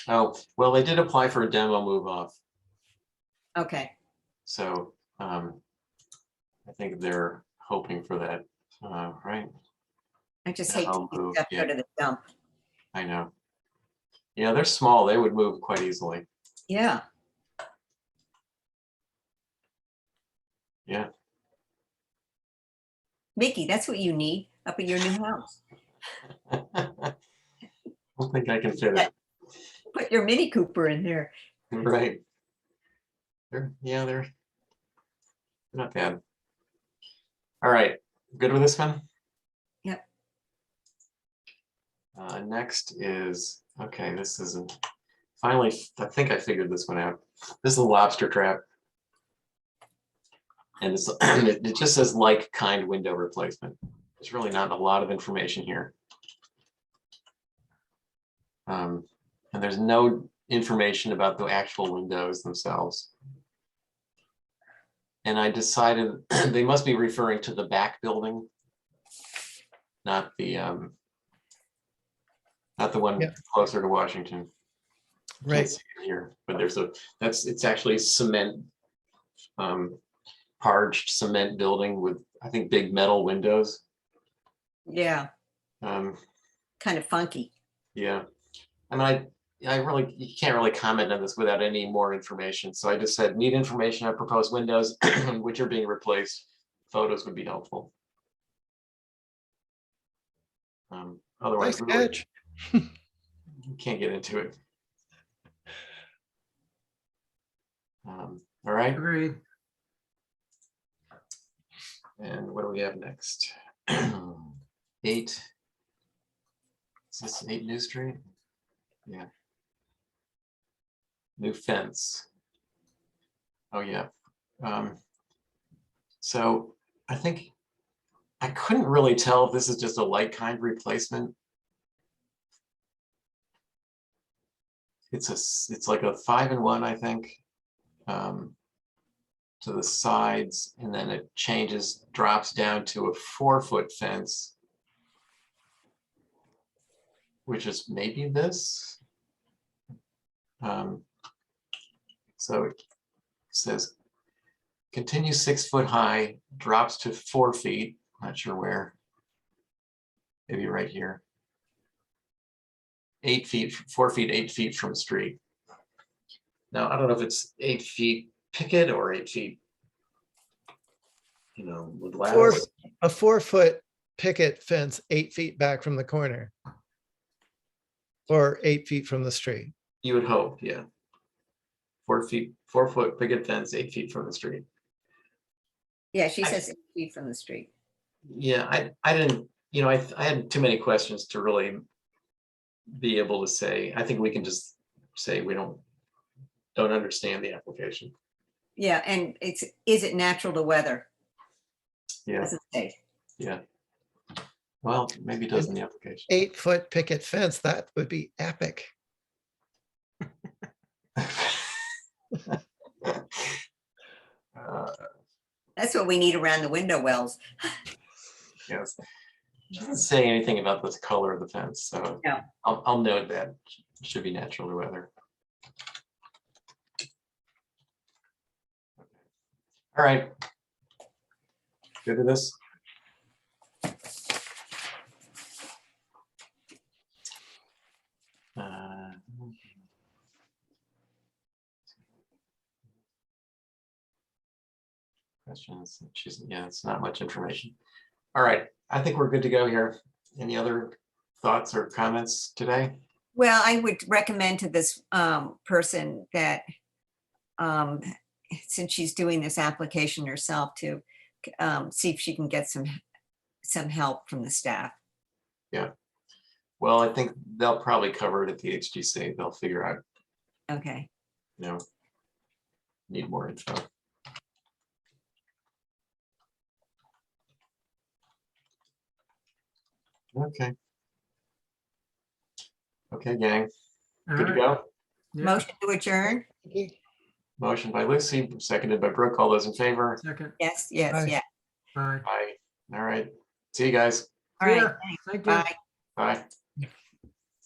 Oh, well, they did apply for a demo move off. Okay, So I think they're hoping for that, right? I just Yeah, hate to I'll see move, stuff yeah. go to the dump. I know. Yeah, they're small. They would move quite easily. Yeah, Yeah. Mickey, that's what you need up in your new house. I don't think I can fit it. Put your Mini Cooper in there. Right. They're not bad. All right, good with this one? Yep. Next is, okay, this isn't, finally, I think I figured this one out. This is a Lobster Trap. And it's, it just says like kind window replacement. There's really not a lot of information here. And there's no information about the actual windows themselves. And I decided they must be referring to the back building, not the one Yeah. closer to Washington. Can't Right. see it here, but it's actually cement, parged cement building with, I think, big metal windows. Yeah, Um, kind of funky. yeah, and I really, you can't really comment on this without any more information. So I just said, need information on proposed windows, which are being replaced. Photos would be helpful. Otherwise, Nice really, catch. can't get into it. All right, Agreed. and what do we have next? 8. Is this 8 New Street? Yeah. New fence. Oh, yeah. So I think I couldn't really tell if this is just a like kind replacement. It's like a 5-in-1, I think, to the sides, and then it changes, drops down to a 4-foot fence, which is maybe this. So it says, continue 6 foot high, drops to 4 feet. Not sure where. Maybe right here. 8 feet, 4 feet, 8 feet from the street. Now, I don't know if it's 8 feet picket or 8 feet, with lattice. A 4-foot picket fence, 8 feet back from the corner. Or 8 feet from the street. You would hope, yeah. 4-foot picket fence, 8 feet from the street. Yeah, she says 8 feet from the street. Yeah, I didn't, I had too many questions to really be able to say. I think we can just say we don't understand the application. Yeah, and is it natural to weather? Yeah, Doesn't say. yeah. Well, maybe it does in the application. 8-foot picket fence, that would be epic. That's what we need around the window wells. Yes. It doesn't say anything about the color of the fence, so No. I'll note that it should be natural to weather. All right. Good with this? Questions? Yeah, it's not much information. All right, I think we're good to go here. Any other thoughts or comments today? Well, I would recommend to this person that since she's doing this application herself, to see if she can get some help from the staff. Yeah. Well, I think they'll probably cover it at the HGC. They'll figure out, Okay. Need more info. Okay. Okay, gang. All Good to right. go. Yeah, Motion to adjourn? Motion by Lucy, seconded by Brooke. All those in favor? second. Yes, yes, Aye. yeah. Bye. Aye. All right. See you guys. All See right. ya. thanks. Thank you. Bye. Bye.